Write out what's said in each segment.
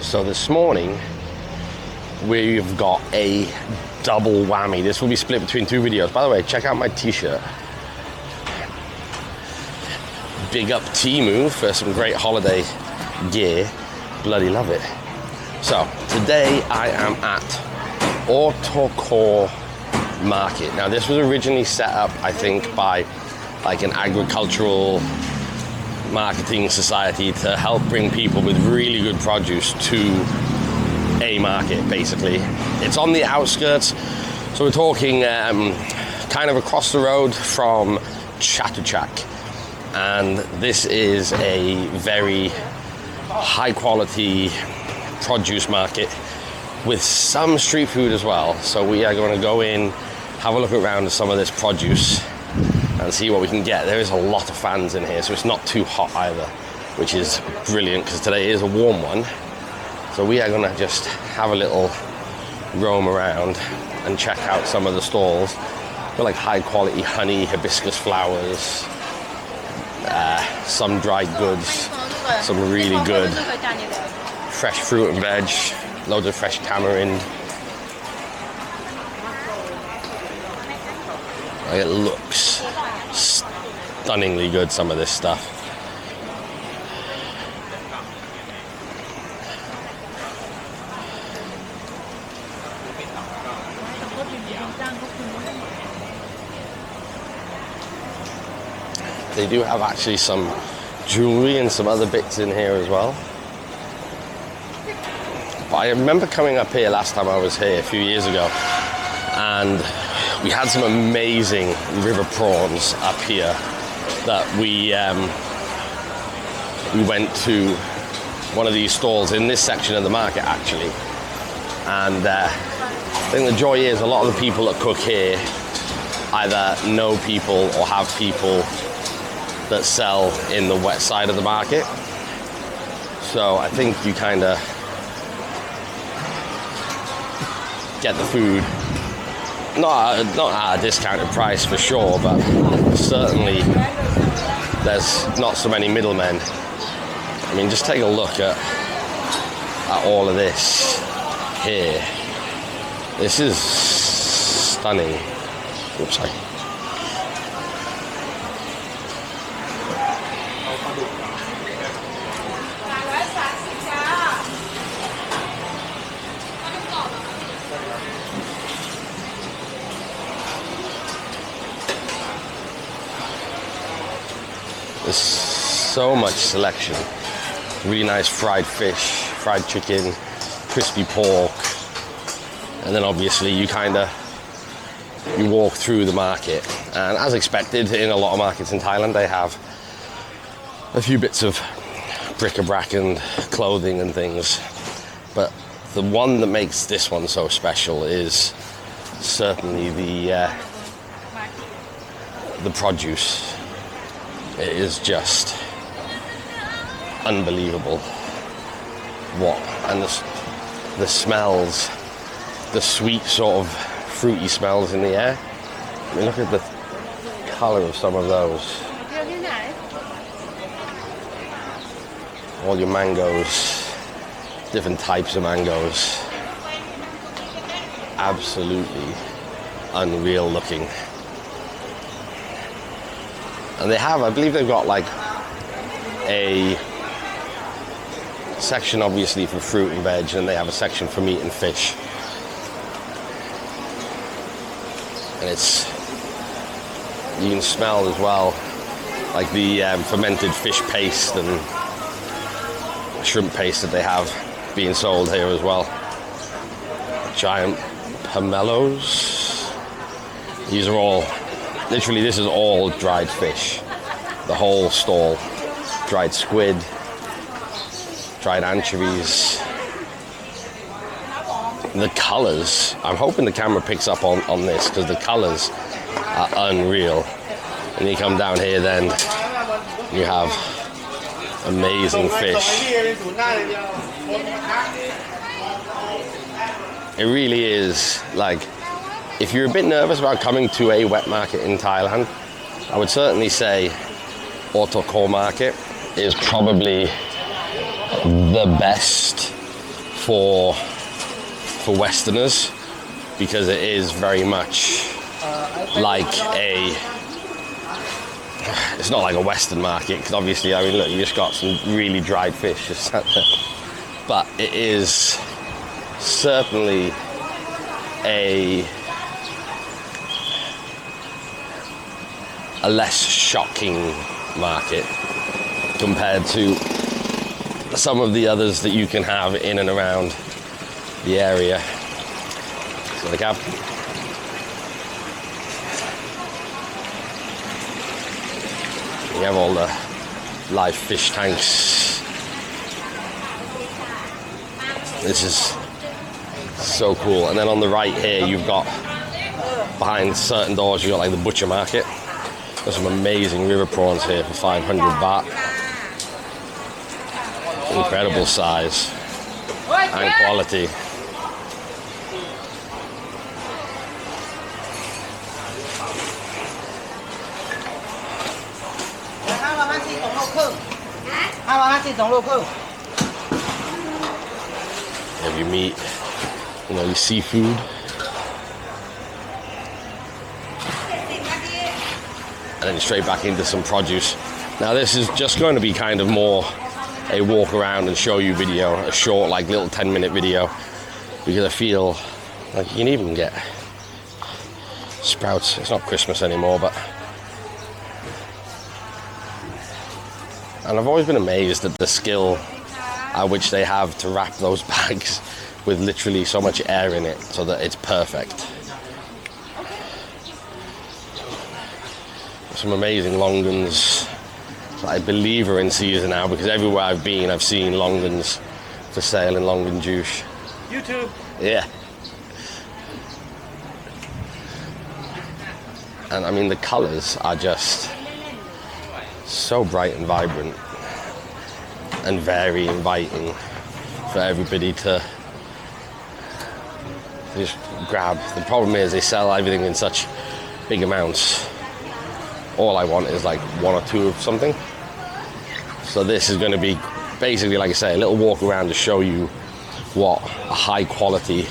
So this morning, we've got a double whammy. This will be split between two videos. By the way, check out my t-shirt. Big up Temu for some great holiday gear. Bloody love it. So today I am at Autocore Market. Now this was originally set up, I think, by like an agricultural marketing society to help bring people with really good produce to a market, basically. It's on the outskirts, so we're talking kind of across the road from Chatuchak, and this is a very high quality produce market with some street food as well. So we are going to go in, have a look around at some of this produce and see what we can get. There is a lot of fans in here, so it's not too hot either, which is brilliant because today is a warm one. So we are going to just have a little roam around and check out some of the stalls. They're like high quality honey, hibiscus flowers, some dried goods, some really good fresh fruit and veg, loads of fresh tamarind. It looks stunningly good, some of this stuff. They do have actually some jewelry and some other bits in here as well. But I remember coming up here last time I was here a few years ago, and we had some amazing river prawns up here that we went to one of these stalls in this section of the market, actually. And I think the joy is a lot of the people that cook here either know people or have people that sell in the wet side of the market. So I think you kind of get the food not at a discounted price for sure, but certainly there's not so many middlemen. I mean, just take a look at all of this here. This is stunning. Oops, sorry. There's so much selection. Really nice fried fish, fried chicken, crispy pork. And then obviously you walk through the market. And as expected, in a lot of markets in Thailand, they have a few bits of bric-a-brac and clothing and things. But the one that makes this one so special is certainly the produce. It is just unbelievable. And the smells, the sweet sort of fruity smells in the air. I mean, look at the color of some of those. All your mangoes, different types of mangoes. Absolutely unreal looking. And they have, I believe they've got like a section obviously for fruit and veg, and they have a section for meat and fish. And you can smell as well, like the fermented fish paste and shrimp paste that they have being sold here as well. Giant pomelos. These are all, literally this is all dried fish. The whole stall. Dried squid, dried anchovies. The colors, I'm hoping the camera picks up on this because the colors are unreal. And you come down here then, you have amazing fish. It really is, like, if you're a bit nervous about coming to a wet market in Thailand, I would certainly say Autocore Market is probably the best for Westerners, because it is very much like it's not like a Western market, because obviously, I mean, look, you just got some really dried fish just sat there. But it is certainly a less shocking market compared to some of the others that you can have in and around the area. So the cab. You have all the live fish tanks. This is so cool. And then on the right here, you've got, behind certain doors, you've got like the butcher market. There's some amazing river prawns here for 500 baht. Incredible size and quality. You have your meat, you know, your seafood. And then straight back into some produce. Now this is just going to be kind of more a walk around and show you video, a short like little 10-minute video, because I feel like you can even get sprouts. It's not Christmas anymore, but, and I've always been amazed at the skill at which they have to wrap those bags with literally so much air in it so that it's perfect. Some amazing longans that I believe are in season now, because everywhere I've been I've seen longans for sale in Longan Juice. YouTube. Yeah. And I mean, the colours are just so bright and vibrant and very inviting for everybody to just grab. The problem is they sell everything in such big amounts. All I want is like one or two of something. So this is going to be basically, like I say, a little walk around to show you what a high quality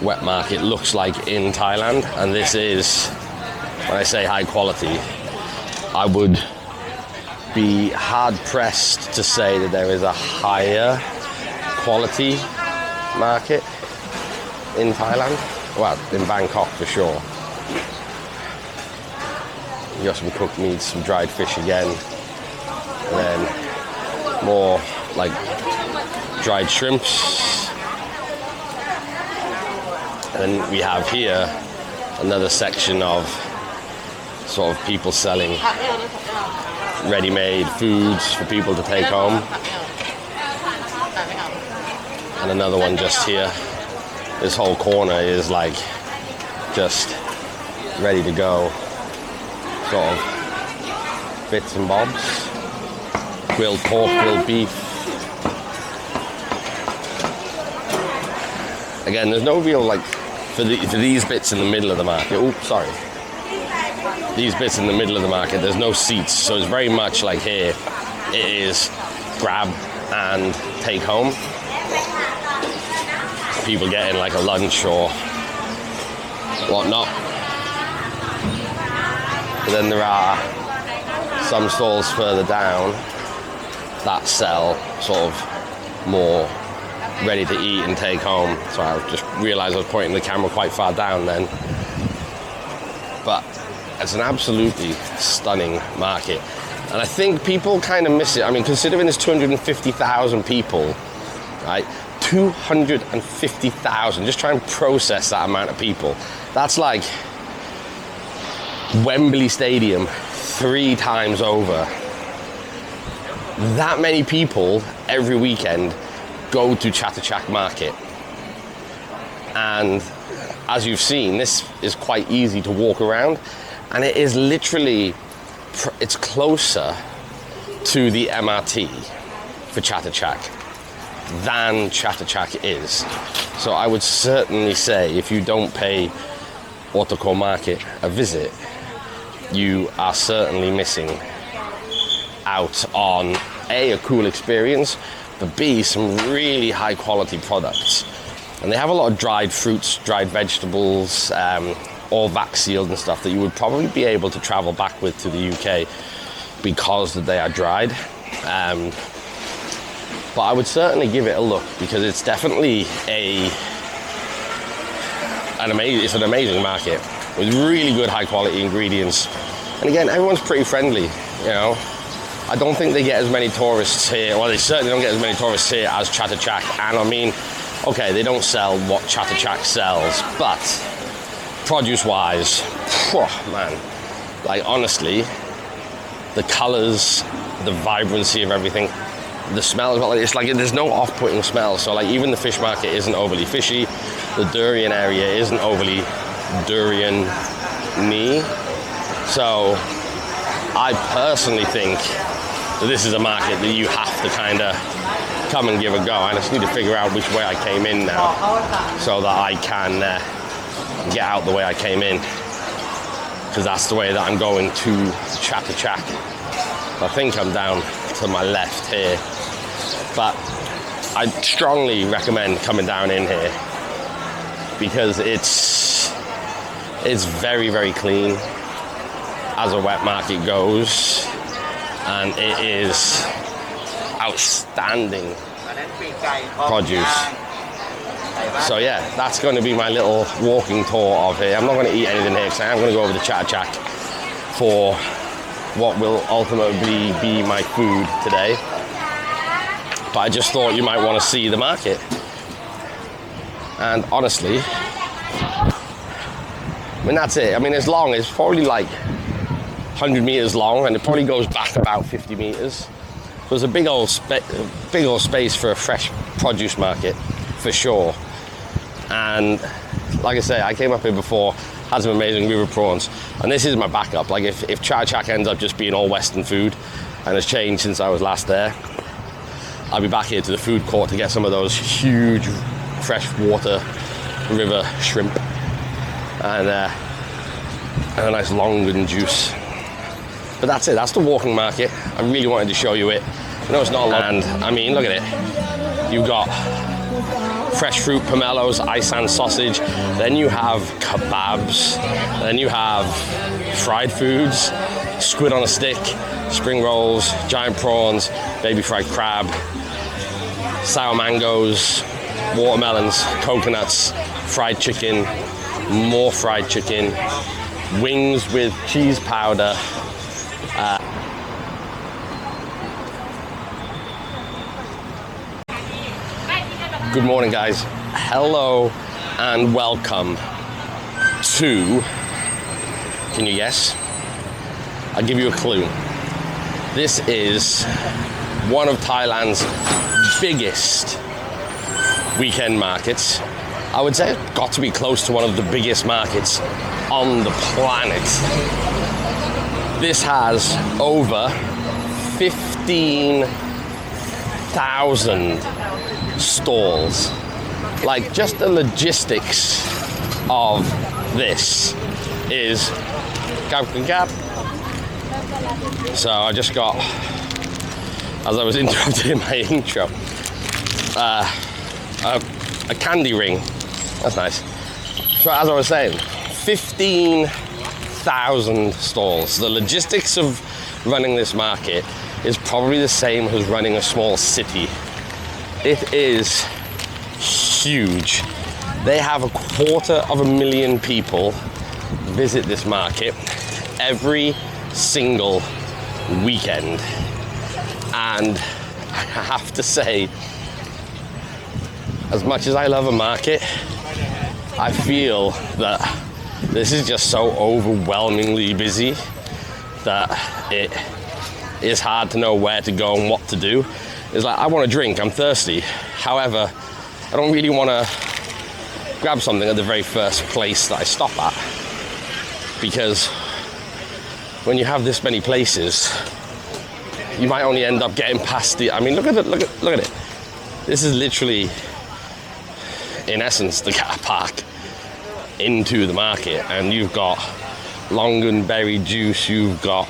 wet market looks like in Thailand. And this is, when I say high quality, I would be hard pressed to say that there is a higher quality market in Thailand. Well, in Bangkok for sure. You got some cooked meats, some dried fish again, and then more like dried shrimps. And then we have here another section of sort of people selling ready-made foods for people to take home. And another one just here. This whole corner is like just ready to go. Sort of bits and bobs. Grilled pork, grilled beef. Again, there's no real like for these bits in the middle of the market. Oh, sorry. These bits in the middle of the market, there's no seats, so it's very much like here. It is grab and take home. People getting like a lunch or whatnot. But then there are some stalls further down that sell sort of more ready to eat and take home. So I just realised I was pointing the camera quite far down then. But it's an absolutely stunning market. And I think people kind of miss it. I mean, considering there's 250,000 people, right? 250,000. Just try and process that amount of people. That's like Wembley Stadium 3 times over. That many people every weekend go to Chatuchak Market. And as you've seen, this is quite easy to walk around. And it is literally, it's closer to the MRT for Chatuchak than Chatuchak is. So I would certainly say if you don't pay Autocore Market a visit, you are certainly missing out on a cool experience, but B, some really high quality products. And they have a lot of dried fruits, dried vegetables, all vac sealed and stuff that you would probably be able to travel back with to the UK because they are dried. But I would certainly give it a look because it's definitely an amazing market with really good high quality ingredients. And again, everyone's pretty friendly, you know. I don't think they get as many tourists here. Well, they certainly don't get as many tourists here as Chatuchak. And I mean, okay, they don't sell what Chatuchak sells, but produce-wise, man, like honestly, the colors, the vibrancy of everything, the smell as well. It's like there's no off-putting smell. So like even the fish market isn't overly fishy. The durian area isn't overly durian-y. So I personally think that this is a market that you have to kind of come and give a go. I just need to figure out which way I came in now so that I can get out the way I came in, because that's the way that I'm going to Chatuchak. I think I'm down to my left here, but I strongly recommend coming down in here because it's very, very clean as a wet market goes, and it is outstanding produce. So yeah, that's going to be my little walking tour of here. I'm not going to eat anything here because I am going to go over to Chatuchak for what will ultimately be my food today. But I just thought you might want to see the market. And honestly, I mean, that's it. I mean, it's long. It's probably like 100 meters long, and it probably goes back about 50 meters. So there's a big old space for a fresh produce market, for sure. And like I say, I came up here before, had some amazing river prawns, and this is my backup. Like if Chatuchak ends up just being all Western food and has changed since I was last there, I'll be back here to the food court to get some of those huge freshwater river shrimp and a nice Longan juice. But that's it, that's the walking market. I really wanted to show you it. I know it's not long, and I mean, look at it. You've got fresh fruit pomelos, Isan sausage, then you have kebabs, then you have fried foods, squid on a stick, spring rolls, giant prawns, baby fried crab, sour mangoes, watermelons, coconuts, fried chicken, more fried chicken, wings with cheese powder. Good morning, guys. Hello and welcome to, can you guess? I'll give you a clue. This is one of Thailand's biggest weekend markets. I would say it's got to be close to one of the biggest markets on the planet. This has over 15,000 stalls. Like, just the logistics of this is gab. So I just got, as I was interrupted in my intro, a candy ring. That's nice. So as I was saying, 15,000 stalls. The logistics of running this market is probably the same as running a small city. It is huge. They have 250,000 people visit this market every single weekend. And I have to say, as much as I love a market, I feel that this is just so overwhelmingly busy that it is hard to know where to go and what to do. It's like, I want a drink, I'm thirsty. However, I don't really want to grab something at the very first place that I stop at, because when you have this many places, you might only end up getting past the, I mean, look at it. This is literally, in essence, the car park into the market, and you've got Longan berry juice, you've got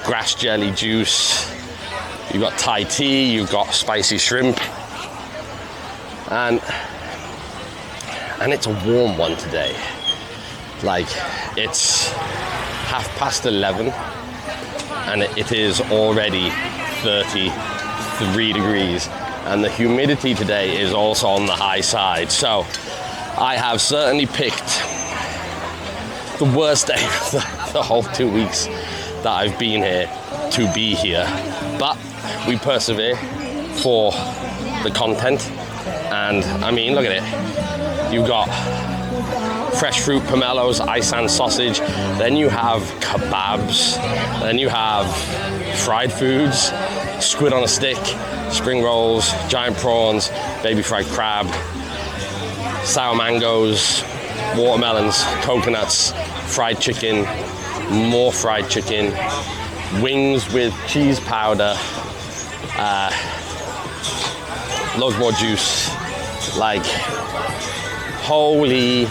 grass jelly juice, you've got Thai tea, you've got spicy shrimp, and it's a warm one today. Like, it's 11:30 and it is already 33 degrees, and the humidity today is also on the high side. So I have certainly picked the worst day of the whole 2 weeks that I've been here to be here, but we persevere for the content. And I mean, look at it. You've got fresh fruit pomelos, Iceland sausage, then you have kebabs, then you have fried foods, squid on a stick, spring rolls, giant prawns, baby fried crab, sour mangoes, watermelons, coconuts, fried chicken, more fried chicken, wings with cheese powder, loads more juice. Like, holy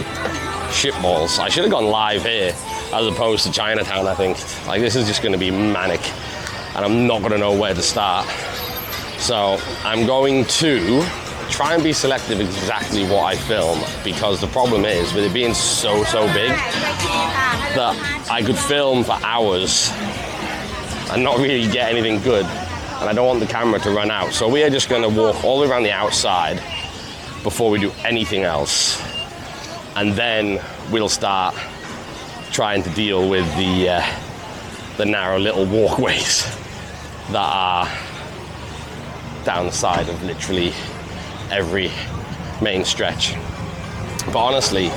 shitballs. I should have gone live here as opposed to Chinatown, I think. Like, this is just going to be manic and I'm not going to know where to start. So I'm going to try and be selective exactly what I film, because the problem is, with it being so big, that I could film for hours and not really get anything good, and I don't want the camera to run out. So we are just going to walk all the way around the outside before we do anything else, and then we'll start trying to deal with the narrow little walkways that are down the side of literally every main stretch. But honestly,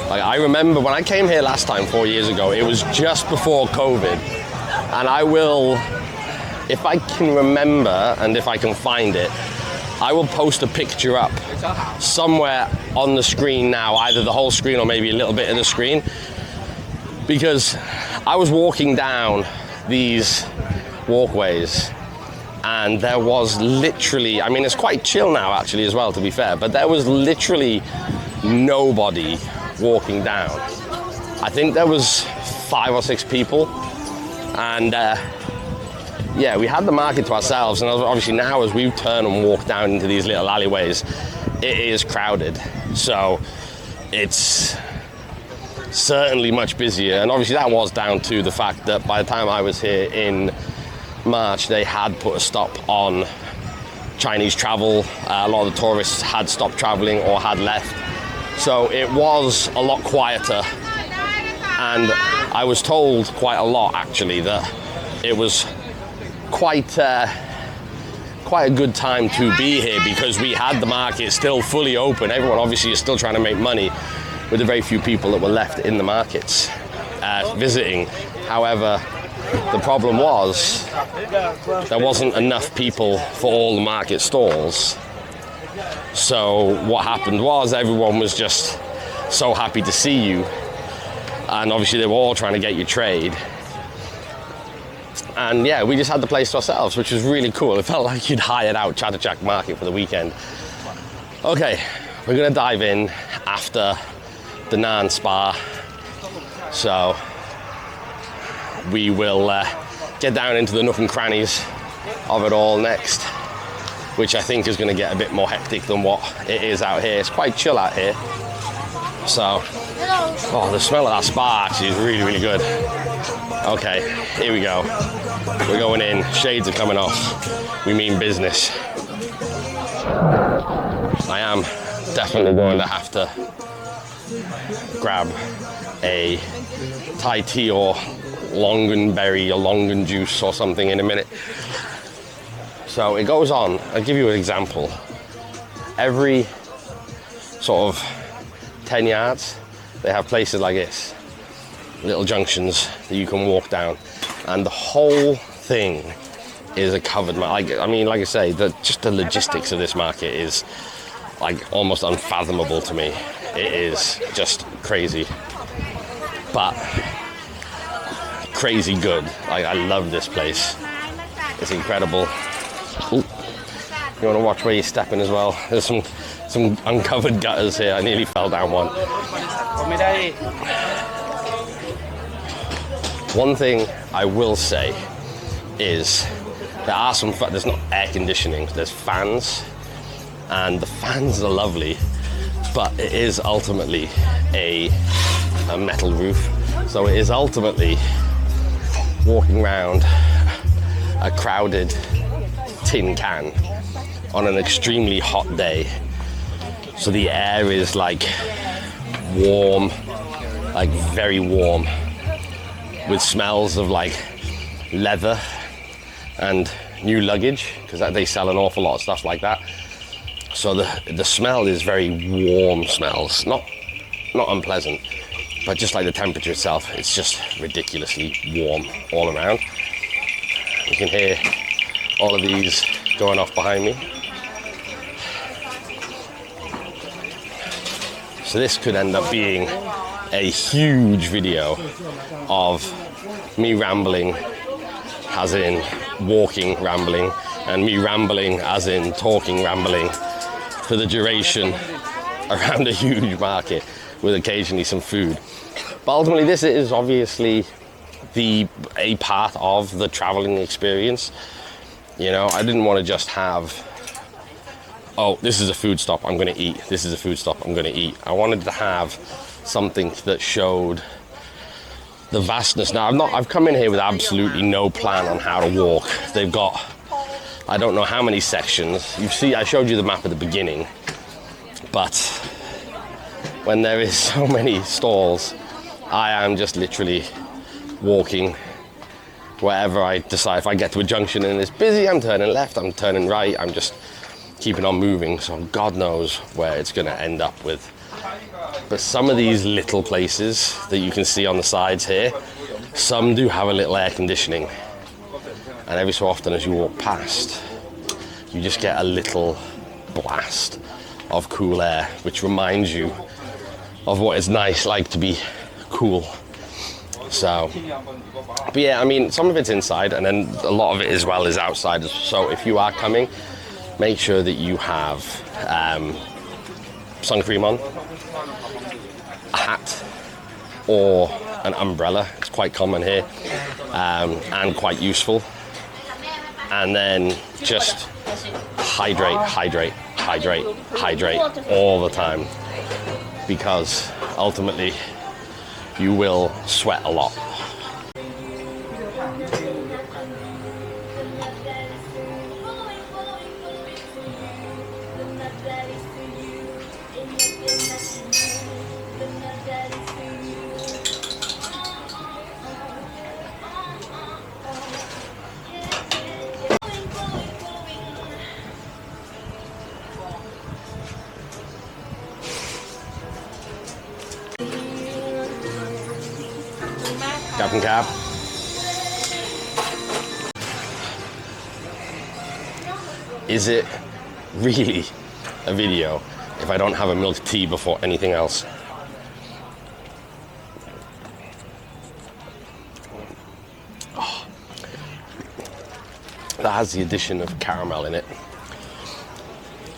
like, I remember when I came here last time 4 years ago, it was just before COVID, and I will, if I can remember and if I can find it, I will post a picture up somewhere on the screen now, either the whole screen or maybe a little bit of the screen, because I was walking down these walkways and there was literally, I mean, it's quite chill now actually as well, to be fair, but there was literally nobody walking down. I think there was 5 or 6 people, and yeah, we had the market to ourselves, and obviously now as we turn and walk down into these little alleyways, it is crowded. So it's certainly much busier, and obviously that was down to the fact that by the time I was here in March, they had put a stop on Chinese travel. A lot of the tourists had stopped traveling or had left. So it was a lot quieter, and I was told quite a lot actually that it was quite a good time to be here, because we had the market still fully open. Everyone obviously is still trying to make money, with the very few people that were left in the markets visiting. However, the problem was there wasn't enough people for all the market stalls. So what happened was everyone was just so happy to see you, and obviously they were all trying to get your trade. And yeah, we just had the place to ourselves, which was really cool. It felt like you'd hired out Chatuchak Market for the weekend. Okay, we're gonna dive in after the Naan Spa. So we will get down into the nook and crannies of it all next, which I think is gonna get a bit more hectic than what it is out here. It's quite chill out here. So, oh, the smell of that spa actually is really, really good. Okay, here we go. We're going in, shades are coming off. We mean business. I am definitely going to have to grab a Thai tea or longanberry or longan juice or something in a minute. So it goes on. I'll give you an example. Every sort of 10 yards, they have places like this, little junctions that you can walk down, and the whole thing is a covered market. I mean, like I say, just the logistics of this market is like almost unfathomable to me. It is just crazy, but crazy good. Like, I love this place. It's incredible. Ooh. You want to watch where you're stepping as well? There's some uncovered gutters here. I nearly fell down one. One thing I will say is There are some, there's not air conditioning, there's fans, and the fans are lovely, but it is ultimately a metal roof. So it is ultimately walking around a crowded tin can on an extremely hot day. So the air is like warm, like very warm, with smells of like leather and new luggage, because they sell an awful lot of stuff like that. So the smell is very warm smells, not unpleasant, but just like the temperature itself, it's just ridiculously warm all around. You can hear all of these going off behind me. So this could end up being a huge video of me rambling, as in walking rambling, and me rambling as in talking rambling, for the duration around a huge market with occasionally some food. But ultimately this is obviously a part of the traveling experience. You know, I didn't want to just have, oh, this is a food stop, I'm going to eat. This is a food stop, I'm going to eat. I wanted to have something that showed the vastness. Now, I've come in here with absolutely no plan on how to walk. They've got, I don't know how many sections. You see, I showed you the map at the beginning, but when there is so many stalls, I am just literally walking wherever I decide. If I get to a junction and it's busy, I'm turning left, I'm turning right, I'm just keeping on moving. So God knows where it's going to end up with. But some of these little places that you can see on the sides here, some do have a little air conditioning. And every so often as you walk past, you just get a little blast of cool air, which reminds you of what it's nice like to be cool. So, but yeah, I mean, some of it's inside, and then a lot of it as well is outside. So if you are coming, make sure that you have sun cream on, a hat, or an umbrella. It's quite common here, and quite useful. And then just hydrate all the time, because ultimately you will sweat a lot. Captain Cab. Is it really a video if I don't have a milk tea before anything else? Oh. That has the addition of caramel in it,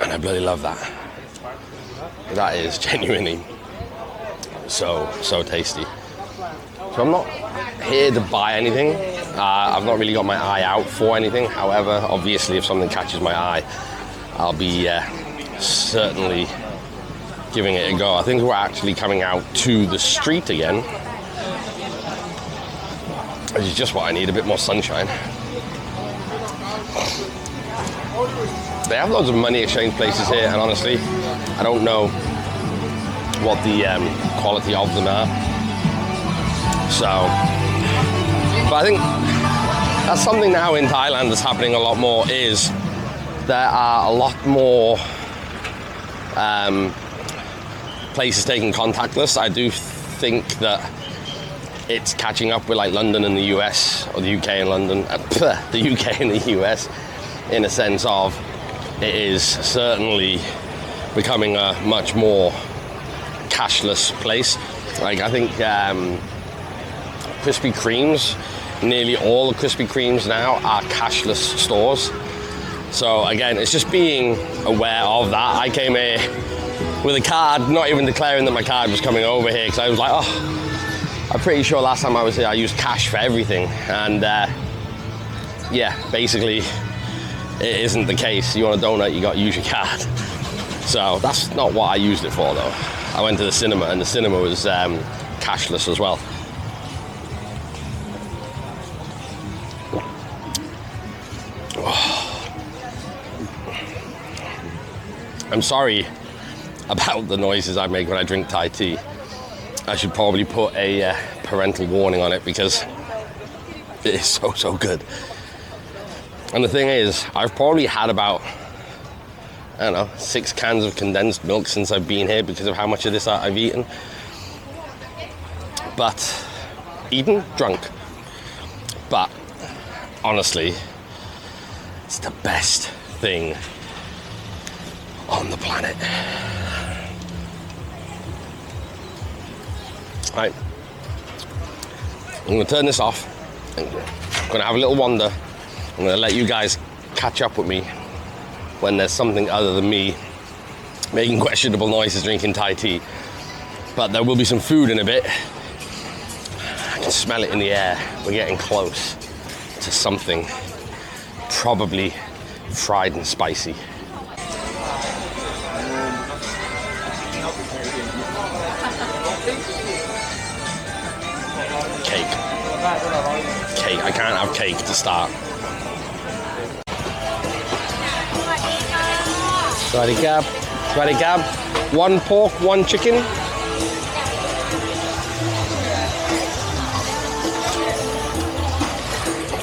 and I bloody love that. That is genuinely so tasty. So I'm not here to buy anything. I've not really got my eye out for anything. However, obviously, if something catches my eye, I'll be certainly giving it a go. I think we're actually coming out to the street again, which is just what I need, a bit more sunshine. They have loads of money exchange places here, and honestly, I don't know what the quality of them are. So, but I think that's something now in Thailand that's happening a lot more, is there are a lot more places taking contactless. I do think that it's catching up with like London and the US, or the UK and London, the UK and the US, in a sense of it is certainly becoming a much more cashless place. Like I think Krispy Kremes, nearly all the Krispy Kremes now are cashless stores. So again, it's just being aware of that. I came here with a card, not even declaring that my card was coming over here, because I was like, oh, I'm pretty sure last time I was here I used cash for everything. And yeah, basically it isn't the case. You want a donut, you got to use your card. So that's not what I used it for though. I went to the cinema, and the cinema was cashless as well. I'm sorry about the noises I make when I drink Thai tea. I should probably put a parental warning on it because it is so good. And the thing is, I've probably had about, I don't know, 6 cans of condensed milk since I've been here because of how much of this I've eaten. But, drunk. But, honestly, it's the best thing on the planet. Right, I'm gonna turn this off. I'm gonna have a little wander. I'm gonna let you guys catch up with me when there's something other than me making questionable noises drinking Thai tea. But there will be some food in a bit. I can smell it in the air. We're getting close to something probably fried and spicy. Cake. I can't have cake to start. Swaddy gab. 1 pork, 1 chicken.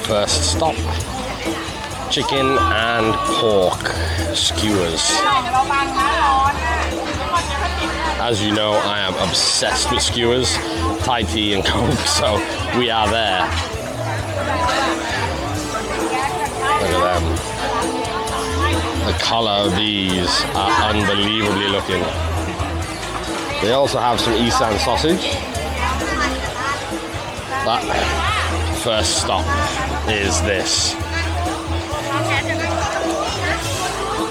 First stop. Chicken and pork skewers. As you know, I am obsessed with skewers, Thai tea and Coke, so we are there. Look at them. The colour of these are unbelievably looking. They also have some Isan sausage. But first stop is this.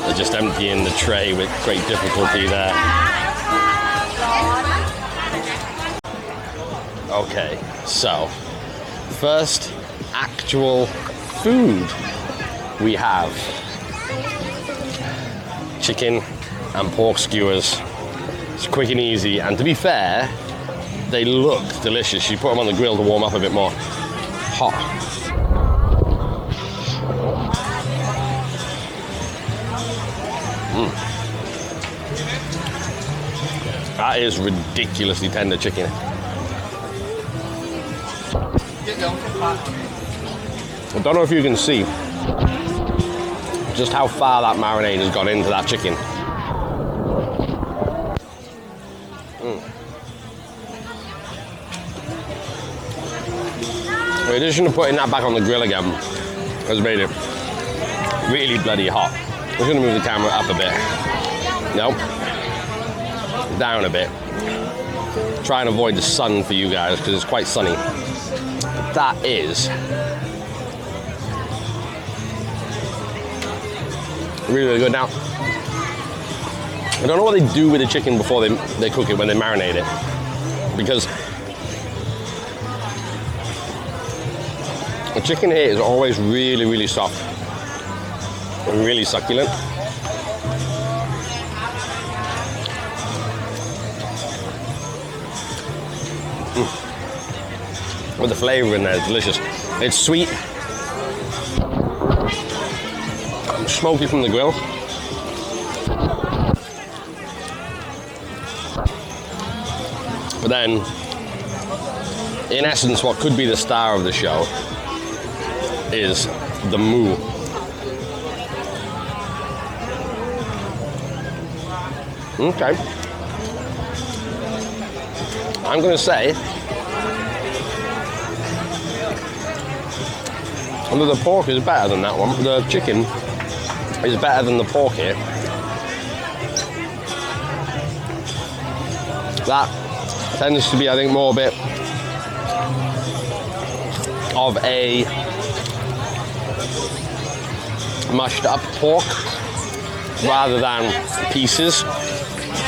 They're just emptying the tray with great difficulty there. Okay, so first actual food we have chicken and pork skewers. It's quick and easy, and to be fair, they look delicious. You put them on the grill to warm up a bit more. Hot. That is ridiculously tender chicken. I don't know if you can see just how far that marinade has gone into that chicken. In addition to putting that back on the grill again, has made it really bloody hot. I'm just gonna move the camera up a bit. Nope. Down a bit. Try and avoid the sun for you guys because it's quite sunny. That is really, really good. Now, I don't know what they do with the chicken before they cook it when they marinate it, because the chicken here is always really, really soft and really succulent. With the flavour in there, it's delicious. It's sweet, smoky from the grill. But then, in essence, what could be the star of the show is the moo. Okay. I'm gonna say, although the pork is better than that one, the chicken is better than the pork here. That tends to be, I think, more a bit of a mushed up pork rather than pieces.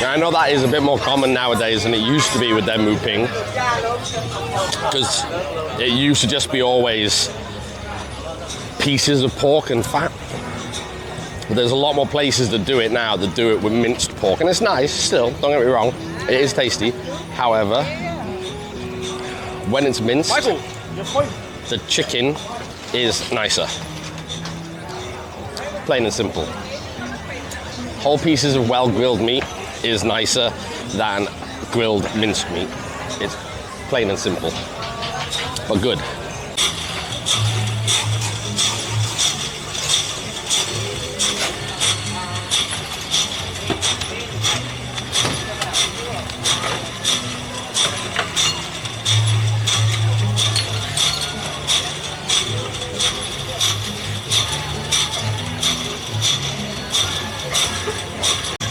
Now, I know that is a bit more common nowadays than it used to be with their moo ping, because it used to just be always pieces of pork and fat. But there's a lot more places that do it now that do it with minced pork. And it's nice still, don't get me wrong. It is tasty. However, when it's minced, the chicken is nicer. Plain and simple. Whole pieces of well-grilled meat is nicer than grilled minced meat. It's plain and simple, but good.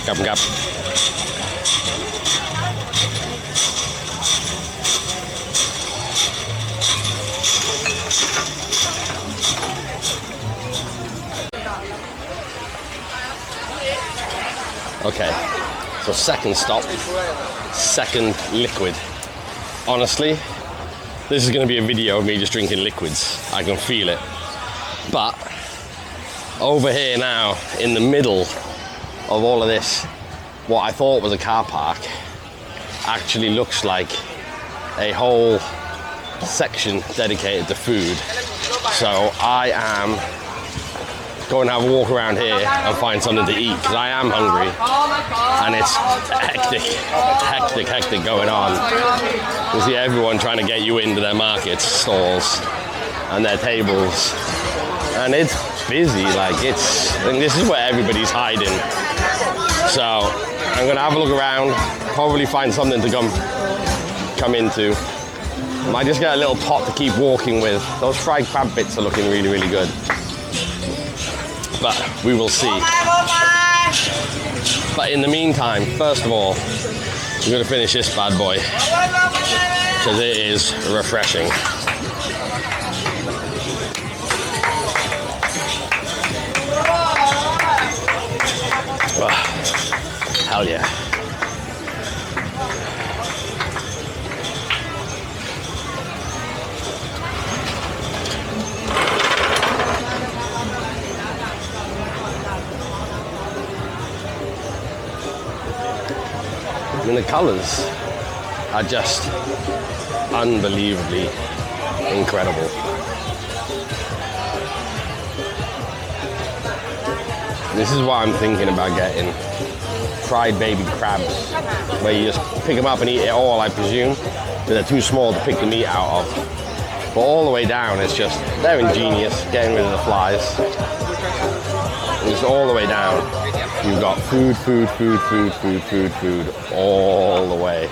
Gab, gab. Okay, so second stop, second liquid. Honestly, this is going to be a video of me just drinking liquids. I can feel it. But over here now, in the middle of all of this, what I thought was a car park actually looks like a whole section dedicated to food. So I am going to have a walk around here and find something to eat because I am hungry and it's hectic going on. You see everyone trying to get you into their markets, stalls and their tables, and it's busy. Like this is where everybody's hiding. So I'm gonna have a look around, probably find something to come into. Might just get a little pot to keep walking with. Those fried crab bits are looking really, really good. But we will see. But in the meantime, first of all, we're gonna finish this bad boy because it is refreshing. Hell yeah. I mean, the colors are just unbelievably incredible. This is what I'm thinking about getting. Fried baby crabs, where you just pick them up and eat it all, I presume. But they're too small to pick the meat out of. But all the way down, it's just, they're ingenious, getting rid of the flies. And just all the way down, you've got food, all the way.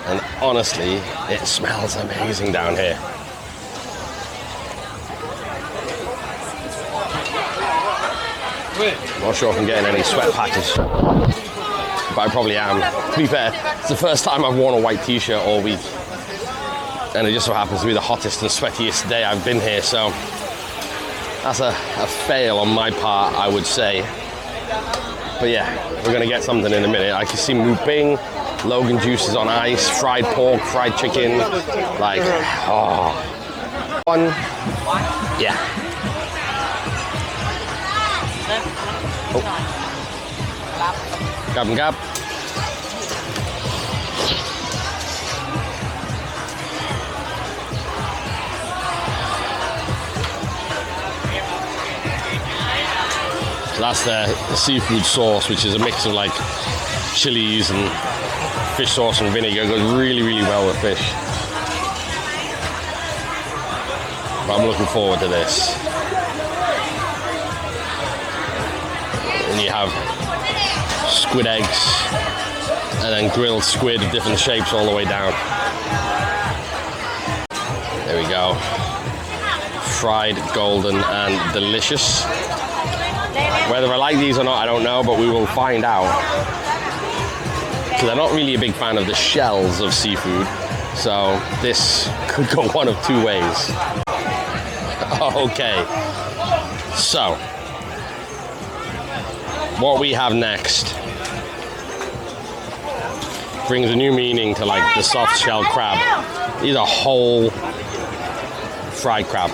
And honestly, it smells amazing down here. I'm not sure if I'm getting any sweat patches, but I probably am. To be fair, it's the first time I've worn a white t-shirt all week, and it just so happens to be the hottest and sweatiest day I've been here, so that's a fail on my part, I would say. But yeah, we're gonna get something in a minute. I can see muping, Logan juices on ice, fried pork, fried chicken, like, oh. One, yeah. Oh. Gab and gab. So that's the seafood sauce, which is a mix of like chilies and fish sauce and vinegar. It goes really, really well with fish. But I'm looking forward to this. And you have squid eggs and then grilled squid of different shapes all the way down. There we go. Fried, golden and delicious. Whether I like these or not, I don't know, but we will find out. Because I'm not really a big fan of the shells of seafood, so this could go one of two ways. Okay, so what we have next brings a new meaning to like the soft shell crab. These are whole fried crab.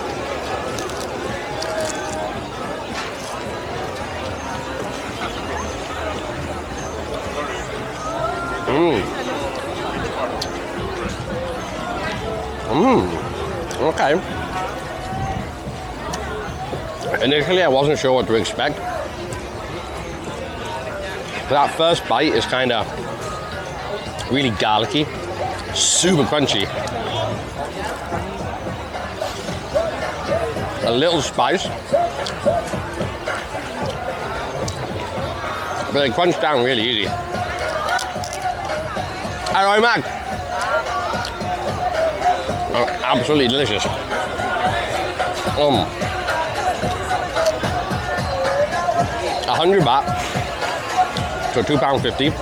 Okay. Initially, I wasn't sure what to expect. But that first bite is kind of really garlicky, super crunchy. A little spice. But they crunch down really easy. Alright, Mac. Oh, absolutely delicious. 100 baht, so £2.50.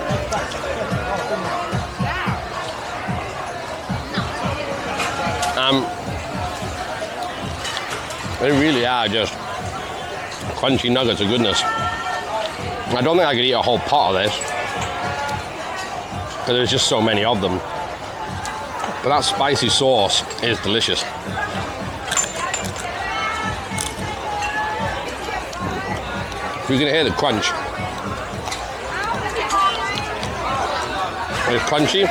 They really are just crunchy nuggets of goodness. I don't think I could eat a whole pot of this, because there's just so many of them. But that spicy sauce is delicious. You can hear the crunch. It's crunchy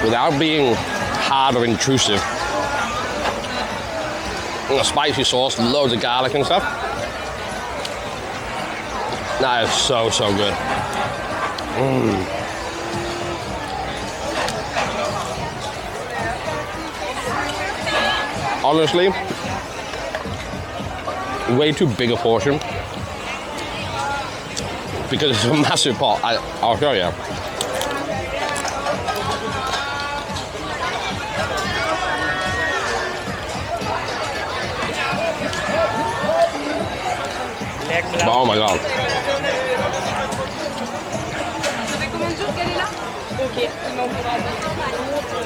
without being hard or intrusive. And the spicy sauce, loads of garlic and stuff. That is so, so good. Honestly, way too big a portion. Because it's a massive pot. I'll show you. Oh my god.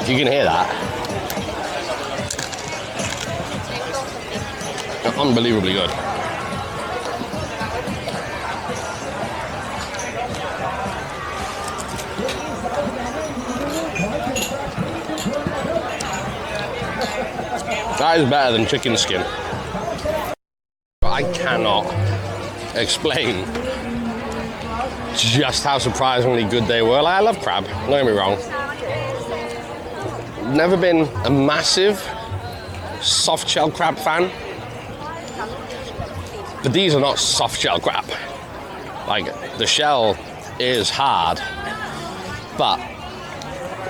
You can hear that. Unbelievably good. That is better than chicken skin. I cannot explain just how surprisingly good they were. Like, I love crab, don't get me wrong. Never been a massive soft shell crab fan. But these are not soft shell crab. Like, the shell is hard, but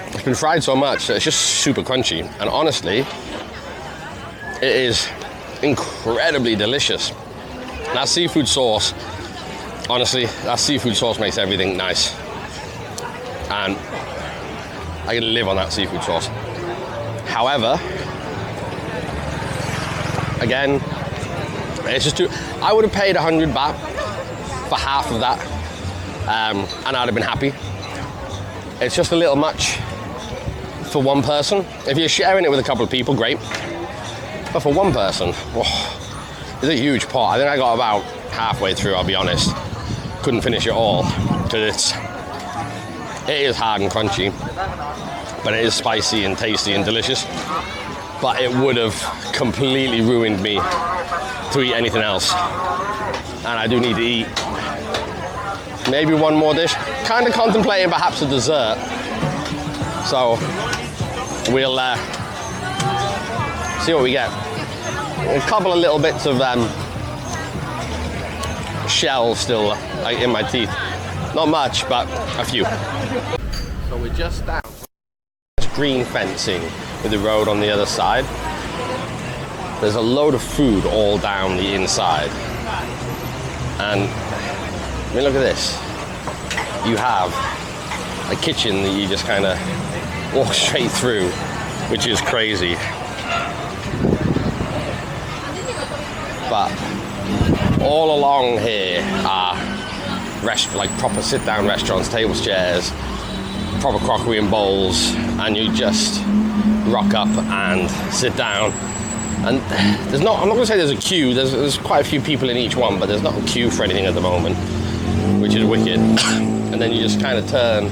it's been fried so much that it's just super crunchy. And honestly, it is incredibly delicious. That seafood sauce, honestly, that seafood sauce makes everything nice. And I can live on that seafood sauce. However, again, it's just too... I would have paid 100 baht for half of that, and I'd have been happy. It's just a little much for one person. If you're sharing it with a couple of people, great. But for one person, it's a huge pot. I think I got about halfway through, I'll be honest. Couldn't finish it all, because it is hard and crunchy, but it is spicy and tasty and delicious. But it would have completely ruined me to eat anything else. And I do need to eat maybe one more dish. Kind of contemplating perhaps a dessert. So we'll see what we get. A couple of little bits of shell still in my teeth. Not much, but a few. So we're just down green fencing with the road on the other side. There's a load of food all down the inside. And I mean, look at this. You have a kitchen that you just kind of walk straight through, which is crazy. But all along here are like proper sit-down restaurants, tables, chairs, proper crockery and bowls, and you just rock up and sit down. And there's not, I'm not going to say there's a queue, there's quite a few people in each one, but there's not a queue for anything at the moment, which is wicked. And then you just kind of turn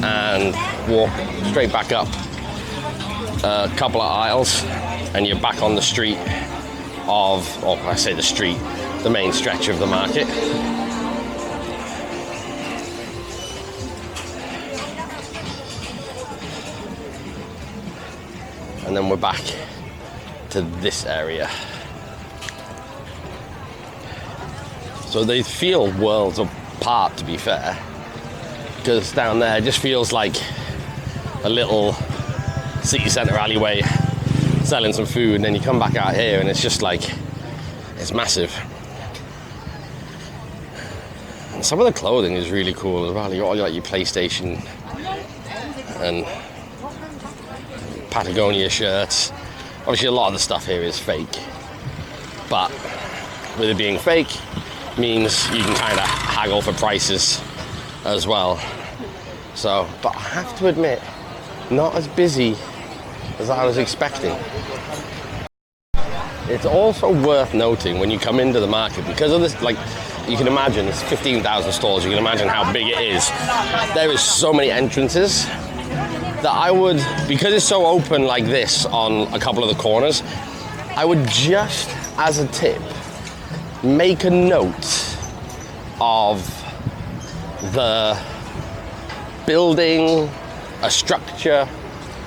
and walk straight back up a couple of aisles, and you're back on the street of, or I say the street, the main stretch of the market. And then we're back to this area. So they feel worlds apart, to be fair, because down there it just feels like a little city centre alleyway selling some food, and then you come back out here and it's just like, it's massive. And some of the clothing is really cool as well. You got all like your PlayStation and Patagonia shirts. Obviously a lot of the stuff here is fake, but with it being fake means you can kind of haggle for prices as well. So, but I have to admit, not as busy as I was expecting. It's also worth noting when you come into the market, because of this, like, you can imagine it's 15,000 stalls, you can imagine how big it is. There is so many entrances that I would, because it's so open like this on a couple of the corners, I would just, as a tip, make a note of the building, a structure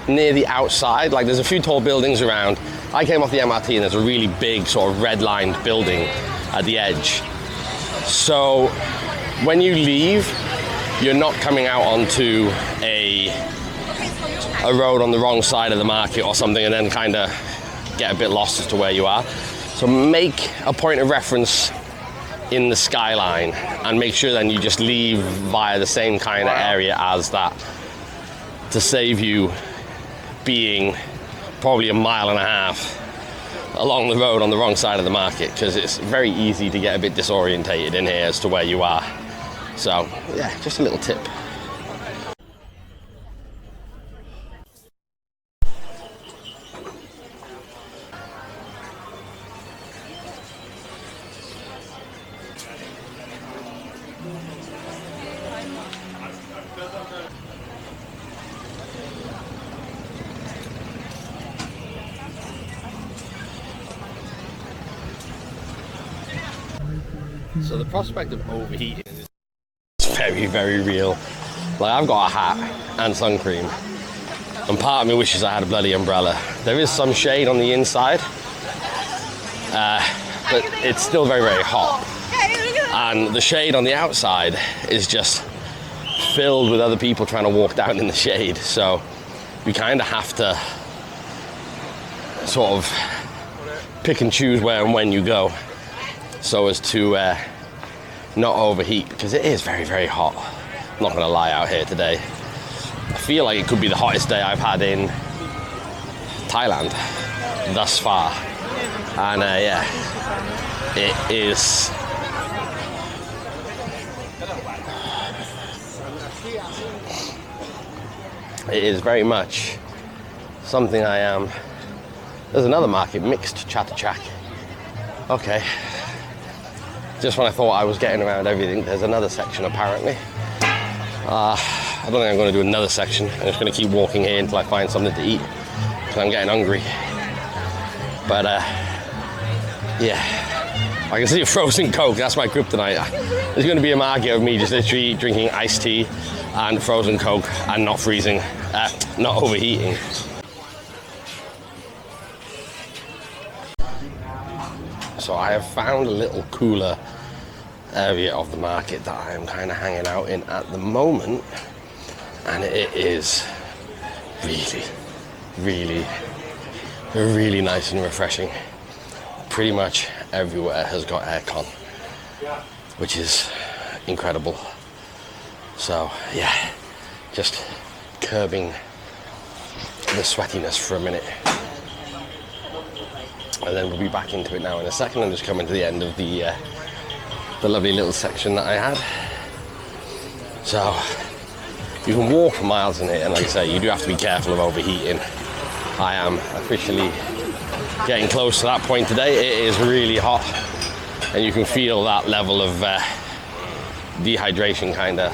near the outside. Like, there's a few tall buildings around. I came off the MRT and there's a really big sort of red-lined building at the edge. So when you leave, you're not coming out onto a road on the wrong side of the market or something and then kind of get a bit lost as to where you are. So make a point of reference in the skyline and make sure then you just leave via the same kind of area as that, to save you being probably a mile and a half along the road on the wrong side of the market, because it's very easy to get a bit disorientated in here as to where you are. So yeah, just a little tip. So the prospect of overheating is very, very real. Like, I've got a hat and sun cream, and part of me wishes I had a bloody umbrella. There is some shade on the inside, but it's still very, very hot. And the shade on the outside is just filled with other people trying to walk down in the shade. So we kind of have to sort of pick and choose where and when you go, so as to not overheat, because it is very, very hot. I'm not gonna lie, out here today. I feel like it could be the hottest day I've had in Thailand thus far. And yeah, it is. It is very much something I am. There's another market, mixed Chatterchak. Okay. Just when I thought I was getting around everything, there's another section apparently. I don't think I'm going to do another section. I'm just going to keep walking here until I find something to eat, because I'm getting hungry. But yeah, I can see a frozen Coke. That's my kryptonite. There's going to be a market of me just literally drinking iced tea and frozen Coke and not freezing, not overheating. So I have found a little cooler area of the market that I am kind of hanging out in at the moment, and it is really, really, really nice and refreshing. Pretty much everywhere has got aircon, which is incredible. So yeah, just curbing the sweatiness for a minute. And then we'll be back into it now in a second. I'm just coming to the end of the lovely little section that I had. So you can walk for miles in it, and like I say, you do have to be careful of overheating. I am officially getting close to that point today. It is really hot, and you can feel that level of dehydration, kind of.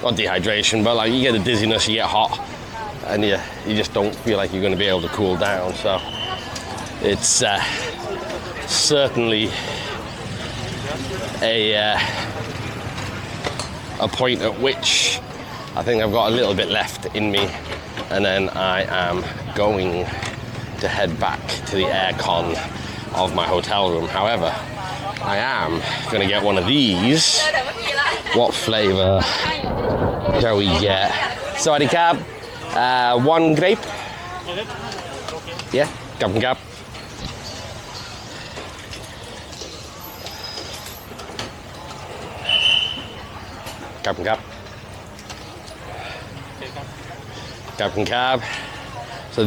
Not dehydration, but like you get a dizziness, you get hot, and you just don't feel like you're going to be able to cool down. So It's certainly a point at which I think I've got a little bit left in me, and then I am going to head back to the aircon of my hotel room. However, I am going to get one of these. What flavor shall we get? Sorry, cab. One grape. Yeah, cab and cab. Cab and cab. Cab and cab. So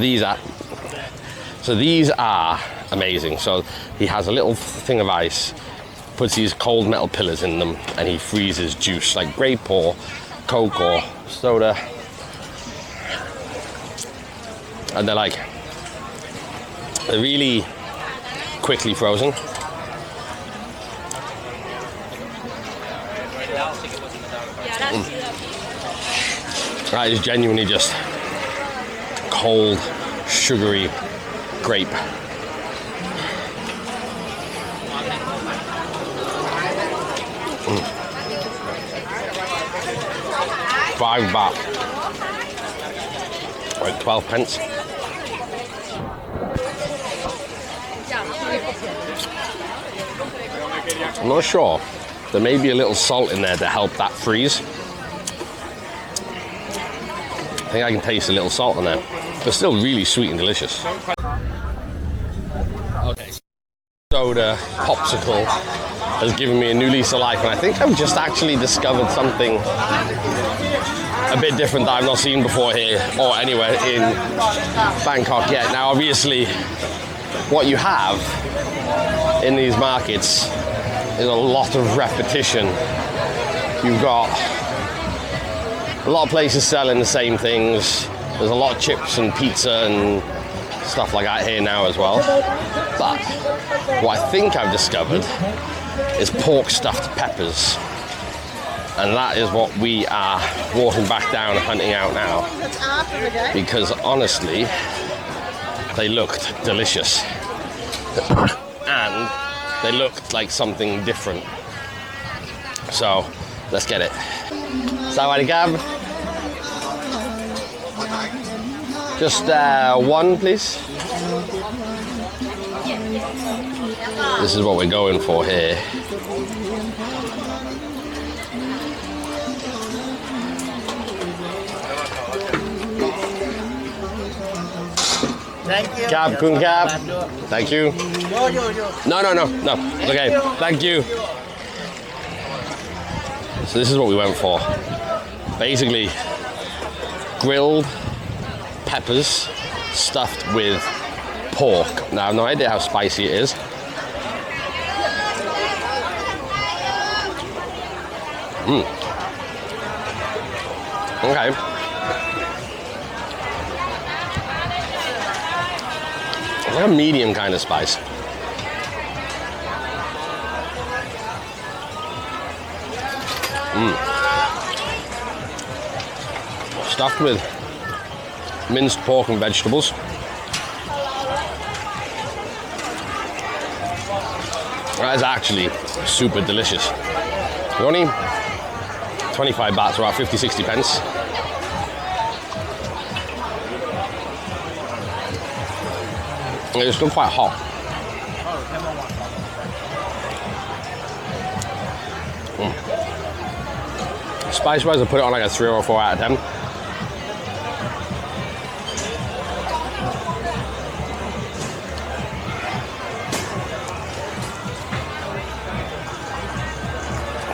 these are amazing. So he has a little thing of ice, puts these cold metal pillars in them, and he freezes juice like grape or Coke or soda. And they're really quickly frozen. That is genuinely just cold, sugary grape. £5. Like 12 pence. I'm not sure. There may be a little salt in there to help that freeze. I think I can taste a little salt in there. But still really sweet and delicious. Okay. Soda popsicle has given me a new lease of life, and I think I've just actually discovered something a bit different that I've not seen before here or anywhere in Bangkok yet. Now, obviously, what you have in these markets is a lot of repetition. You've got a lot of places selling the same things. There's a lot of chips and pizza and stuff like that here now as well. But what I think I've discovered is pork stuffed peppers. And that is what we are walking back down and hunting out now. Because honestly, they looked delicious. And they looked like something different. So, let's get it. Sawadee. Just one, please. This is what we're going for here. Thank you. Cab, kun cab. Thank you. No. It's okay. Thank you. So this is what we went for. Basically, grilled peppers stuffed with pork. Now, I have no idea how spicy it is. Okay. It's like a medium kind of spice. Stuffed with minced pork and vegetables. That is actually super delicious. They're only 25 bahts, or about 50-60 pence. It's still quite hot. Spice-wise, I put it on like a 3 or a 4 out of 10.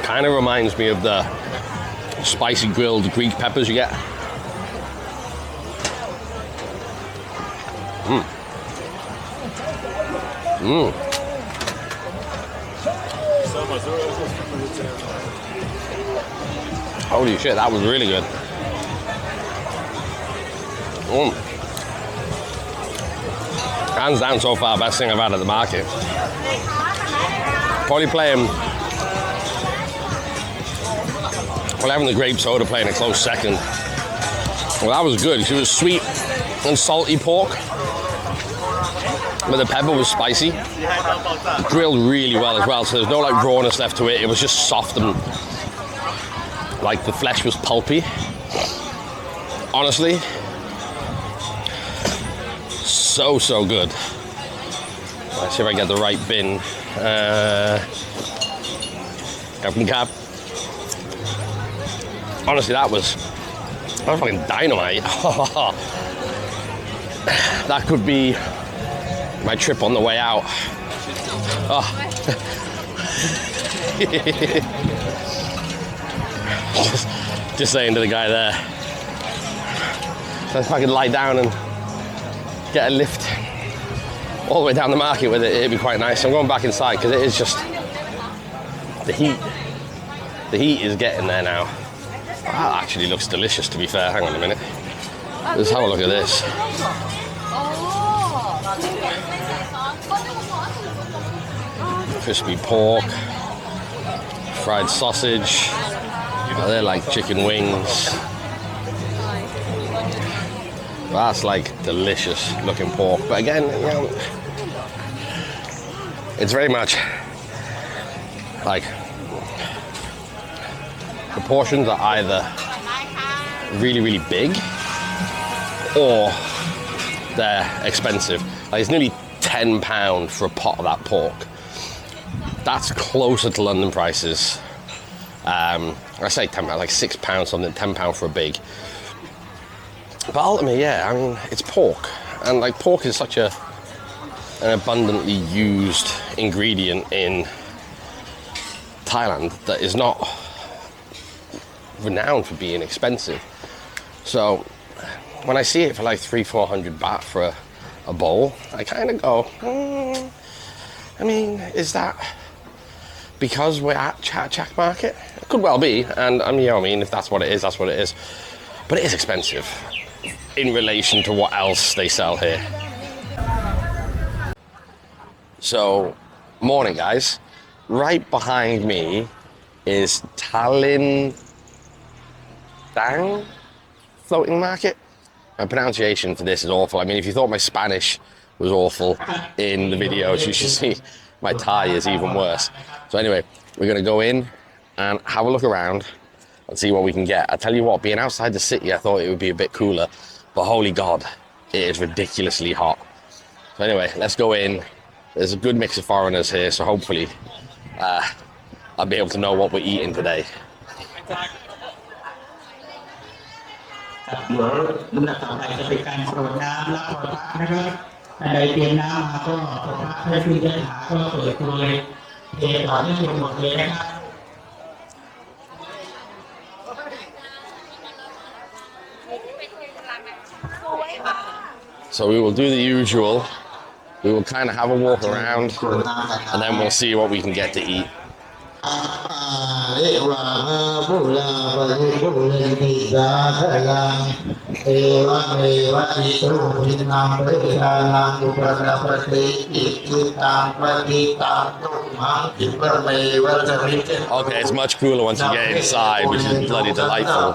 Kind of reminds me of the spicy grilled Greek peppers you get. Holy shit, that was really good. Hands down so far, best thing I've had at the market. Probably having the grape soda playing a close second. Well, that was good. It was sweet and salty pork. But the pepper was spicy, grilled really well as well, so there's no like rawness left to it. It was just soft and like the flesh was pulpy. Honestly, so good. Let's see if I get the right bin. Cab. Honestly, that was fucking dynamite. That could be my trip on the way out. Oh. just saying to the guy there, so if I could lie down and get a lift all the way down the market with it, it'd be quite nice. I'm going back inside because it is just the heat. The heat is getting there now. That actually looks delicious, to be fair. Hang on a minute. Let's have a look at this. Crispy pork, fried sausage. Oh, they're like chicken wings. That's like delicious looking pork. But again, you know, it's very much like the portions are either really big or they're expensive. Like it's nearly £10 for a pot of that pork. That's closer to London prices. I say £10, like £6 something, £10 for a big. But ultimately, yeah, I mean, it's pork. And like pork is such an abundantly used ingredient in Thailand that is not renowned for being expensive. So when I see it for like 300-400 baht for a bowl, I kind of go, I mean, is that because we're at Chak Market? It could well be, and I mean, you know what I mean, if that's what it is, that's what it is. But it is expensive in relation to what else they sell here. So, morning guys. Right behind me is THAILAND floating market. My pronunciation for this is awful. I mean, if you thought my Spanish was awful in the videos, you should see my Thai is even worse. So anyway, we're gonna go in and have a look around and see what we can get. I tell you what, being outside the city, I thought it would be a bit cooler, but holy God, it is ridiculously hot. So anyway, let's go in. There's a good mix of foreigners here, so hopefully I'll be able to know what we're eating today. เดี๋ยวลำดับต่อไปจะเป็นการโปรดน้ำรับพระนะครับอันใดเตรียมน้ำมาก็พระให้ขึ้นได้หาก็เปิดตัวเลยเทต่อเนื่องหมดเลยนะครับ So we will do the usual. We will kind of have a walk around and then we'll see what we can get to eat. Okay, it's much cooler once you get inside, which is bloody delightful.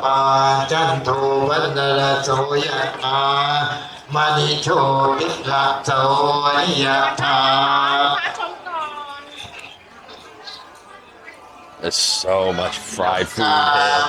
There's so much fried food here.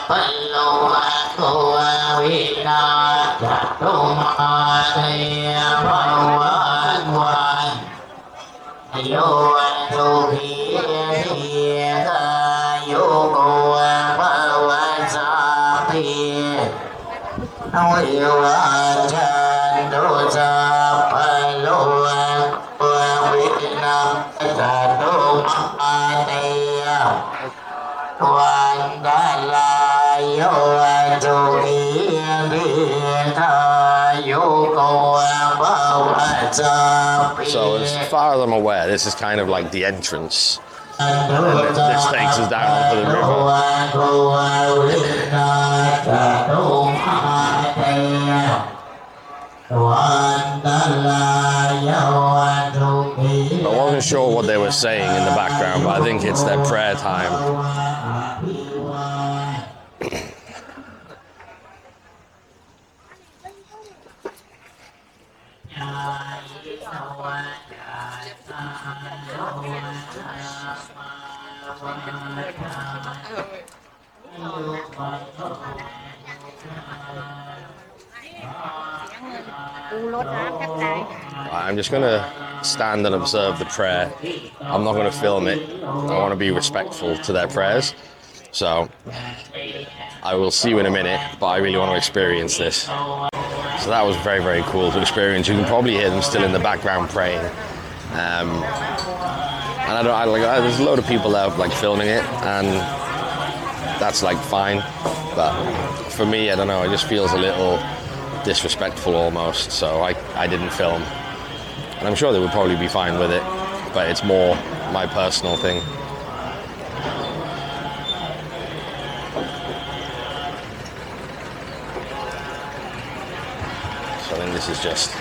So as far as I'm aware, this is kind of like the entrance. And this takes us down onto the river. I wasn't sure what they were saying in the background, but I think it's their prayer time. I'm just gonna stand and observe the prayer. I'm not gonna film it. I want to be respectful to their prayers. So I will see you in a minute, but I really want to experience this. So that was very, very cool to experience. You can probably hear them still in the background praying. And there's a load of people out like filming it, and that's like fine. But for me, I don't know, it just feels a little disrespectful almost. So I didn't film. And I'm sure they would probably be fine with it, but it's more my personal thing. So I think this is just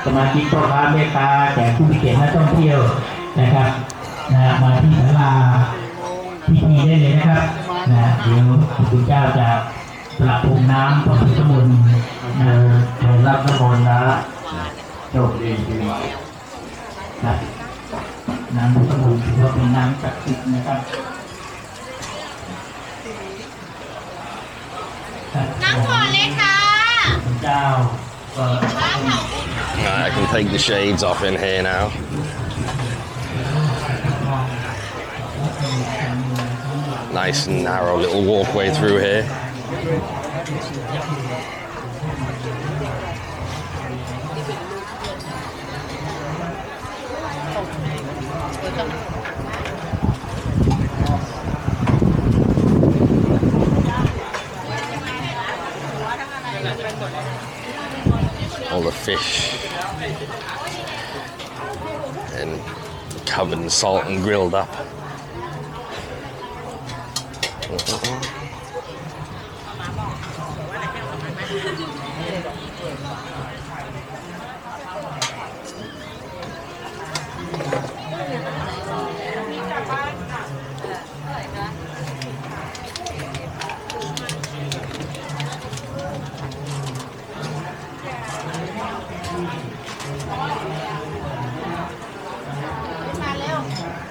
สมาชิกพ่อค้าแม่ค้าแขกผู้มีเกียรตินักท่องเที่ยวนะครับมาที่ศาลาพิธีได้เลยนะครับเดี๋ยวคุณเจ้าจะประพรมน้ำพระพุทธมนต์รับน้ำมนต์นะโชคดีปีใหม่น้ำพุทธมนต์ถือว่าเป็นน้ำศักดิ์สิทธิ์นะครับน้ำขวดเล็กค่ะคุณเจ้าI can take the shades off in here now. Nice and narrow little walkway through here. All the fish and covered in salt and grilled up.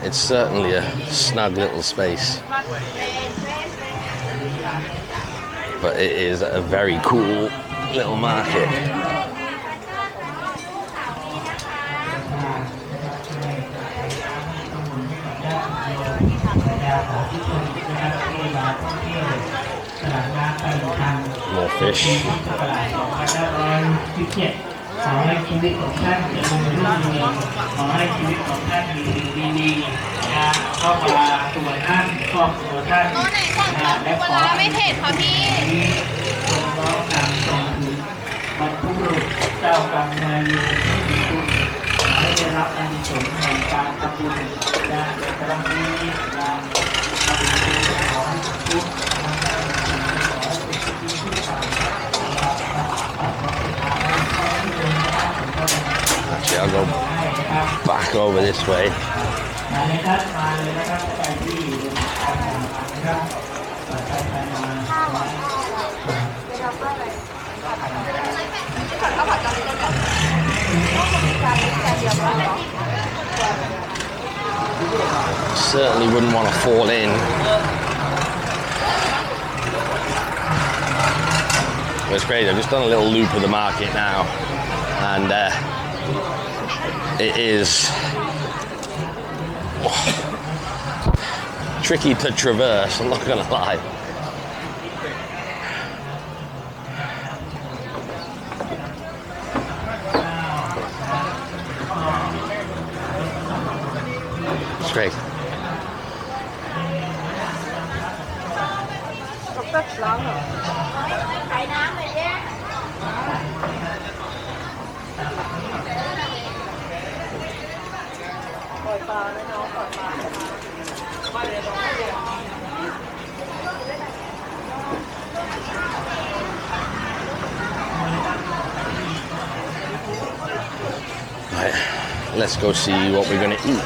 It's certainly a snug little space, but it is a very cool little market. More fish. ขอให้ชีวิตของท่านเจริญรุ่งเรืองขอให้ชีวิตของท่านมีสิ่งดีๆนะเข้ามาตัวท่านครอบครัวท่าน โต๊ะไหนสั่งปลาปูปลาร้าไม่เผ็ดค่ะพี่ ทรงน้อมนำส่งถึงบรรพบุรุษเจ้ากรรมนายเวรที่มีคุณให้ได้รับอานิสงส์แห่งการทำบุญนะในครั้งนี้นะขอให้ทุกท่านขอให้เป็นสิ่งที่ผู้ชาย Actually, I'll go back over this way. มาเลยครับมาเลยนะครับไปที่การทำนะครับไปCertainly wouldn't want to fall in. But it's crazy. I've just done a little loop of the market now, and it is tricky to traverse. I'm not going to lie. It's great. Right, let's go see what we're going to eat.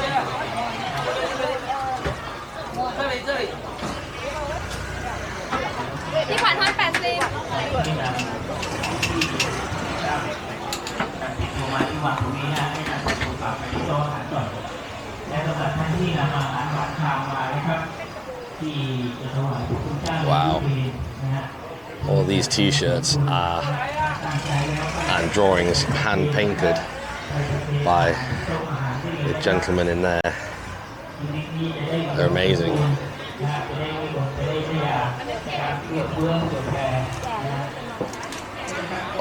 ที่ผ่านทอด80 มาที่วัดตรงนี้นะให้นำไปสู่ปากไปที่โต๊ะอาหารก่อนและสำหรับท่านที่นำอาหารหวานคาวมานะครับที่จะถวายพระคุณเจ้า Wow. นะฮะ All these t-shirts are and drawings hand painted by the gentleman in there. They're amazing.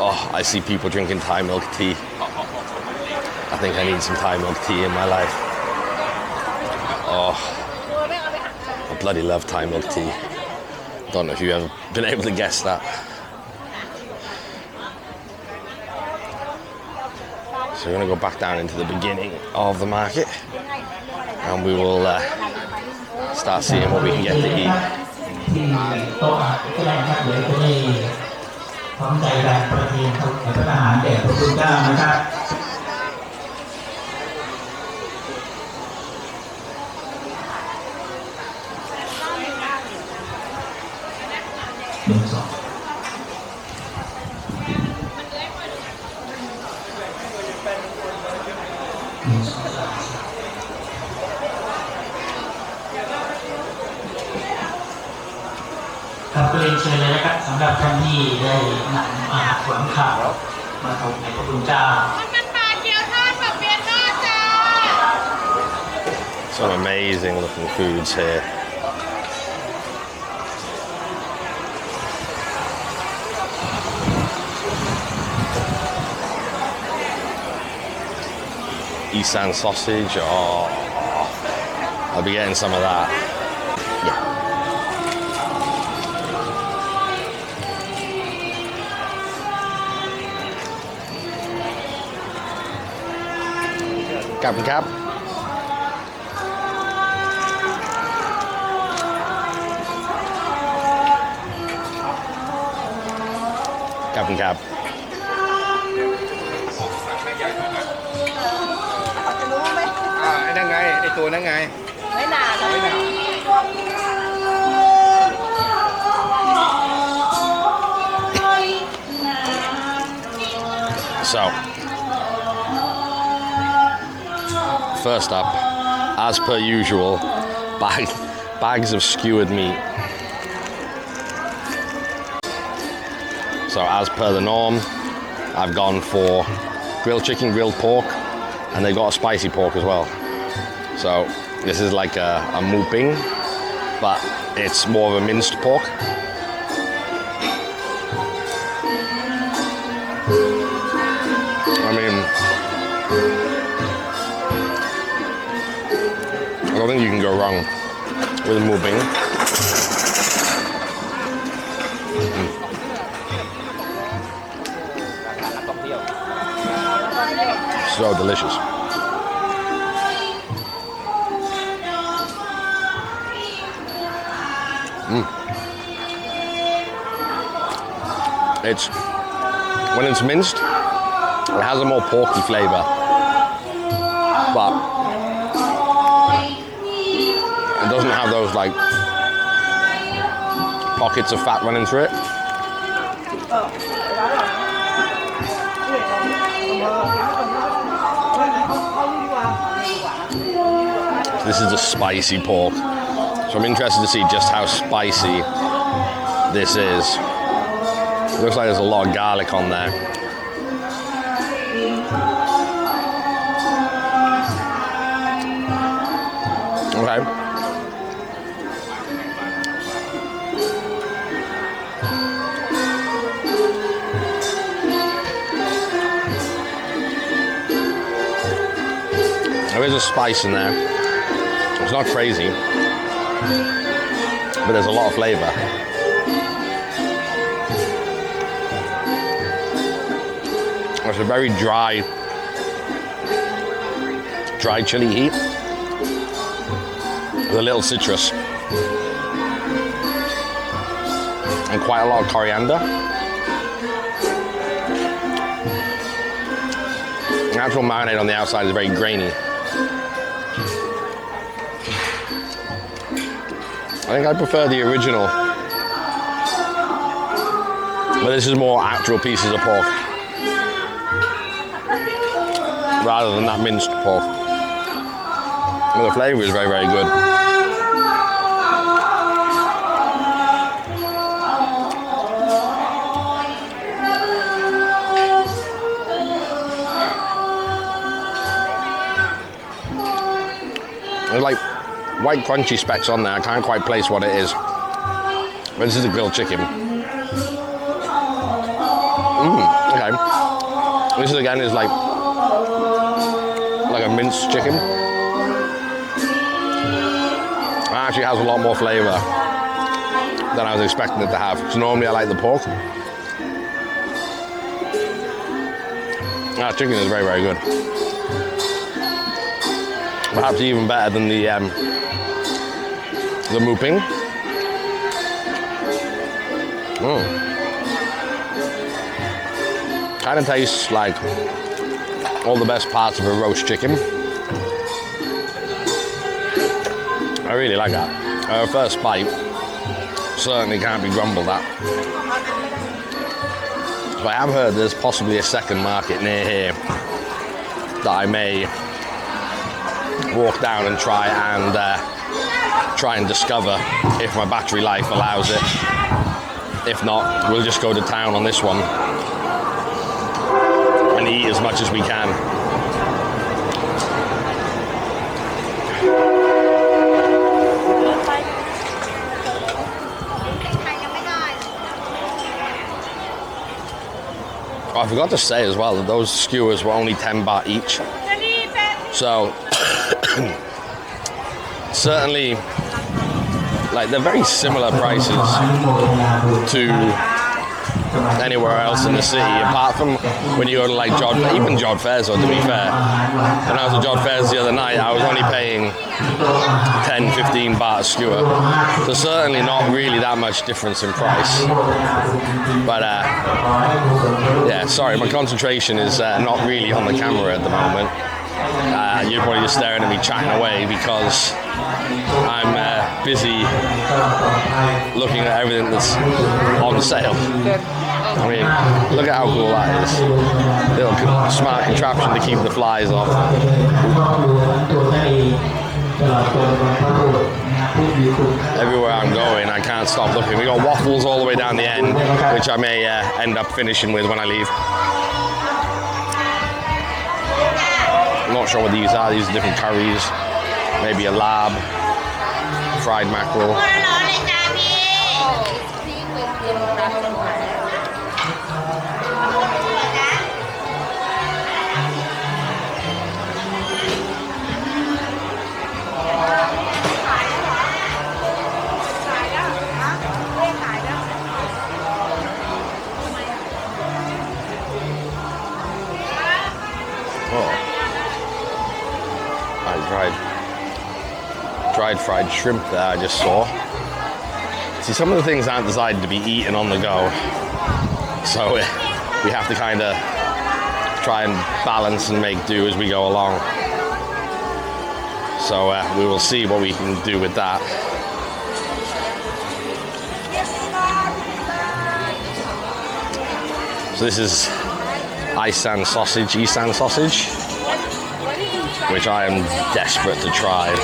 Oh, I see people drinking Thai milk tea. I think I need some Thai milk tea in my life. Oh, I bloody love Thai milk tea. Don't know if you've ever been able to guess that. So we're going to go back down into the beginning of the market, and we will start seeing what we can get to eat. ที่โต๊ะอาหารก็ได้นะครับเดี๋ยวจะได้พร้อมใจกันประเคนพระอาหารแด่พระคุณเจ้านะครับหนึ่งสองครับเรียนเชิญเลยนะครับสำหรับท่านที่ได้นำอาหารหวานข้าวมาถวายพระคุณเจ้า มันปลาเกี๊ยวทอดแบบเวียดนามจ้า Some amazing looking foods here. Isan sausage, oh, I'll be getting some of that. Yeah. Captain Cap. Captain Cap. ไอ้นั่นไงไอ้ตัวนั่นไง ไม่นาน ไม่หนาว So, first up, as per usual, bags of skewered meat. So as per the norm, I've gone for grilled chicken, grilled pork, and they've got a spicy pork as well. So this is like a muping, but it's more of a minced pork. go wrong with moving. So delicious. It's, when it's minced, it has a more porky flavor, but it doesn't have those like pockets of fat running through it. This is a spicy pork, so I'm interested to see just how spicy this is. It looks like there's a lot of garlic on there. Okay. There is a spice in there. It's not crazy, but there's a lot of flavor. It's a very dry chili heat with a little citrus and quite a lot of coriander. The actual marinade on the outside is very grainy. I think I prefer the original, but this is more actual pieces of pork rather than that minced pork. And the flavor is very, very good. There's like white crunchy specks on there. I can't quite place what it is. But this is a grilled chicken. Okay. This is again is like a minced chicken. It actually has a lot more flavor than I was expecting it to have. So normally I like the pork. Chicken is very, very good. Perhaps even better than the mooping. Kind of tastes like all the best parts of a roast chicken. I really like that. First bite certainly can't be grumbled at. But I have heard there's possibly a second market near here that I may walk down and try and discover if my battery life allows it. If not, we'll just go to town on this one and eat as much as we can. Oh, I forgot to say as well that those skewers were only 10 baht each. So certainly, like, they're very similar prices to anywhere else in the city, apart from when you go to like even Jod Fairs, or to be fair. When I was at Jod Fairs the other night, I was only paying 10, 15 baht a skewer. So certainly not really that much difference in price. But yeah, sorry, my concentration is not really on the camera at the moment. You're probably just staring at me chatting away because I'm busy looking at everything that's on sale. I mean, look at how cool that is. Little smart contraption to keep the flies off. Everywhere I'm going, I can't stop looking. We got waffles all the way down the end, which I may end up finishing with when I leave. I'm not sure what these are. These are different curries. Maybe a lab, fried mackerel. dried fried shrimp there I just saw. See, some of the things aren't designed to be eaten on the go, so we have to kind of try and balance and make do as we go along. So we will see what we can do with that. So this is Isan sausage, which I am desperate to try.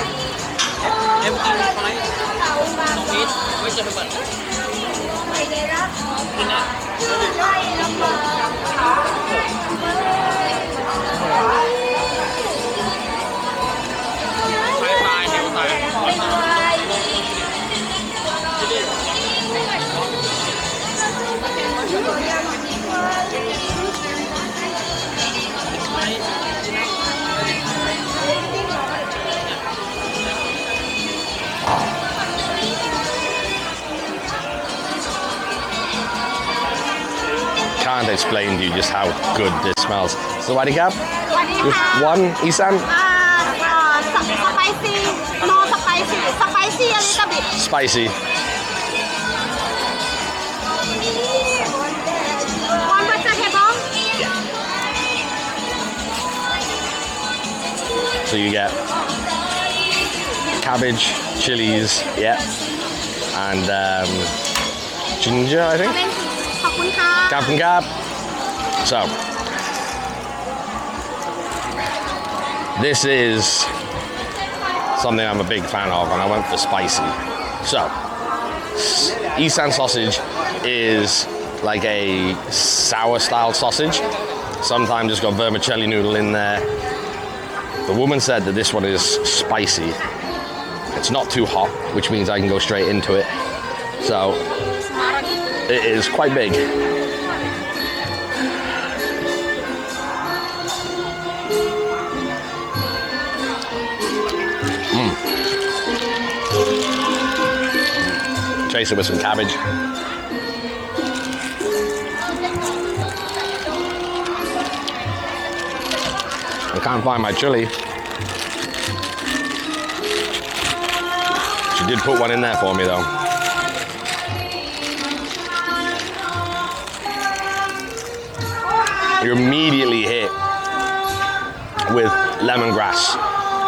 Can't explain to you just how good this smells. So what do you have? Just one, Isan? Spicy, no spicy, spicy a little bit. Spicy. One vegetable. So you get cabbage, chilies, yeah, and ginger, I think. ขอบคุณค่ะ Gab. So, this is something I'm a big fan of, and I went for spicy. So, Isan sausage is like a sour style sausage. Sometimes it's got vermicelli noodle in there. The woman said that this one is spicy. It's not too hot, which means I can go straight into it. So, it is quite big. Chase it with some cabbage. I can't find my chili. She did put one in there for me though. You're immediately hit with lemongrass,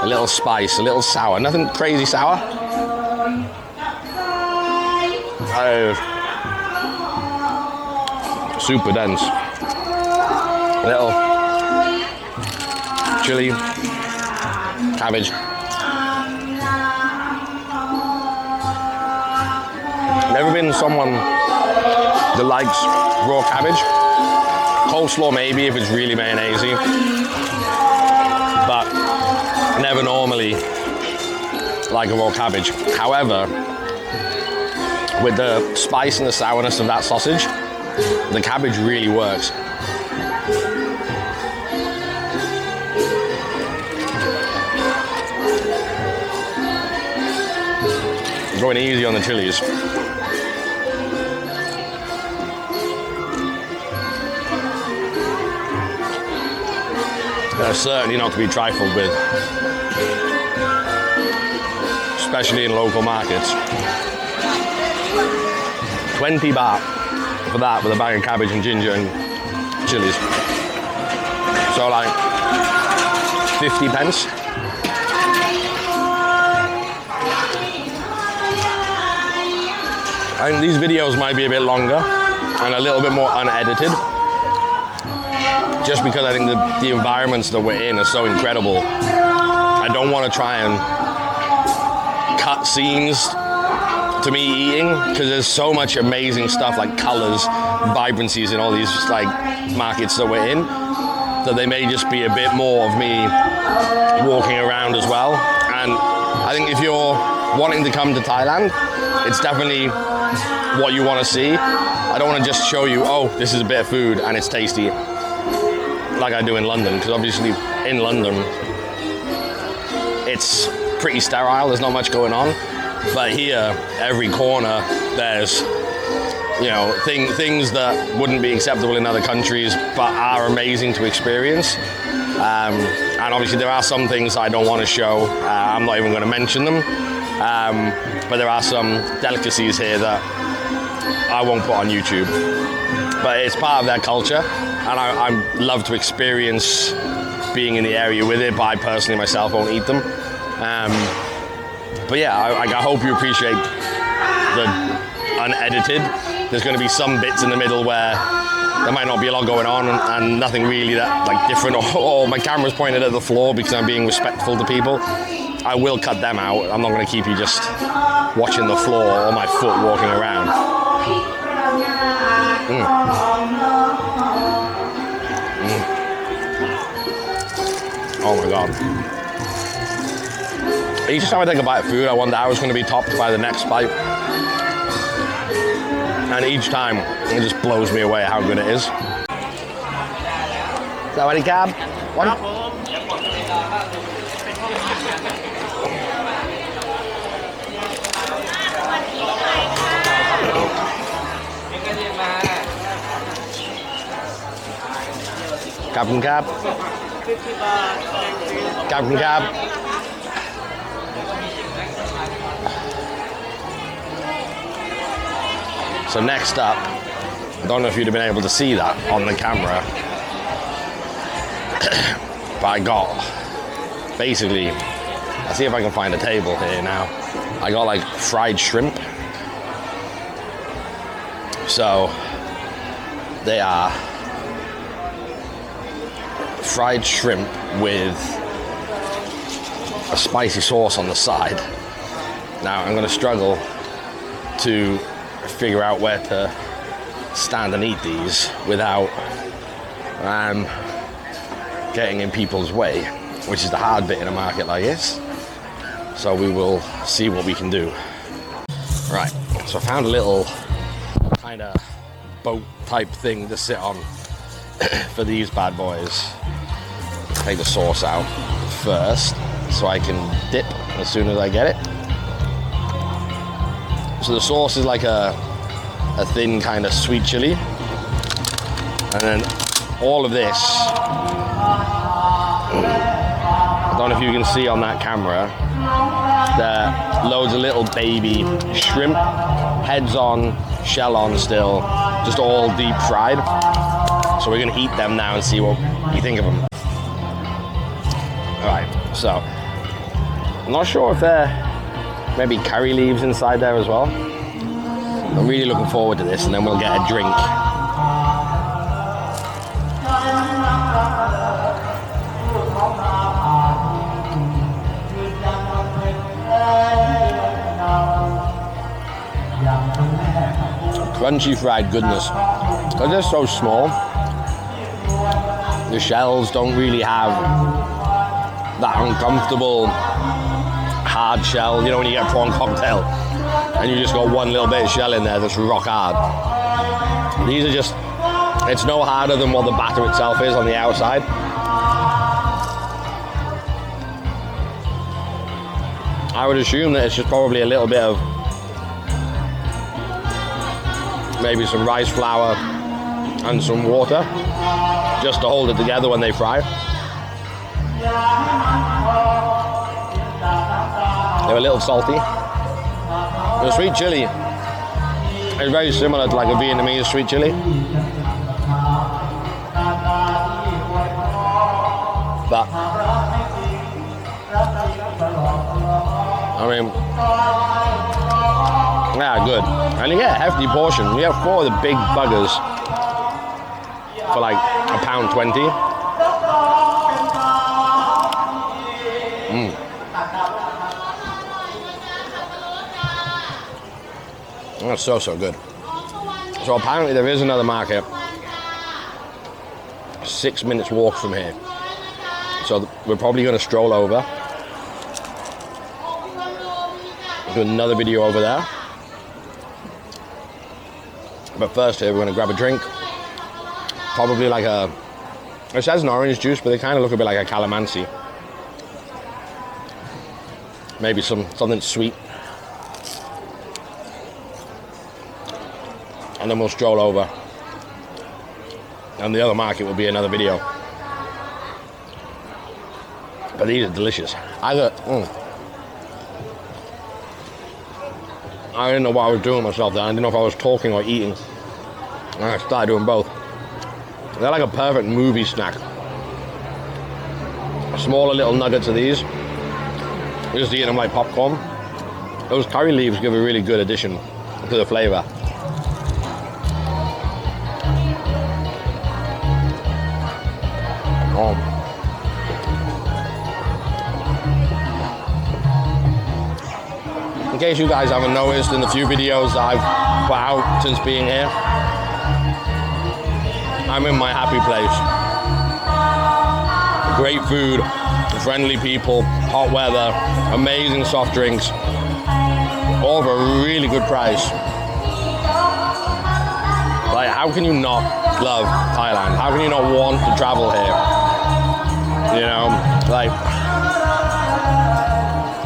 a little spice, a little sour, nothing crazy sour. Super dense. Little chili, cabbage. Never been someone that likes raw cabbage. Coleslaw maybe if it's really mayonnaisey, but never normally like a raw cabbage. However, with the spice and the sourness of that sausage, the cabbage really works. Going easy on the chilies. They're certainly not to be trifled with, especially in local markets. 20 baht for that with a bag of cabbage and ginger and chilies. So like 50 pence. I think these videos might be a bit longer and a little bit more unedited, just because I think the environments that we're in are so incredible. I don't want to try and cut scenes to me eating, because there's so much amazing stuff like colors, vibrancies in all these like markets that we're in, that they may just be a bit more of me walking around as well. And I think if you're wanting to come to Thailand, it's definitely what you want to see. I don't want to just show you, oh, this is a bit of food and it's tasty, like I do in London, because obviously in London it's pretty sterile, there's not much going on. But here, every corner, there's, you know, things that wouldn't be acceptable in other countries, but are amazing to experience. And obviously there are some things I don't want to show. I'm not even going to mention them. But there are some delicacies here that I won't put on YouTube. But it's part of their culture, and I love to experience being in the area with it, but I personally myself won't eat them. But yeah, I hope you appreciate the unedited. There's going to be some bits in the middle where there might not be a lot going on and nothing really that like different, or my camera's pointed at the floor because I'm being respectful to people. I will cut them out. I'm not going to keep you just watching the floor or my foot walking around. Oh my God. Each time I take a bite of food, I wonder how it's going to be topped by the next bite. And each time, it just blows me away how good it is. Sawadee krab. One. Captain Cab. Captain Cab. So next up, I don't know if you'd have been able to see that on the camera, but I got, basically, I'll see if I can find a table here now. I got like fried shrimp. So they are fried shrimp with a spicy sauce on the side. Now I'm gonna struggle to figure out where to stand and eat these without getting in people's way, which is the hard bit in a market like this. So we will see what we can do. Right, so I found a little kind of boat type thing to sit on for these bad boys. Take the sauce out first so I can dip as soon as I get it. So the sauce is like a thin kind of sweet chili, and then all of this, I don't know if you can see on that camera, there are loads of little baby shrimp, heads on, shell on still, just all deep fried. So we're gonna eat them now and see what you think of them. All right, so I'm not sure if they're maybe curry leaves inside there as well. I'm really looking forward to this, and then we'll get a drink. Crunchy fried goodness. Because they're so small, the shells don't really have that uncomfortable hard shell. You know when you get a prawn cocktail and you just got one little bit of shell in there that's rock hard. These are just, it's no harder than what the batter itself is on the outside. I would assume that it's just probably a little bit of maybe some rice flour and some water just to hold it together when they fry. They're a little salty. The sweet chili is very similar to like a Vietnamese sweet chili. But I mean, yeah, good. And you get a hefty portion. You get 4 of the big buggers for like £1.20. That's so good. So apparently there is another market 6 minutes walk from here. So we're probably going to stroll over, do another video over there. But first here we're going to grab a drink. Probably like a, it says an orange juice, but they kind of look a bit like a calamansi. Maybe something sweet. And then we'll stroll over. And the other market will be another video. But these are delicious. I didn't know what I was doing myself then. I didn't know if I was talking or eating. And I started doing both. They're like a perfect movie snack. Smaller little nuggets of these. Just eating them like popcorn. Those curry leaves give a really good addition to the flavor. In case you guys haven't noticed, in the few videos that I've put out since being here, I'm in my happy place. Great food, friendly people, hot weather, amazing soft drinks, all for a really good price. Like, how can you not love Thailand? How can you not want to travel here? You know, like,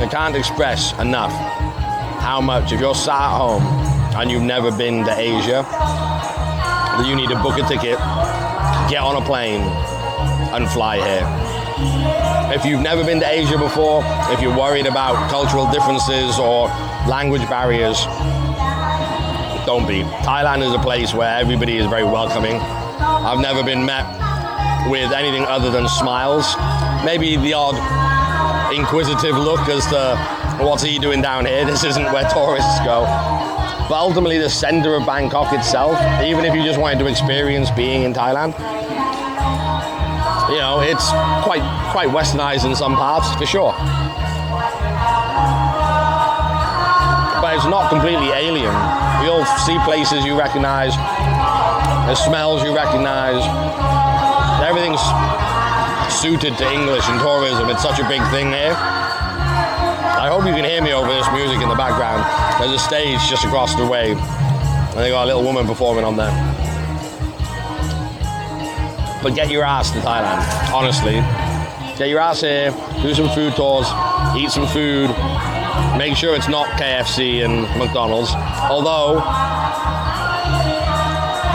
I can't express enough how much, if you're sat at home and you've never been to Asia, that you need to book a ticket, get on a plane, and fly here. If you've never been to Asia before, if you're worried about cultural differences or language barriers, don't be. Thailand is a place where everybody is very welcoming. I've never been met with anything other than smiles. Maybe the odd inquisitive look as to what's he doing down here? This isn't where tourists go. But ultimately the center of Bangkok itself, even if you just wanted to experience being in Thailand, you know, it's quite westernized in some parts, for sure. But it's not completely alien. You'll see places you recognize, there's smells you recognize. Everything's suited to English and tourism. It's such a big thing here. I hope you can hear me over this music in the background. There's a stage just across the way, and they got a little woman performing on there. But get your ass to Thailand, honestly. Get your ass here, do some food tours, eat some food, make sure it's not KFC and McDonald's. Although,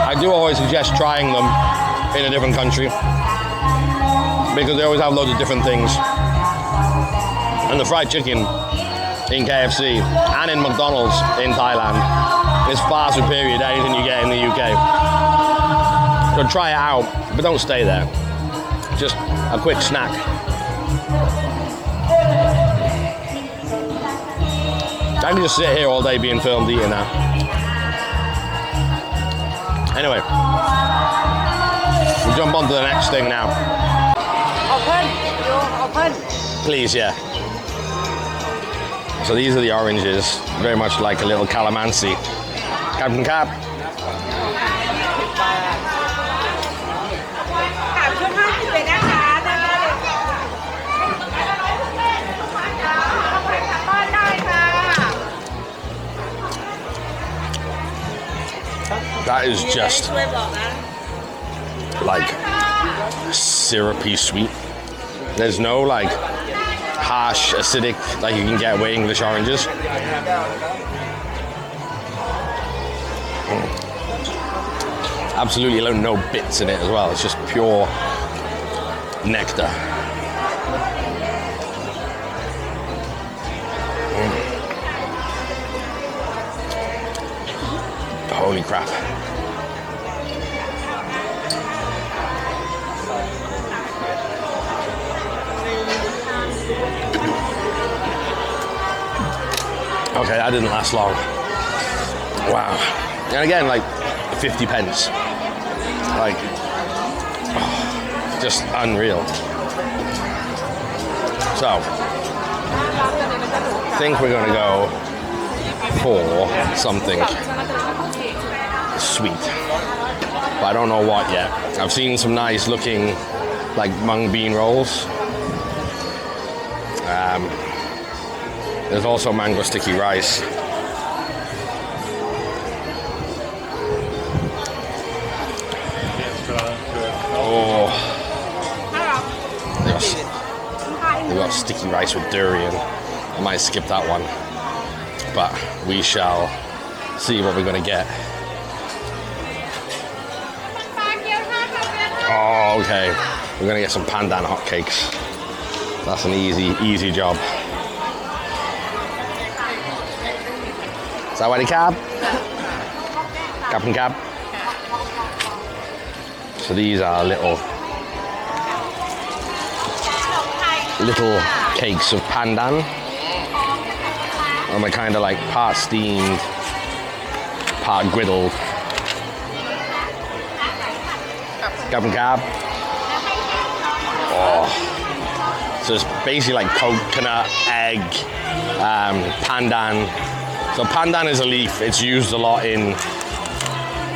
I do always suggest trying them in a different country, because they always have loads of different things. And the fried chicken in KFC and in McDonald's in Thailand is far superior to anything you get in the UK. So try it out, but don't stay there. Just a quick snack. I can just sit here all day being filmed eating that. Anyway, we'll jump on to the next thing now. Open. Please, yeah. So these are the oranges, very much like a little calamansi. Captain Cap. That is just like syrupy sweet. There's no like harsh acidic like you can get with English oranges. Absolutely no bits in it as well. It's just pure nectar. Holy crap. Okay, that didn't last long. Wow. And again, like 50 pence. Like, oh, just unreal. So, I think we're gonna go for something sweet. But I don't know what yet. I've seen some nice looking like mung bean rolls. There's also mango sticky rice. Oh, they got sticky rice with durian. I might skip that one, but we shall see what we're gonna get. Oh, okay. We're gonna get some pandan hotcakes. That's an easy job. Sawadee cab. Captain cab. So these are little cakes of pandan. And they're kind of like part steamed, part griddled. Captain cab. Oh. So it's basically like coconut, egg, pandan. So pandan is a leaf. It's used a lot in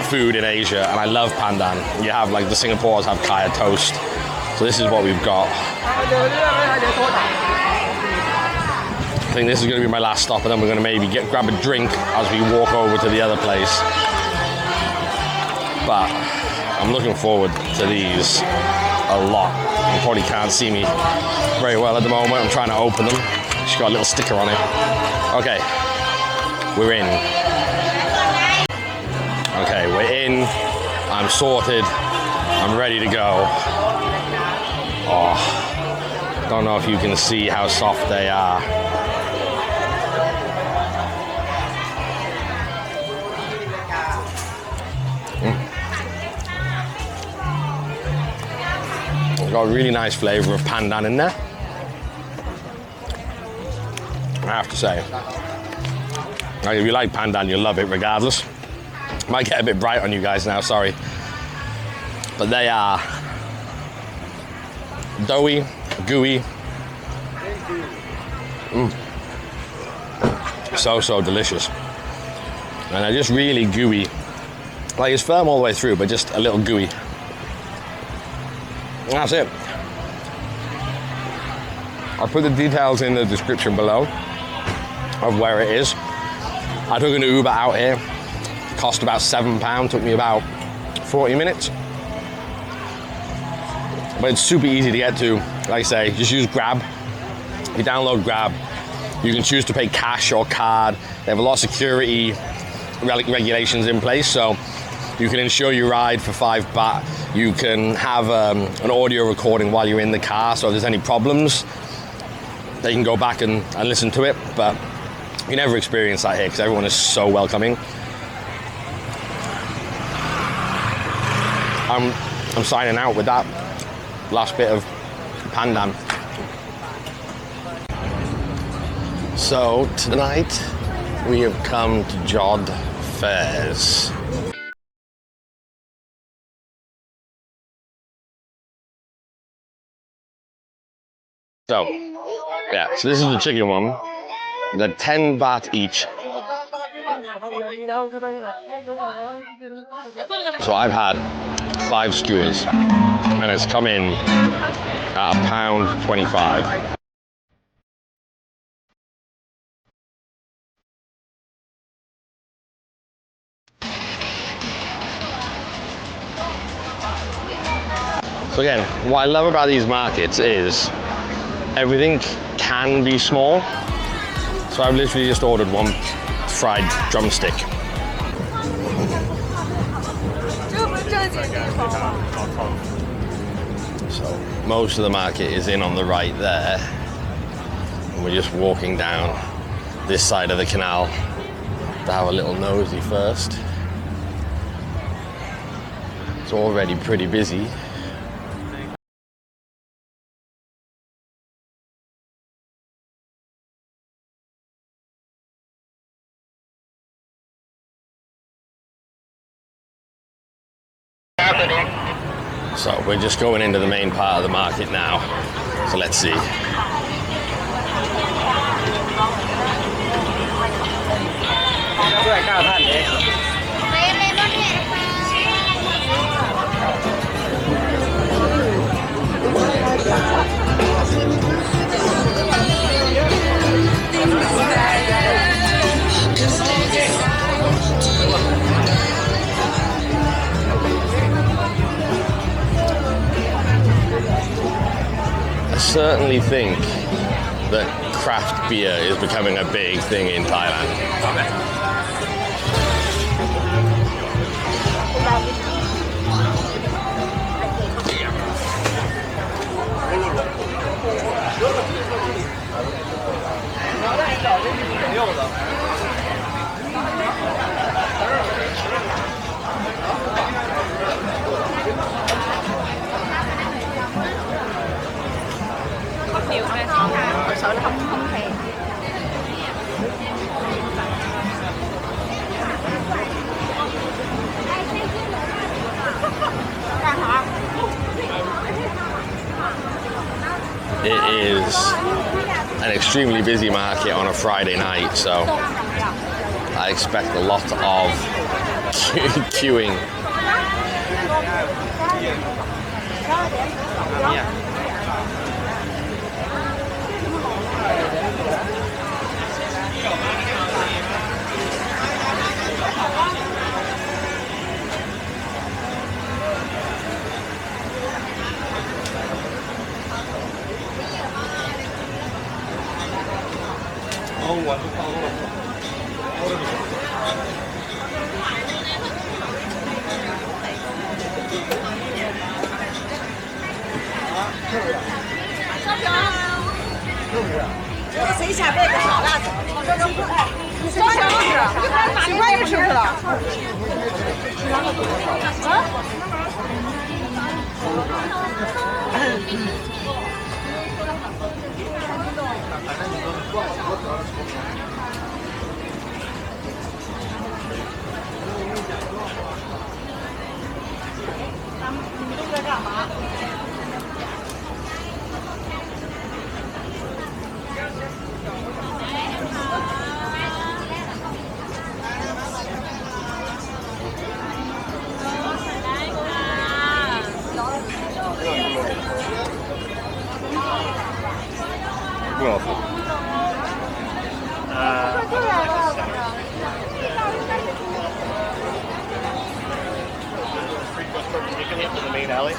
food in Asia, and I love pandan. You have like the Singapores have kaya toast. So this is what we've got. I think this is going to be my last stop, and then we're going to maybe grab a drink as we walk over to the other place. But I'm looking forward to these a lot. You probably can't see me very well at the moment. I'm trying to open them. She's got a little sticker on it. Okay, we're in. Okay, we're in. I'm sorted. I'm ready to go. Oh, don't know if you can see how soft they are. It's got a really nice flavour of pandan in there. I have to say. Like, if you like pandan, you'll love it regardless. Might get a bit bright on you guys now, sorry. But they are doughy, gooey. So delicious. And they're just really gooey. Like, it's firm all the way through, but just a little gooey. And that's it. I'll put the details in the description below of where it is. I took an Uber out here. It cost about £7, took me about 40 minutes. But it's super easy to get to. Like I say, just use Grab. You download Grab. You can choose to pay cash or card. They have a lot of security regulations in place, so you can insure your ride for £5. You can have an audio recording while you're in the car, so if there's any problems, they can go back and listen to it. But you never experience that here because everyone is so welcoming. I'm signing out with that last bit of pandan. So tonight we have come to Jod Fairs. So, yeah, so this is the chicken one. They're 10 baht each. So I've had 5 skewers, and it's come in at £1.25. So again, what I love about these markets is everything can be small. So I've literally just ordered one fried drumstick. So most of the market is in on the right there. And we're just walking down this side of the canal to have a little nosy first. It's already pretty busy. So we're just going into the main part of the market now. So let's see. I certainly think that craft beer is becoming a big thing in Thailand. it is an extremely busy market on a Friday night, so I expect a lot of queuing. In the main alley.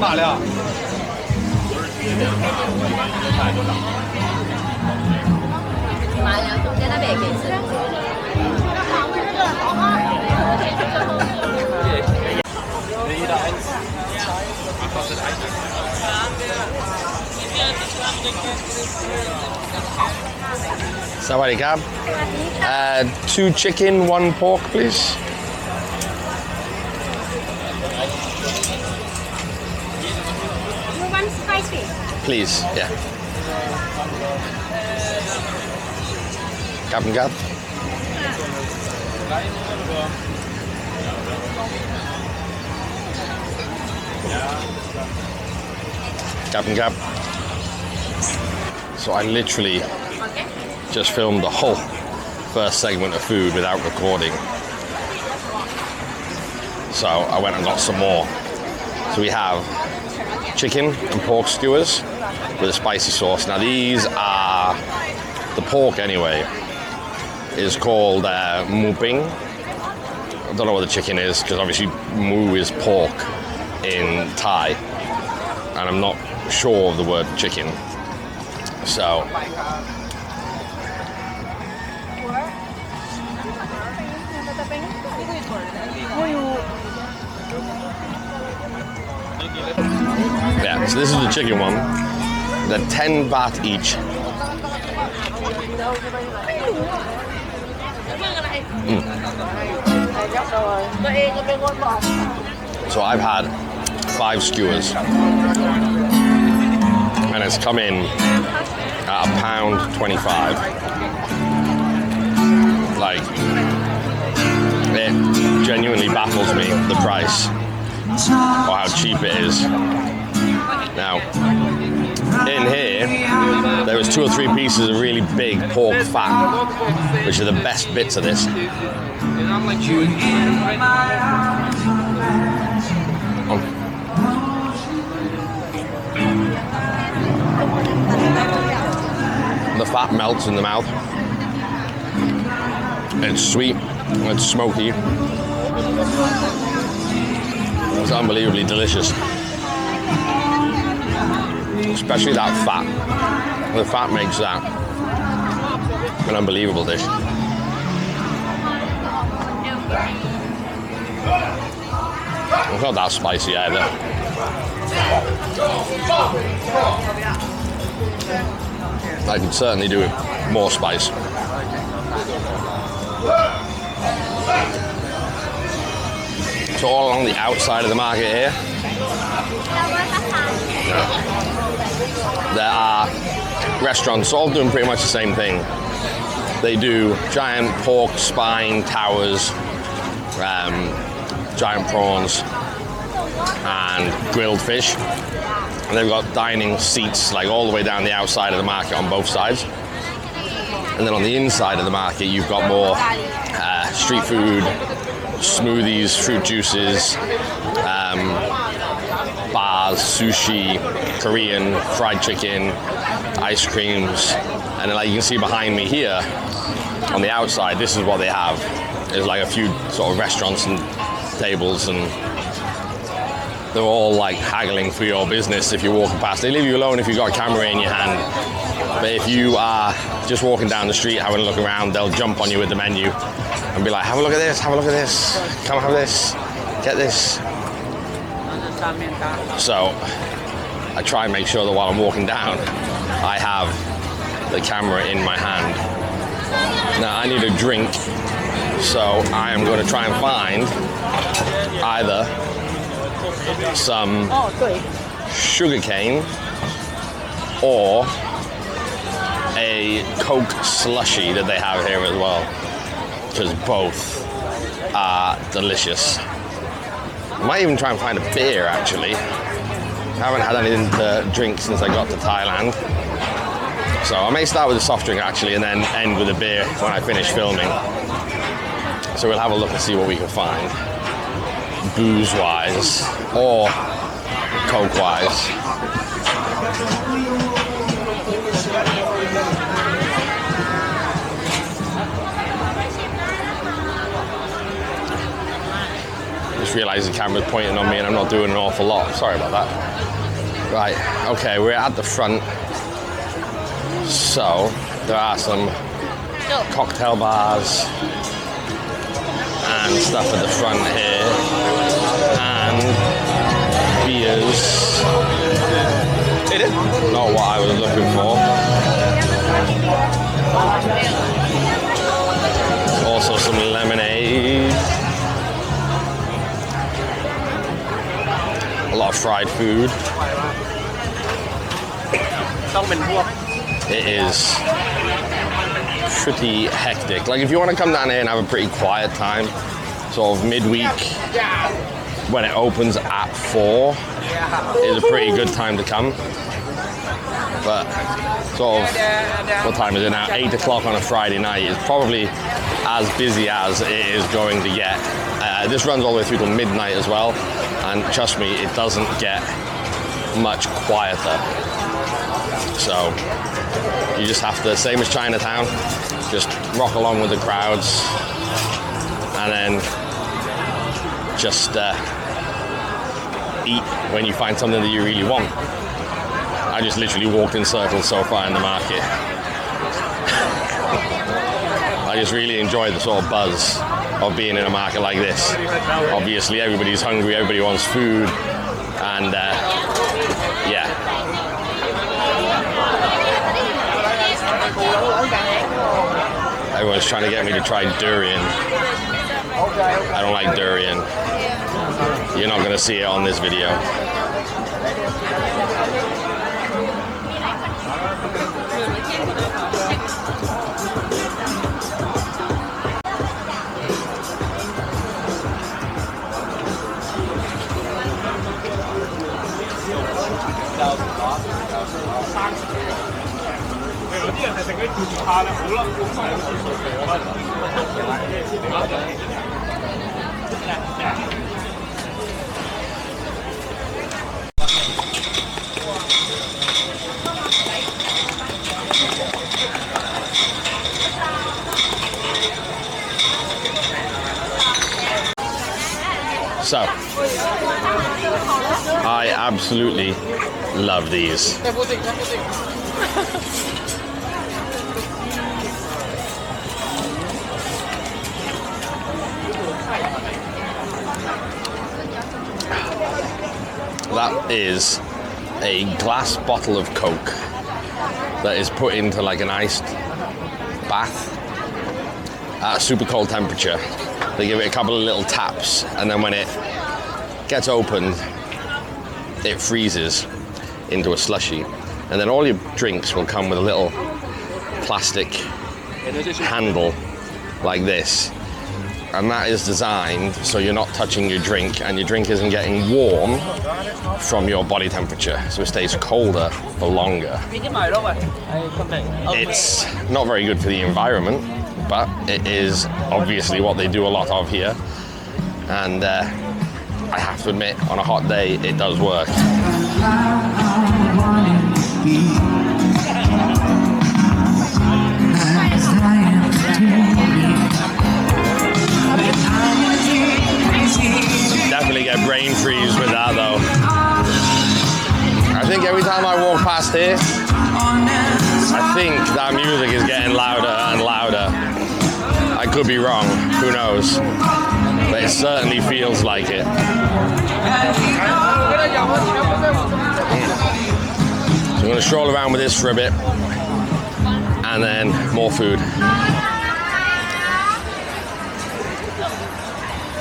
大量。麻凉中间那边也可以吃。Sawadee krab. 2 chicken, 1 pork, please. One spicy. Please, yeah. Krab and krab. Krab and krab. So I literally just filmed the whole first segment of food without recording. So I went and got some more. So we have chicken and pork skewers with a spicy sauce. Now these are, the pork anyway, is called muping. I don't know what the chicken is, because obviously mu is pork in Thai. And I'm not sure of the word chicken. So yeah, so this is the chicken one. They're 10 baht each. So I've had 5 skewers. And it's come in at £1.25. Like, it genuinely baffles me, the price, or how cheap it is. Now, in here, there was 2 or 3 pieces of really big pork fat, which are the best bits of this. The fat melts in the mouth. It's sweet, it's smoky. It's unbelievably delicious. Especially that fat. The fat makes that an unbelievable dish. It's not that spicy either. I could certainly do it more spice. So all along the outside of the market here, there are restaurants all doing pretty much the same thing. They do giant pork spine towers, giant prawns, and grilled fish. And they've got dining seats like all the way down the outside of the market on both sides. And then on the inside of the market, you've got more street food, smoothies, fruit juices, bars, sushi, Korean, fried chicken, ice creams. And then like you can see behind me here, on the outside, this is what they have. There's like a few sort of restaurants and tables, and they're all like haggling for your business if you're walking past. They leave you alone if you've got a camera in your hand. But if you are just walking down the street having a look around, they'll jump on you with the menu and be like, have a look at this, have a look at this, come have this, get this. So I try and make sure that while I'm walking down, I have the camera in my hand. Now I need a drink, so I am going to try and find either some sugarcane or a Coke slushy that they have here as well, because both are delicious. I might even try and find a beer actually. I haven't had anything to drink since I got to Thailand. So I may start with a soft drink actually and then end with a beer when I finish filming. So we'll have a look and see what we can find, booze-wise or Coke-wise. Just realised the camera's pointing on me and I'm not doing an awful lot. Sorry about that. Right, okay, we're at the front. So there are some cocktail bars and stuff at the front here, and beers. Not what I was looking for. Also some lemonade. A lot of fried food. It is pretty hectic. Like if you want to come down here and have a pretty quiet time, sort of midweek, when it opens at 4 is a pretty good time to come. But sort of, what time is it now? 8 o'clock on a Friday night is probably as busy as it is going to get. This runs all the way through till midnight as well, and trust me, it doesn't get much quieter. So you just have to, same as Chinatown, just rock along with the crowds and then just eat when you find something that you really want. I just literally walked in circles so far in the market. I just really enjoy the sort of buzz of being in a market like this. Obviously everybody's hungry, everybody wants food, and yeah. Everyone's trying to get me to try durian. I don't like durian. You're not going to see it on this video. So, I absolutely love these. That is a glass bottle of Coke that is put into like an iced bath at super cold temperature. They give it a couple of little taps, and then when it gets opened, it freezes into a slushy. And then all your drinks will come with a little plastic handle like this. And that is designed so you're not touching your drink and your drink isn't getting warm from your body temperature. So it stays colder for longer. It's not very good for the environment, but it is obviously what they do a lot of here. And I have to admit, on a hot day, it does work. Definitely get brain freeze with that though. I think every time I walk past here, I think that music is getting louder and louder. I could be wrong, who knows? But it certainly feels like it. So I'm going to stroll around with this for a bit, and then more food.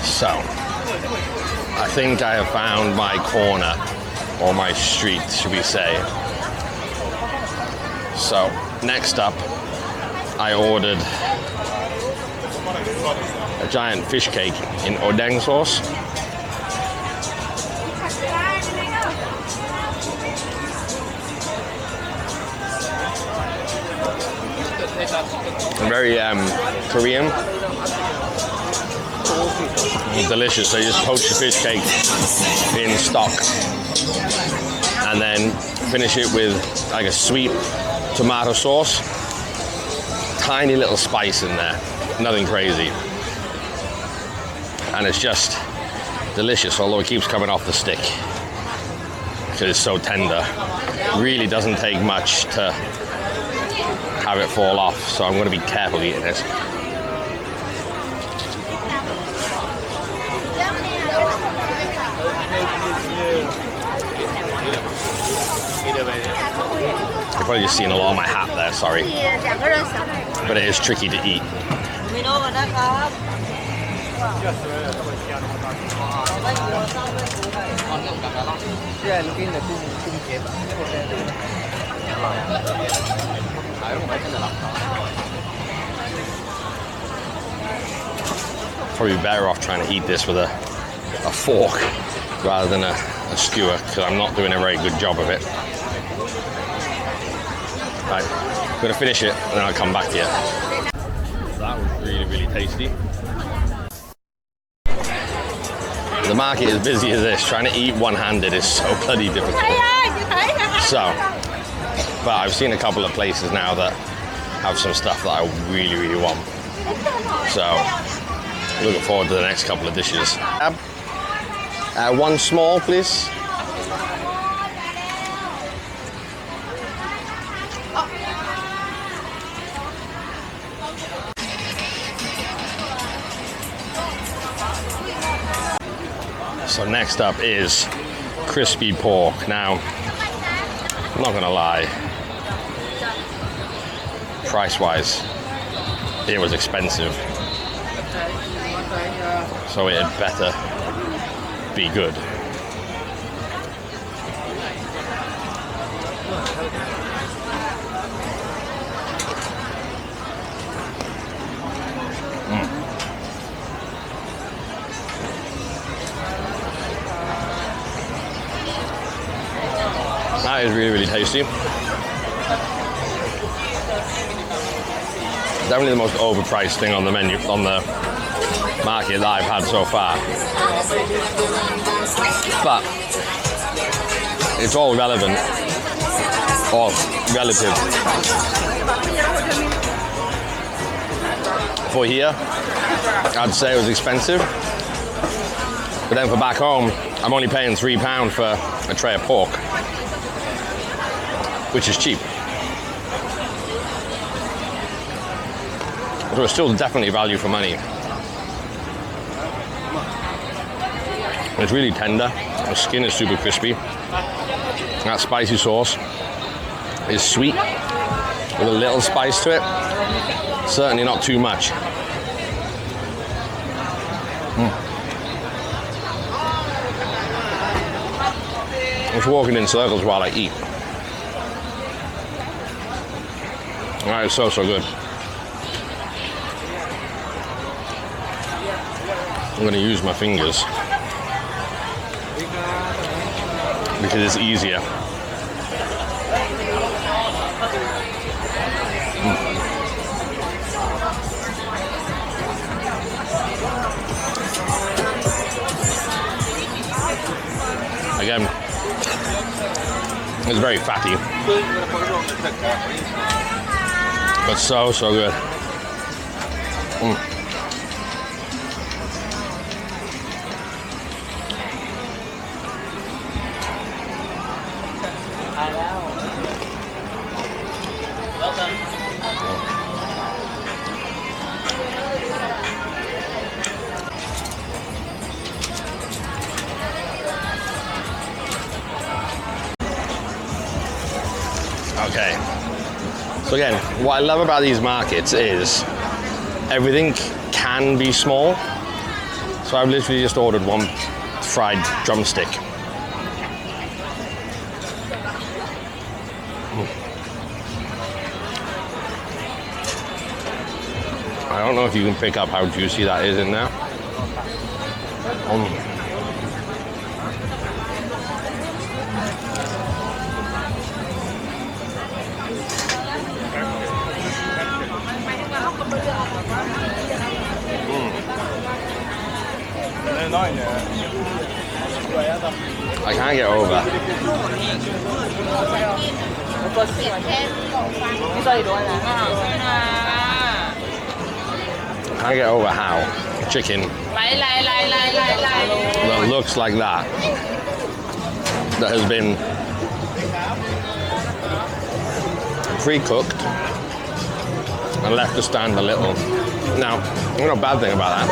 So, I think I have found my corner, or my street, should we say. So, next up, I ordered a giant fish cake in odeng sauce. Very Korean. Delicious. So you just poach the fish cake in stock and then finish it with like a sweet tomato sauce. Tiny little spice in there, nothing crazy. And it's just delicious, although it keeps coming off the stick because it's so tender. Really doesn't take much to have it fall off, so I'm going to be careful eating this. You've probably just seen a lot of my hat there, sorry. But it is tricky to eat. Probably better off trying to eat this with a fork rather than a skewer, because I'm not doing a very good job of it. Right, I'm going to finish it and then I'll come back to you. That was really, really tasty. The market is busy as this. Trying to eat one-handed is so bloody difficult. So, but I've seen a couple of places now that have some stuff that I really, really want. So, looking forward to the next couple of dishes. One small, please. So next up is crispy pork. Now, I'm not gonna lie, price-wise, it was expensive. So it had better be good. That is really, really tasty. Definitely the most overpriced thing on the menu, on the market that I've had so far. But it's all relevant or relative. For here, I'd say it was expensive. But then for back home, I'm only paying £3 for a tray of pork, which is cheap. So it's still definitely value for money. It's really tender. The skin is super crispy. That spicy sauce is sweet with a little spice to it. Certainly not too much. I'm just walking in circles while I eat. That is so good. I'm going to use my fingers because it's easier. Again, it's very fatty, but so good. Okay, so again, what I love about these markets is everything can be small. So I've literally just ordered one fried drumstick. I don't know if you can pick up how juicy that is in there. I can't get over. I can't get over how chicken that looks like that has been pre-cooked and left to stand a little. Now, you know, a bad thing about that,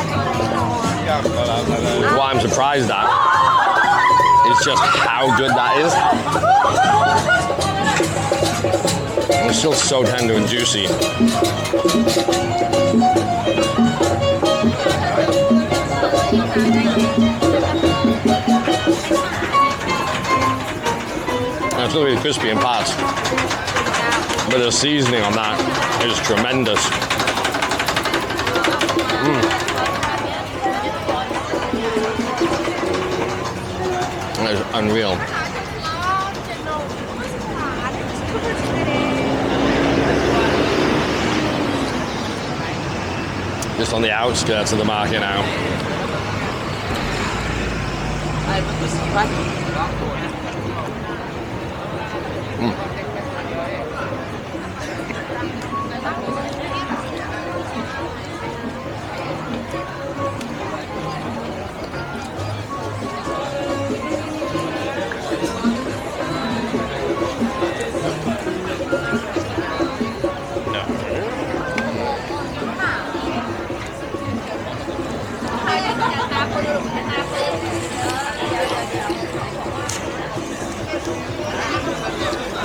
what I'm surprised at is just how good that is. It's still so tender and juicy. And it's still really crispy in parts, but the seasoning on that is tremendous. It's unreal. Just on the outskirts of the market now.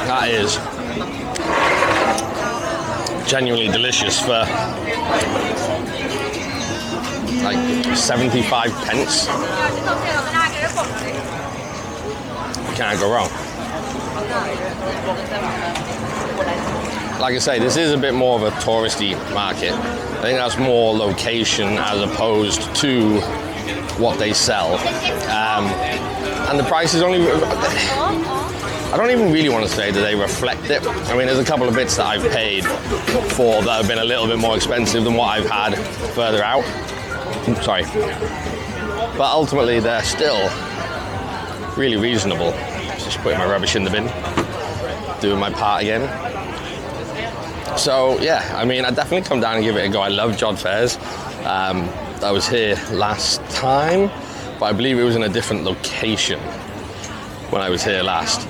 That is genuinely delicious for like 75 pence. Can't go wrong. Like I say, this is a bit more of a touristy market. I think that's more location as opposed to what they sell. And the price is only... I don't even really want to say that they reflect it. I mean, there's a couple of bits that I've paid for that have been a little bit more expensive than what I've had further out. Sorry. But ultimately, they're still really reasonable. Just putting my rubbish in the bin, doing my part again. So yeah, I mean, I'd definitely come down and give it a go. I love Jod Fairs. I was here last time, but I believe it was in a different location when I was here last.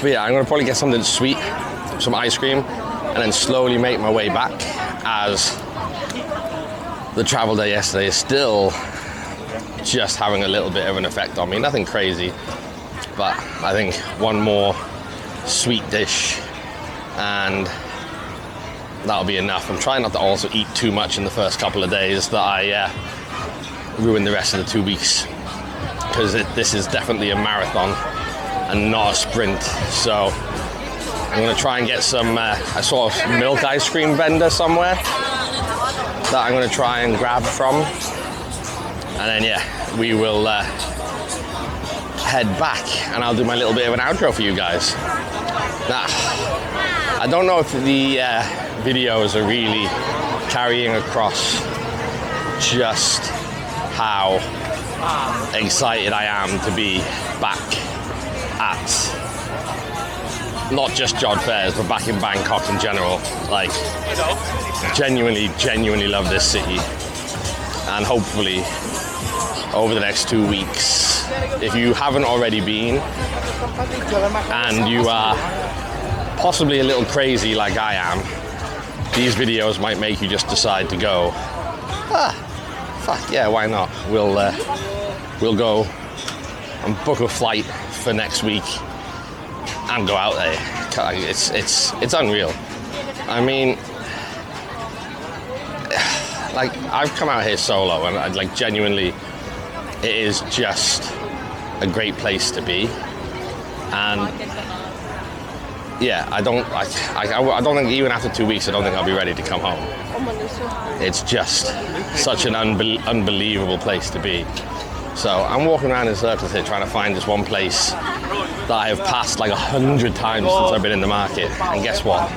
But yeah, I'm gonna probably get something sweet, some ice cream, and then slowly make my way back, as the travel day yesterday is still just having a little bit of an effect on me. Nothing crazy, but I think one more sweet dish and that'll be enough. I'm trying not to also eat too much in the first couple of days that I ruin the rest of the 2 weeks, because this is definitely a marathon and not a sprint. So I'm gonna try and get some, I saw a milk ice cream vendor somewhere that I'm gonna try and grab from. And then yeah, we will head back and I'll do my little bit of an outro for you guys. Now, I don't know if the videos are really carrying across just how excited I am to be back at not just Jod Fairs, but back in Bangkok in general. Like, genuinely love this city, and hopefully over the next 2 weeks, if you haven't already been and you are possibly a little crazy like I am, these videos might make you just decide to go, fuck yeah, why not? We'll go and book a flight for next week and go out there. It's unreal. I mean, like, I've come out here solo, and I'd like, genuinely, it is just a great place to be. And yeah, I don't think even after 2 weeks, I don't think I'll be ready to come home. It's just such an unbelievable place to be. So I'm walking around in circles here trying to find this one place that I have passed like 100 times since I've been in the market. And guess what?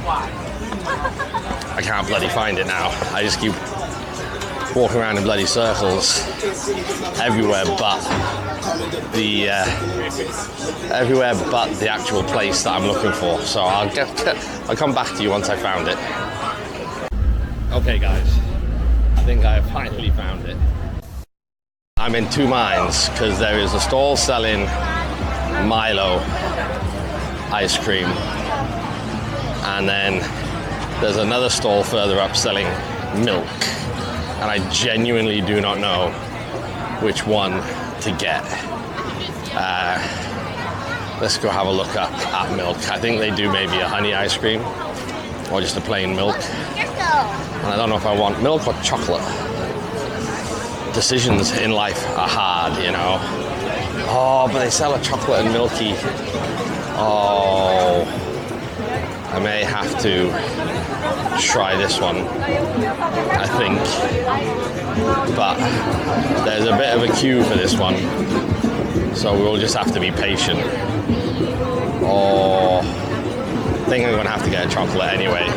I can't bloody find it now. I just keep walking around in bloody circles everywhere but the actual place that I'm looking for. So I'll come back to you once I found it. Okay guys, I think I have finally found it. I'm in two minds, because there is a stall selling Milo ice cream, and then there's another stall further up selling milk, and I genuinely do not know which one to get. Let's go have a look up at milk. I think they do maybe a honey ice cream or just a plain milk, and I don't know if I want milk or chocolate. Decisions in life are hard, you know. Oh, but they sell a chocolate and milky. Oh, I may have to try this one, I think. But there's a bit of a queue for this one, so we'll just have to be patient. Oh, I think I'm gonna have to get a chocolate anyway.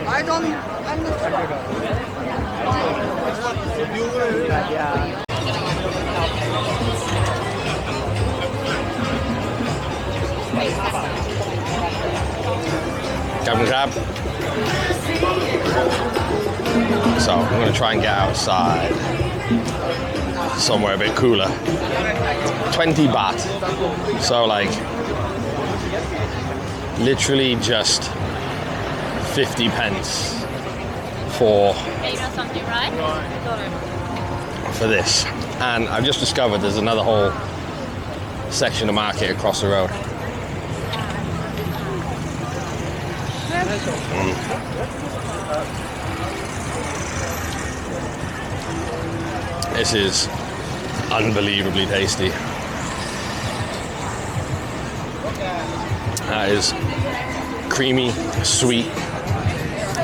I don't. Captain Crab. So I'm going to try and get outside somewhere a bit cooler. 20 baht. So like literally just 50 pence for this. And I've just discovered there's another whole section of market across the road. This is unbelievably tasty. That is creamy, sweet.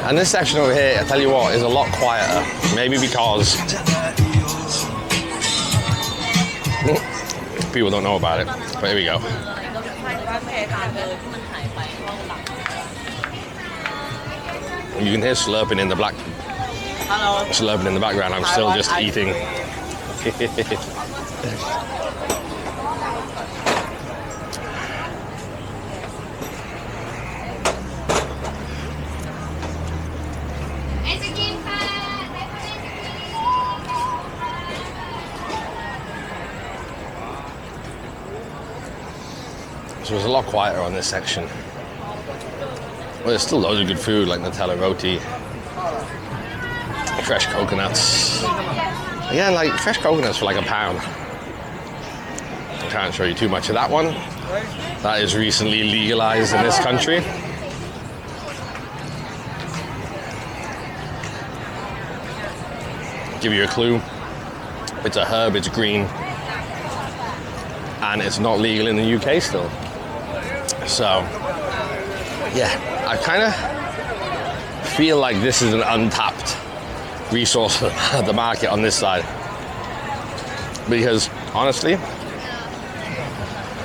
And this section over here, I tell you what, is a lot quieter. Maybe because People don't know about it, but here we go. You can hear slurping in the slurping in the background. I'm still just eating. So it was a lot quieter on this section. Well, there's still loads of good food like Nutella roti, fresh coconuts. Again, like fresh coconuts for like £1. I can't show you too much of that one. That is recently legalized in this country. Give you a clue. It's a herb, it's green, and it's not legal in the UK still. So, yeah, I kind of feel like this is an untapped resource for the market on this side. Because, honestly,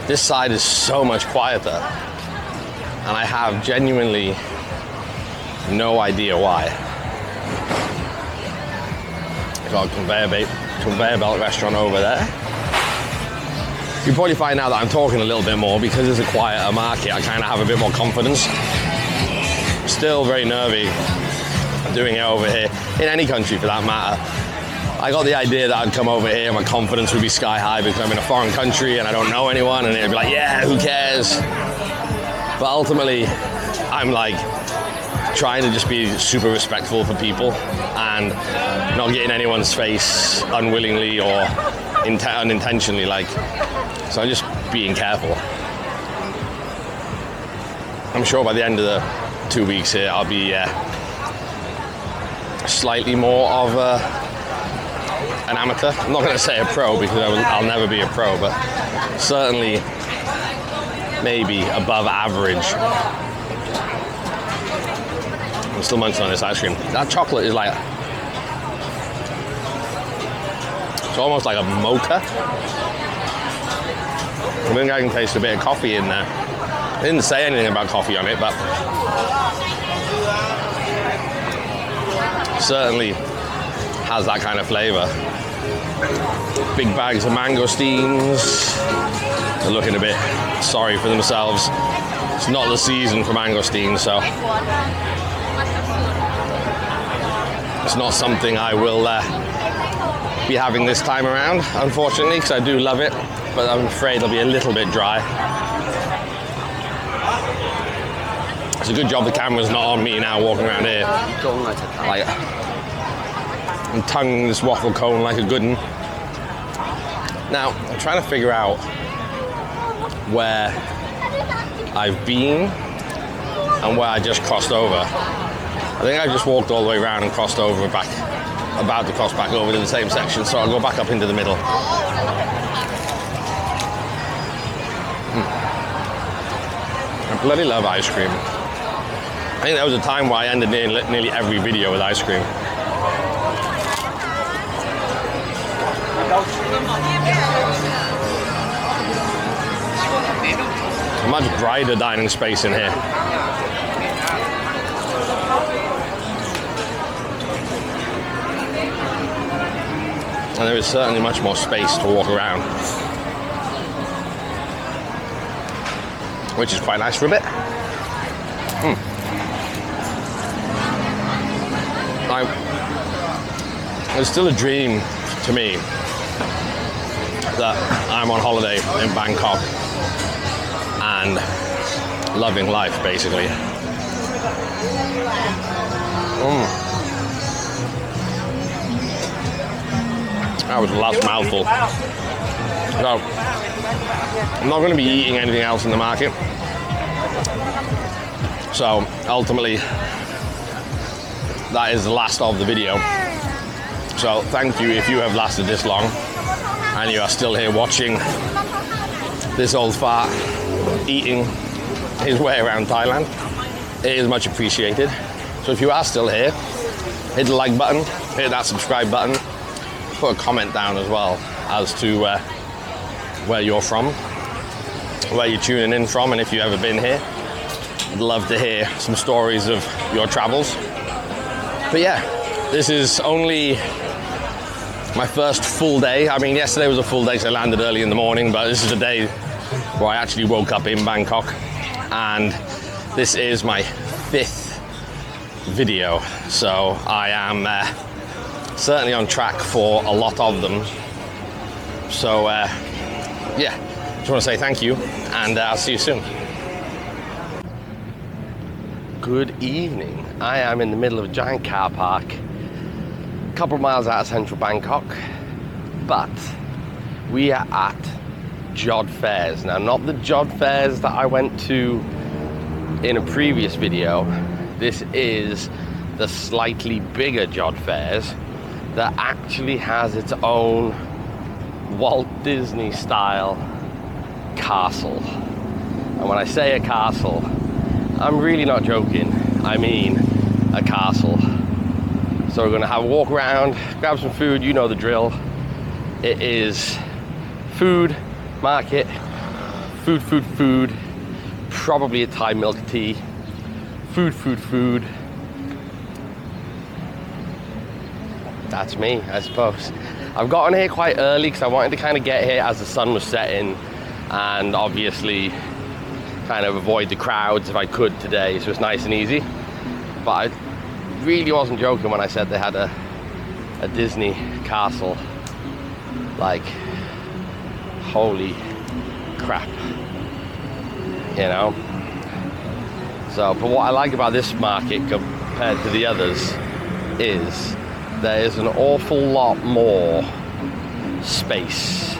this side is so much quieter. And I have genuinely no idea why. Got a conveyor belt restaurant over there. You probably find out that I'm talking a little bit more because it's a quieter market. I kind of have a bit more confidence. Still very nervy doing it over here, in any country for that matter. I got the idea that I'd come over here and my confidence would be sky high because I'm in a foreign country and I don't know anyone, and it'd be like, yeah, who cares? But ultimately, I'm like trying to just be super respectful for people and not get in anyone's face unwillingly or unintentionally, like. So I'm just being careful. I'm sure by the end of the 2 weeks here, I'll be slightly more of an amateur. I'm not going to say a pro because I'll never be a pro, but certainly maybe above average. I'm still munching on this ice cream. That chocolate is like, it's almost like a mocha. I think I can taste a bit of coffee in there. I didn't say anything about coffee on it, but certainly has that kind of flavor. Big bags of mangosteens. They're looking a bit sorry for themselves. It's not the season for mangosteens, so it's not something I will be having this time around, unfortunately, because I do love it, but I'm afraid it'll be a little bit dry. It's a good job the camera's not on me now walking around here. Like, I'm tonguing this waffle cone like a good one. Now, I'm trying to figure out where I've been and where I just crossed over. I think I just walked all the way around and crossed over back, about to cross back over to the same section, so I'll go back up into the middle. I bloody love ice cream. I think there was a time where I ended nearly every video with ice cream. A much brighter dining space in here. And there is certainly much more space to walk around, which is quite nice for a bit. It's still a dream to me that I'm on holiday in Bangkok and loving life, basically. That was the last mouthful. So, I'm not going to be eating anything else in the market. So, ultimately, that is the last of the video. So, thank you if you have lasted this long and you are still here watching this old fart eating his way around Thailand. It is much appreciated. So, if you are still here, hit the like button, hit that subscribe button. Put a comment down as well as to where you're from, where you're tuning in from, and if you've ever been here. I'd love to hear some stories of your travels. But yeah, this is only my first full day. I mean, yesterday was a full day because I landed early in the morning, but this is a day where I actually woke up in Bangkok, and this is my 5th video. So I am certainly on track for a lot of them. So yeah, just want to say thank you, and I'll see you soon. Good evening. I am in the middle of a giant car park, a couple of miles out of central Bangkok, but we are at Jod Fairs. Now, not the Jod Fairs that I went to in a previous video. This is the slightly bigger Jod Fairs that actually has its own Walt Disney style castle. And when I say a castle, I'm really not joking. I mean a castle. So we're gonna have a walk around, grab some food, you know the drill. It is food, market, food, probably a Thai milk tea, food. That's me, I suppose. I've gotten here quite early because I wanted to kind of get here as the sun was setting, and obviously kind of avoid the crowds if I could today, so it's nice and easy. But I really wasn't joking when I said they had a Disney castle. Like, holy crap, you know? So, but what I like about this market compared to the others is there is an awful lot more space.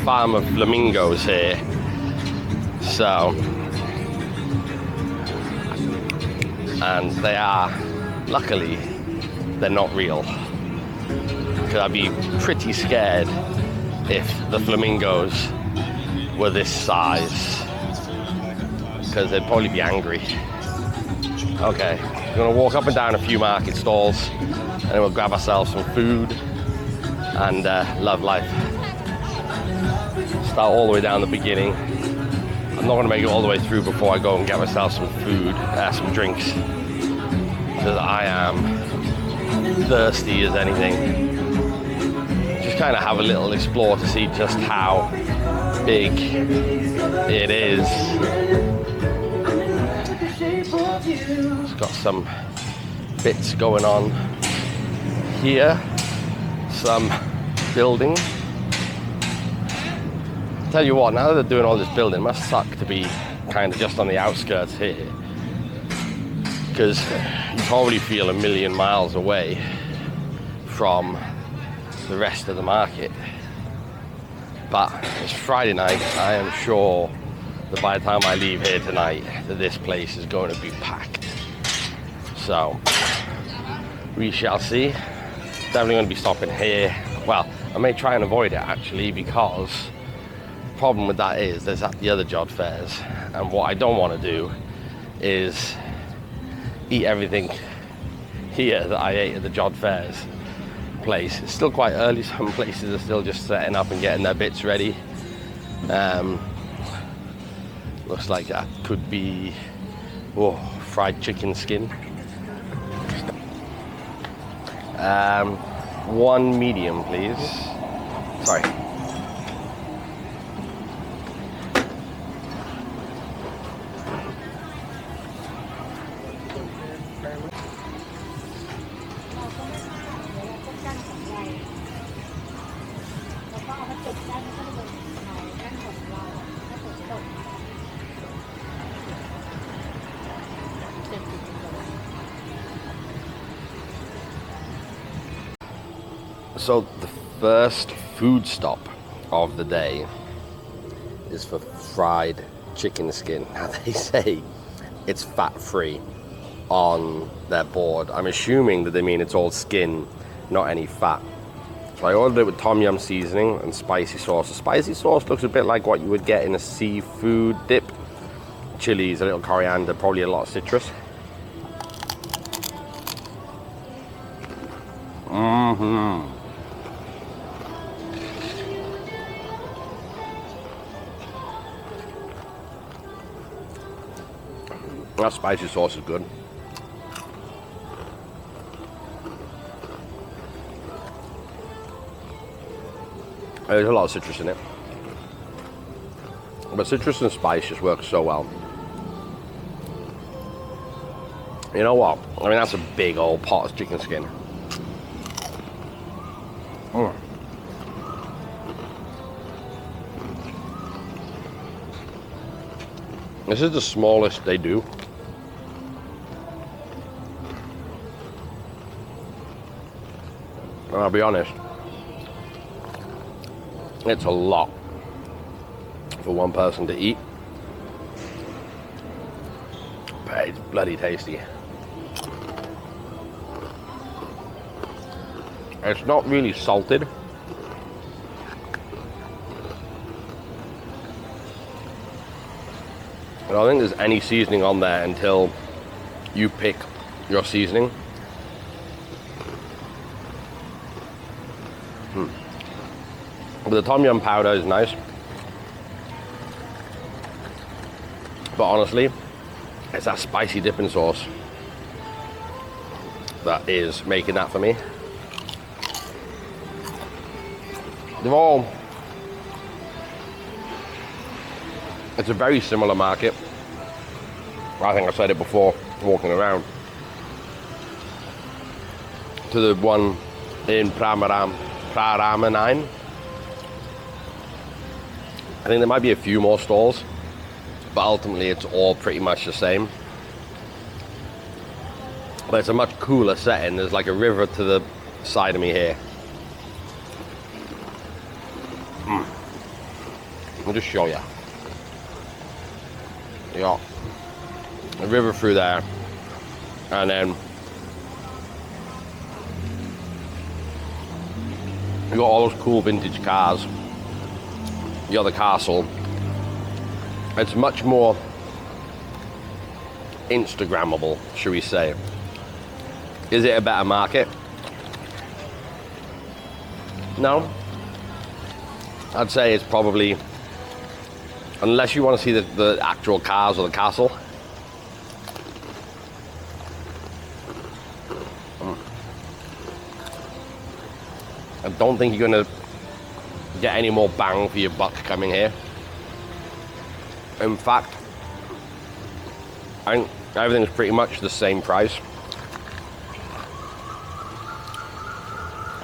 Farm of flamingos here, so, and they are, luckily they're not real, because I'd be pretty scared if the flamingos were this size, because they'd probably be angry. Okay, we're gonna walk up and down a few market stalls, and then we'll grab ourselves some food and love life. Start all the way down the beginning. I'm not going to make it all the way through before I go and get myself some food, some drinks, because I am thirsty as anything. Just kind of have a little explore to see just how big it is. It's got some bits going on here, some building. Tell you what, now that they're doing all this building, it must suck to be kind of just on the outskirts here, because you probably feel a million miles away from the rest of the market. But it's Friday night. I am sure that by the time I leave here tonight, that this place is going to be packed. So we shall see. Definitely going to be stopping here. Well, I may try and avoid it actually, because problem with that is there's at the other Jod Fairs, and what I don't want to do is eat everything here that I ate at the Jod Fairs place. It's still quite early. Some places are still just setting up and getting their bits ready. Looks like that could be fried chicken skin. One medium, please. Sorry. So the first food stop of the day is for fried chicken skin. Now they say it's fat-free on their board. I'm assuming that they mean it's all skin, not any fat. So I ordered it with tom yum seasoning and spicy sauce. The spicy sauce looks a bit like what you would get in a seafood dip. Chilies, a little coriander, probably a lot of citrus. That spicy sauce is good. There's a lot of citrus in it. But citrus and spice just works so well. You know what? I mean, that's a big old pot of chicken skin. Mm. This is the smallest they do. And I'll be honest, it's a lot for one person to eat. But it's bloody tasty. It's not really salted. I don't think there's any seasoning on there until you pick your seasoning. But the tom yum powder is nice. But honestly, it's that spicy dipping sauce that is making that for me. They're all... It's a very similar market. I think I said it before walking around. To the one in Pramaraman. I think there might be a few more stalls, but ultimately it's all pretty much the same. But it's a much cooler setting. There's like a river to the side of me here. I'll just show you. You got a river through there, and then you got all those cool vintage cars. You got the castle. It's much more Instagrammable, should we say. Is it a better market? No. I'd say it's probably, unless you want to see the actual cars or the castle. I don't think you're going to get any more bang for your buck coming here. In fact, I think everything's pretty much the same price.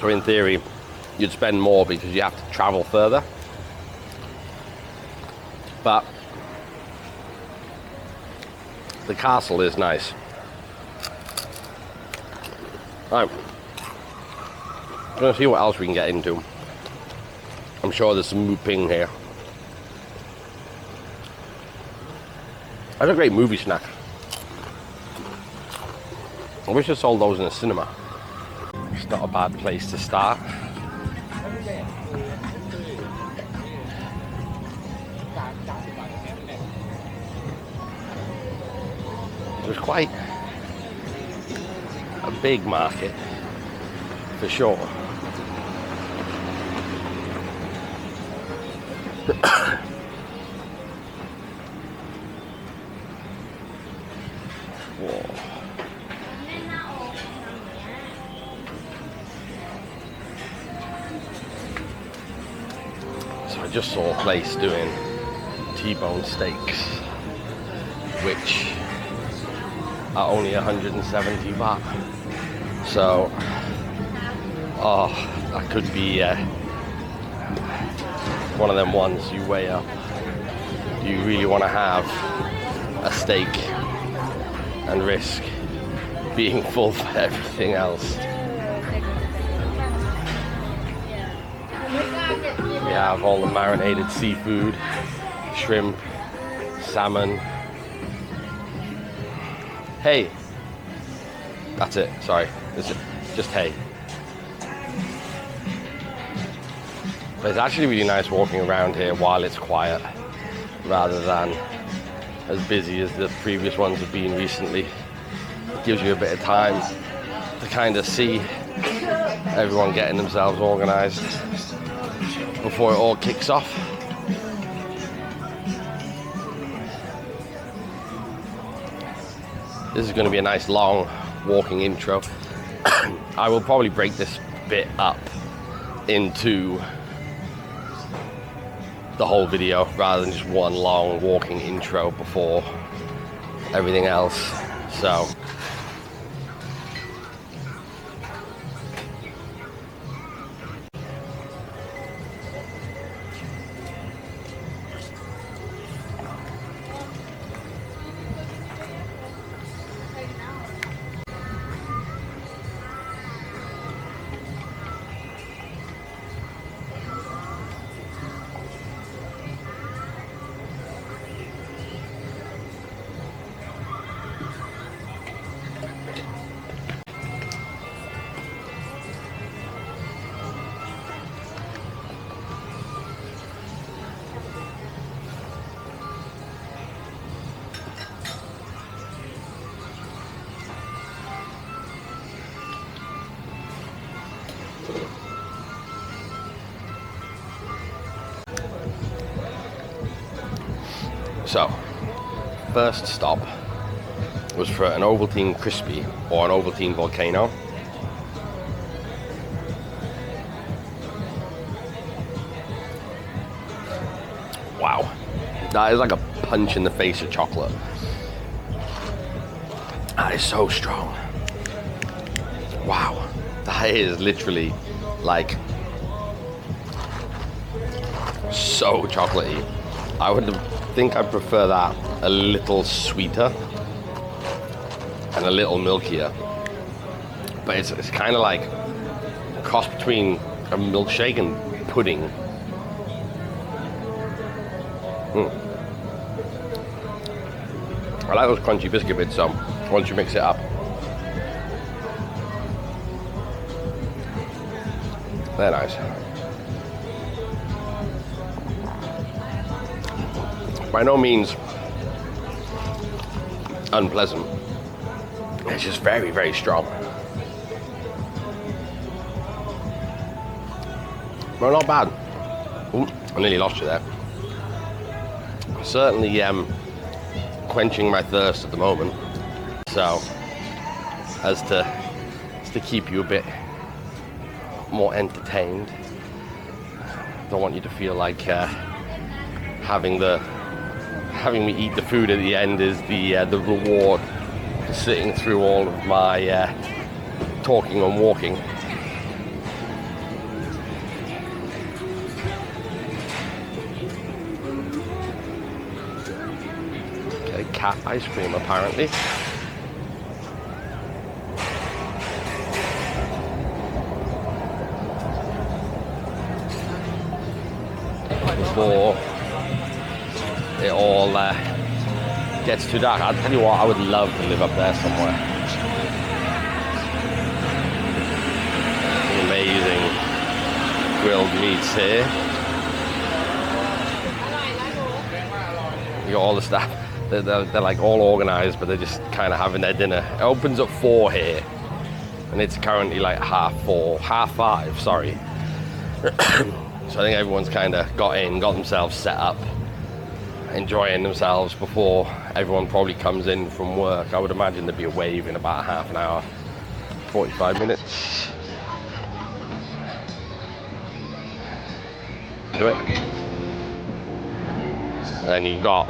So in theory, you'd spend more because you have to travel further. But the castle is nice. Right. I'm gonna see what else we can get into. I'm sure there's some mooping here. That's a great movie snack. I wish I sold those in a cinema. It's not a bad place to start. It was quite a big market, for sure. So I just saw a place doing T-bone steaks, which are only 170 baht. So, that could be one of them ones you weigh up. Do you really want to have a steak and risk being full for everything else? We have all the marinated seafood, shrimp, salmon. Hey, that's it, sorry, it's just hay. But it's actually really nice walking around here while it's quiet, rather than as busy as the previous ones have been recently. It gives you a bit of time to kind of see everyone getting themselves organized before it all kicks off. This is going to be a nice long walking intro. I will probably break this bit up into the whole video rather than just one long walking intro before everything else. So first stop was for an Ovaltine crispy or an Ovaltine volcano. Wow, that is like a punch in the face of chocolate. That is so strong. Wow, that is literally like so chocolatey. I would think I prefer that a little sweeter and a little milkier. But it's kind of like a cross between a milkshake and pudding. I like those crunchy biscuit bits, so once you mix it up. They're nice. By no means unpleasant. It's just very, very strong. Well, not bad. Ooh, I nearly lost you there. Certainly quenching my thirst at the moment. So, as to keep you a bit more entertained. Don't want you to feel like having me eat the food at the end is the reward for sitting through all of my talking and walking. Okay, cat ice cream apparently. Before it all gets too dark. I'll tell you what, I would love to live up there somewhere. Amazing grilled meats here. You got all the staff, they're like all organized, but they're just kind of having their dinner. It opens at 4 here, and it's currently like half 5, sorry. So I think everyone's kind of got themselves set up, enjoying themselves before everyone probably comes in from work. I would imagine there'd be a wave in about half an hour, 45 minutes. Do it. And then you've got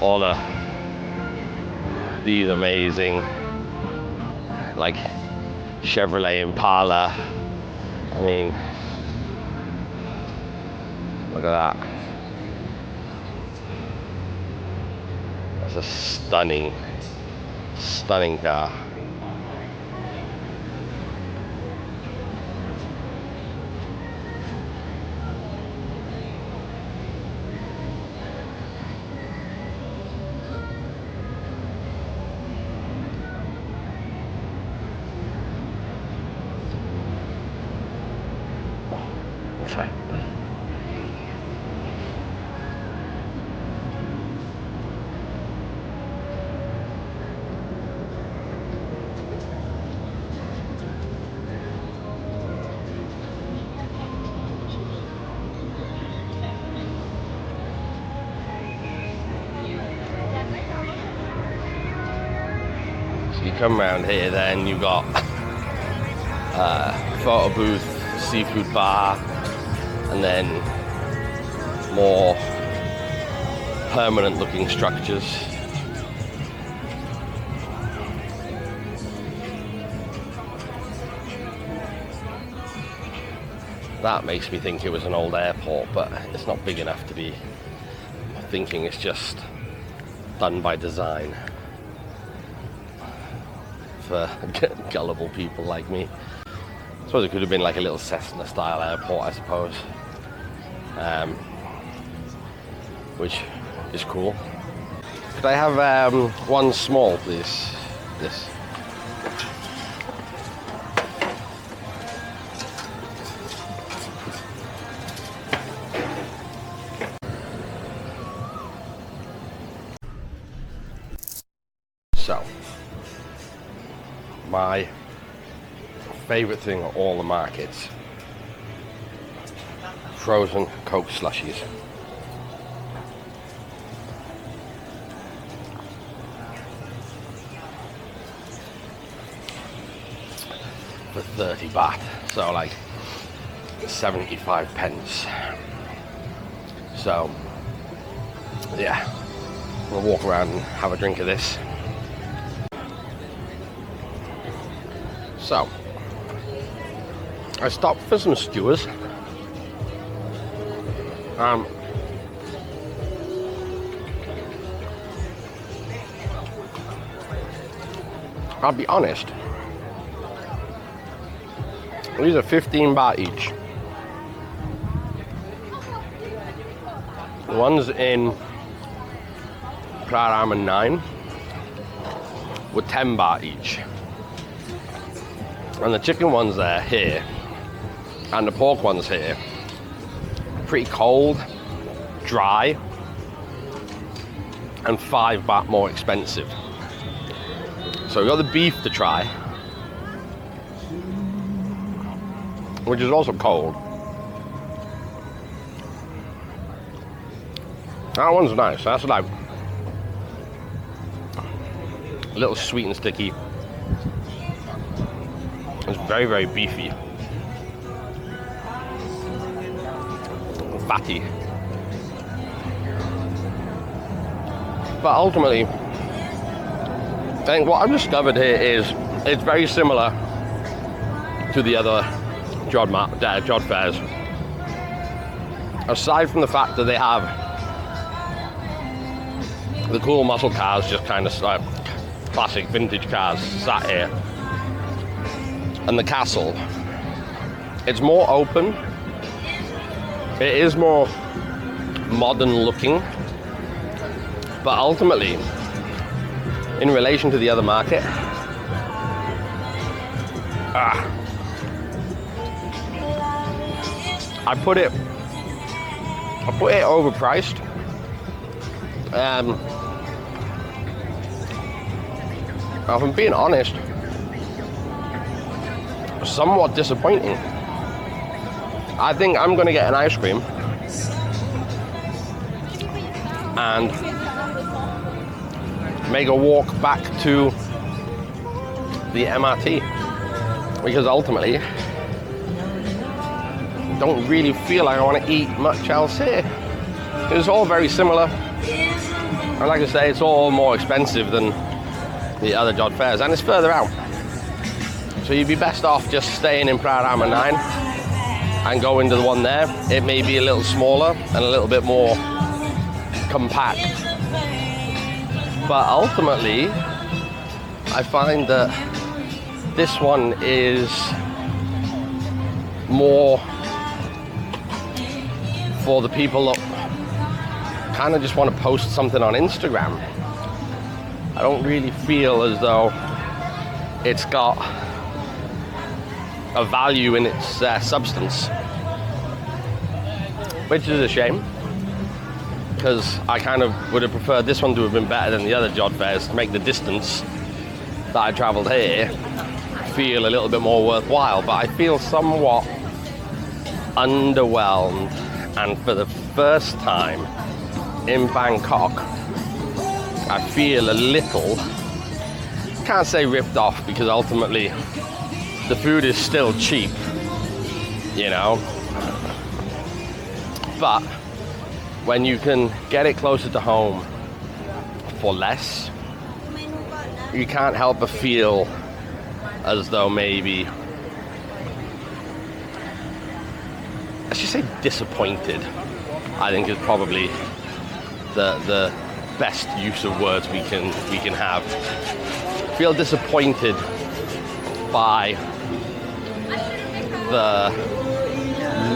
all these amazing, like, Chevrolet Impala. I mean, look at that. That's a stunning, stunning car. Okay. So you come around here, then you've got photo booth, seafood bar, and then more permanent looking structures. That makes me think it was an old airport, but it's not big enough to be thinking it's just done by design for gullible people like me. I suppose it could have been like a little Cessna style airport, I suppose, which is cool. Could I have one small, please? This. So, my favorite thing at all the markets, frozen Coke slushies. For 30 baht, so like 75 pence. So, yeah, I'm gonna walk around and have a drink of this. So, I stopped for some skewers. I'll be honest, these are 15 baht each. The ones in Praraman 9 were 10 baht each. And the chicken ones there, here, and the pork ones here, pretty cold, dry, and 5 baht more expensive. So we've got the beef to try, which is also cold. That one's nice. That's like a little sweet and sticky. It's very, very beefy. Fatty. But ultimately, I think what I've discovered here is it's very similar to the other Jod fairs. Aside from the fact that they have the cool muscle cars, just kind of classic vintage cars sat here, and the castle, it's more open. It is more modern looking, but ultimately, in relation to the other market, I put it overpriced. If I'm being honest, somewhat disappointing. I think I'm going to get an ice cream and make a walk back to the MRT, because ultimately I don't really feel like I want to eat much else here. It's all very similar, and like I say, it's all more expensive than the other Jod fairs, and it's further out. So you'd be best off just staying in Praraman 9 and going to the one there. It may be a little smaller and a little bit more compact, but ultimately I find that this one is more for the people that kind of just want to post something on Instagram. I don't really feel as though it's got a value in its substance, which is a shame, because I kind of would have preferred this one to have been better than the other Jod fairs to make the distance that I travelled here feel a little bit more worthwhile. But I feel somewhat underwhelmed, and for the first time in Bangkok, I feel a little can't say ripped off, because ultimately the food is still cheap, you know. But when you can get it closer to home for less, you can't help but feel as though maybe, let's just say disappointed, I think is probably the best use of words we can have. Feel disappointed by the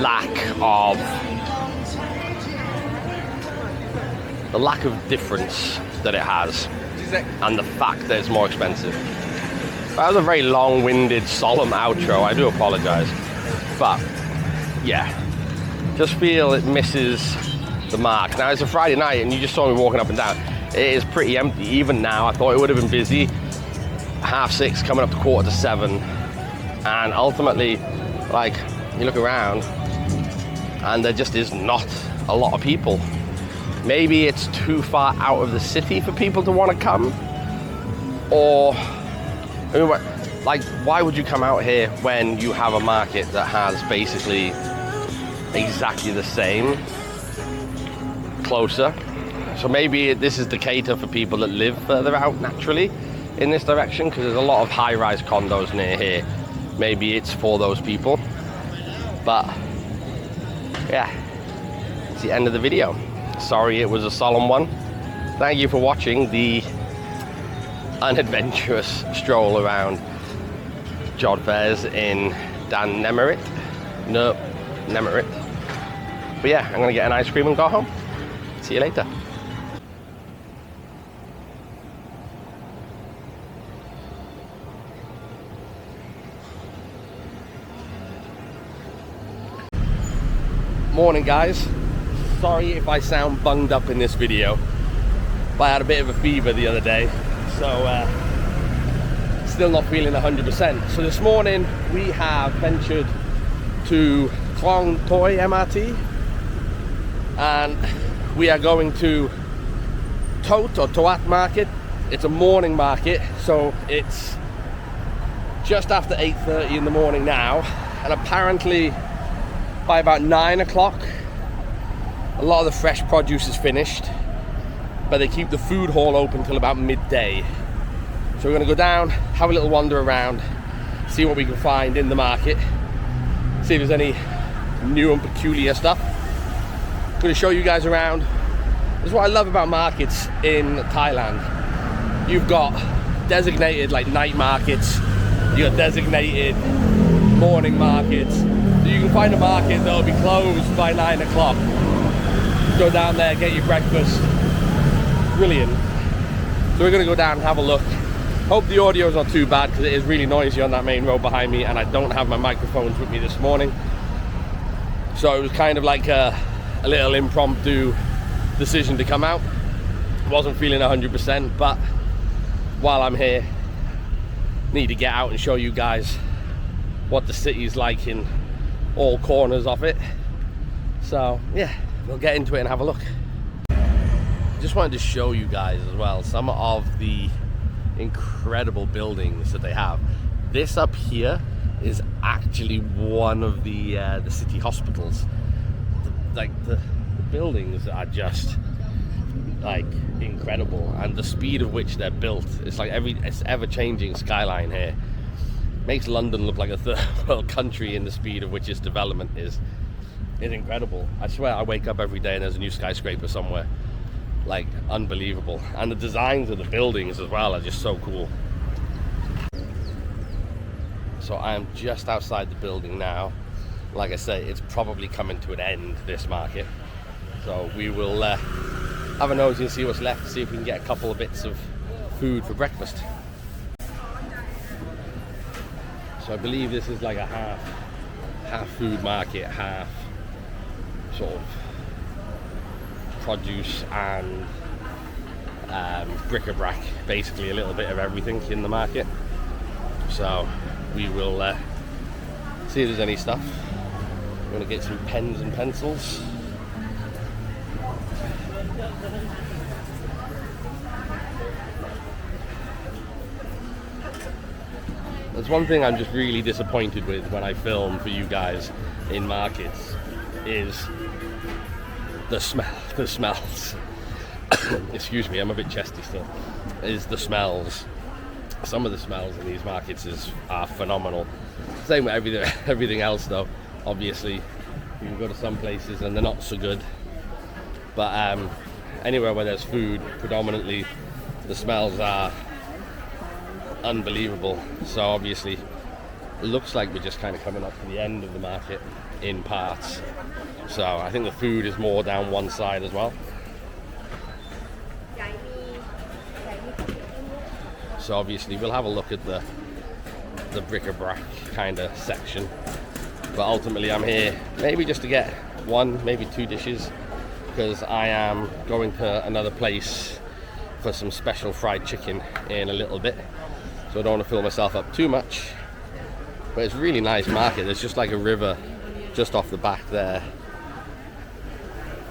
lack of difference that it has, and the fact that it's more expensive. That was a very long-winded, solemn outro. I do apologize, but yeah, just feel it misses the mark. Now it's a Friday night, and you just saw me walking up and down. It is pretty empty even now. I thought it would have been busy. 6:30, coming up to 7:15, and ultimately, like, you look around, and there just is not a lot of people. Maybe it's too far out of the city for people to want to come, or I mean, like, why would you come out here when you have a market that has basically exactly the same, closer? So maybe this is to cater for people that live further out naturally in this direction, because there's a lot of high-rise condos near here. Maybe it's for those people. But yeah, it's the end of the video. Sorry it was a solemn one. Thank you for watching the unadventurous stroll around Jodfairs in Nemeret. But yeah, I'm gonna get an ice cream and go home. See you later. Morning, guys. Sorry if I sound bunged up in this video, but I had a bit of a fever the other day, so still not feeling 100%. So this morning we have ventured to Klong Toi MRT, and we are going to Tot or Toat Market. It's a morning market, so it's just after 8:30 in the morning now, and apparently by about 9 o'clock a lot of the fresh produce is finished, but they keep the food hall open till about midday. So we're going to go down, have a little wander around, see what we can find in the market, see if there's any new and peculiar stuff. I'm going to show you guys around. This is what I love about markets in Thailand. You've got designated like night markets, you've got designated morning markets. So you can find a market that'll be closed by 9 o'clock. Go down there, get your breakfast. Brilliant. So we're gonna go down and have a look. Hope the audio's not too bad, because it is really noisy on that main road behind me, and I don't have my microphones with me this morning. So it was kind of like a little impromptu decision to come out. Wasn't feeling 100%, but while I'm here, need to get out and show you guys what the city's like in all corners of it. So yeah, we'll get into it and have a look. Just wanted to show you guys as well some of the incredible buildings that they have. This up here is actually one of the city hospitals. The buildings are just like incredible, and the speed of which they're built, it's like it's ever-changing skyline here. Makes London look like a third world country in the speed of which its development is incredible. I swear I wake up every day and there's a new skyscraper somewhere. Like, unbelievable. And the designs of the buildings as well are just so cool. So I am just outside the building now. Like I say, it's probably coming to an end, this market. So we will have a nosy and see what's left, see if we can get a couple of bits of food for breakfast. So I believe this is like a half food market, half sort of produce and bric-a-brac, basically a little bit of everything in the market. So we will see if there's any stuff. I'm going to get some pens and pencils. there's one thing I'm just really disappointed with when I film for you guys in markets is the smells. Excuse me, I'm a bit chesty still. Is the smells. Some of the smells in these markets are phenomenal. Same with everything else though. Obviously, you can go to some places and they're not so good. But anywhere where there's food, predominantly the smells are unbelievable. So obviously, it looks like we're just kind of coming up to the end of the market in parts. So I think the food is more down one side as well. So obviously we'll have a look at the bric-a-brac kind of section. But ultimately I'm here maybe just to get one, maybe two dishes, because I am going to another place for some special fried chicken in a little bit. So I don't want to fill myself up too much. But it's a really nice market. There's just like a river just off the back there.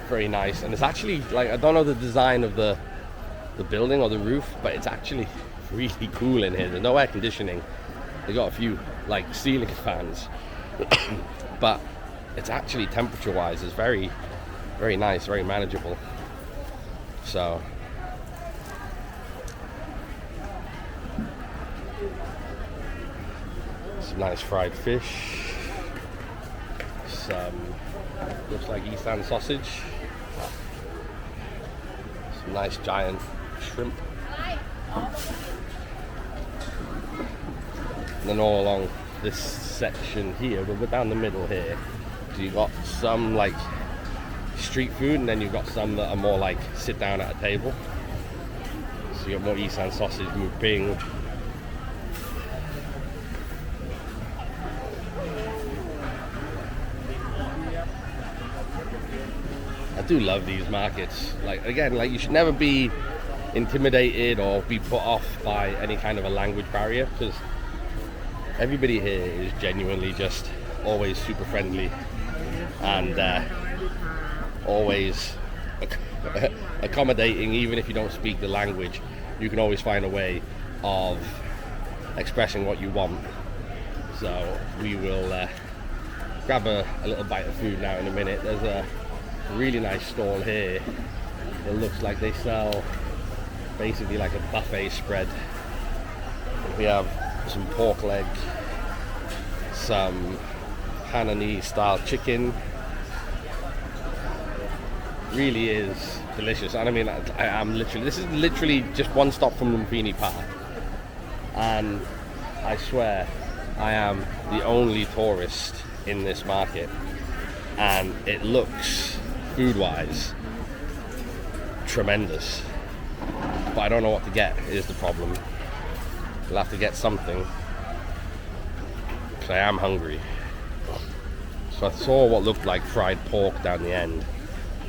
Very nice. And it's actually like, I don't know the design of the building or the roof, but it's actually really cool in here. There's no air conditioning. They got a few like ceiling fans. But it's actually temperature wise is very, very nice, very manageable. So some nice fried fish, some looks like Eastern sausage, some nice giant shrimp, and then all along this section here, we're down the middle here, so you've got some like street food, and then you've got some that are more like sit down at a table. So you got more Eastern sausage, muping, I do love these markets. Like again, like you should never be intimidated or be put off by any kind of a language barrier, because everybody here is genuinely just always super friendly and always accommodating. Even if you don't speak the language, you can always find a way of expressing what you want. So we will grab a little bite of food now in a minute. There's a really nice stall here. It looks like they sell basically like a buffet spread. We have some pork leg, some Hanani style chicken. Really is delicious. And I mean, this is literally just one stop from Lumpini Park, and I swear I am the only tourist in this market, and it looks food-wise tremendous, but I don't know what to get is the problem. We'll have to get something, because I am hungry. So I saw what looked like fried pork down the end,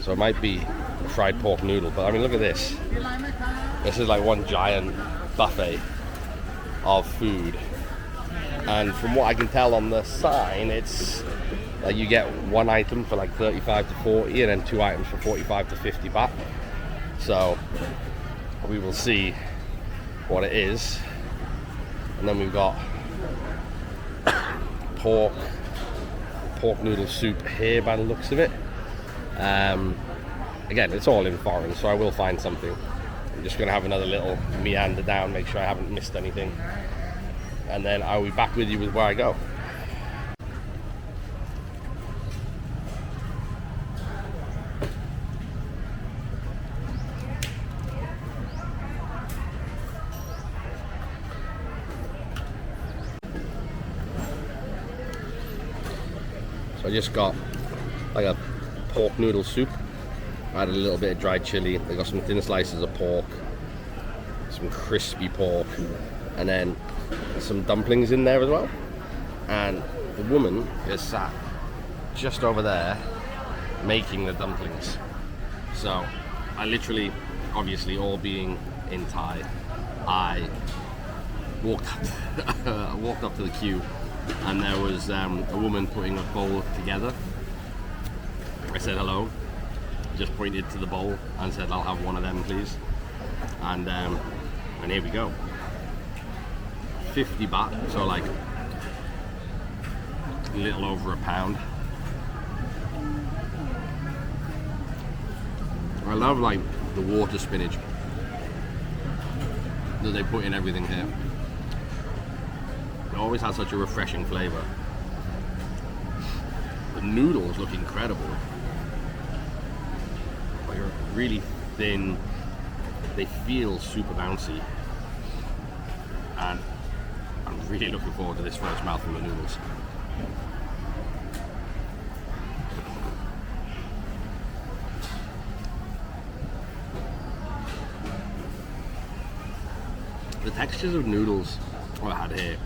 so it might be a fried pork noodle. But I mean, look at this. This is like one giant buffet of food, and from what I can tell on the sign, it's like you get one item for like 35 to 40, and then two items for 45 to 50 baht. So we will see what it is. And then we've got pork noodle soup here by the looks of it. Again, it's all in foreign, so I will find something. I'm just going to have another little meander down, make sure I haven't missed anything, and then I'll be back with you with where I go. I just got like a pork noodle soup. I added a little bit of dried chili. They got some thin slices of pork, some crispy pork, and then some dumplings in there as well. And the woman is sat just over there making the dumplings. So I literally, obviously all being in Thai, I walked up to the queue, and there was a woman putting a bowl together. I said hello, just pointed to the bowl and said, "I'll have one of them, please." And here we go. 50 baht, so like a little over a pound. I love like the water spinach that they put in everything here. It always has such a refreshing flavor. The noodles look incredible. Like really thin. They feel super bouncy. And I'm really looking forward to this first mouthful of noodles. The textures of noodles I had here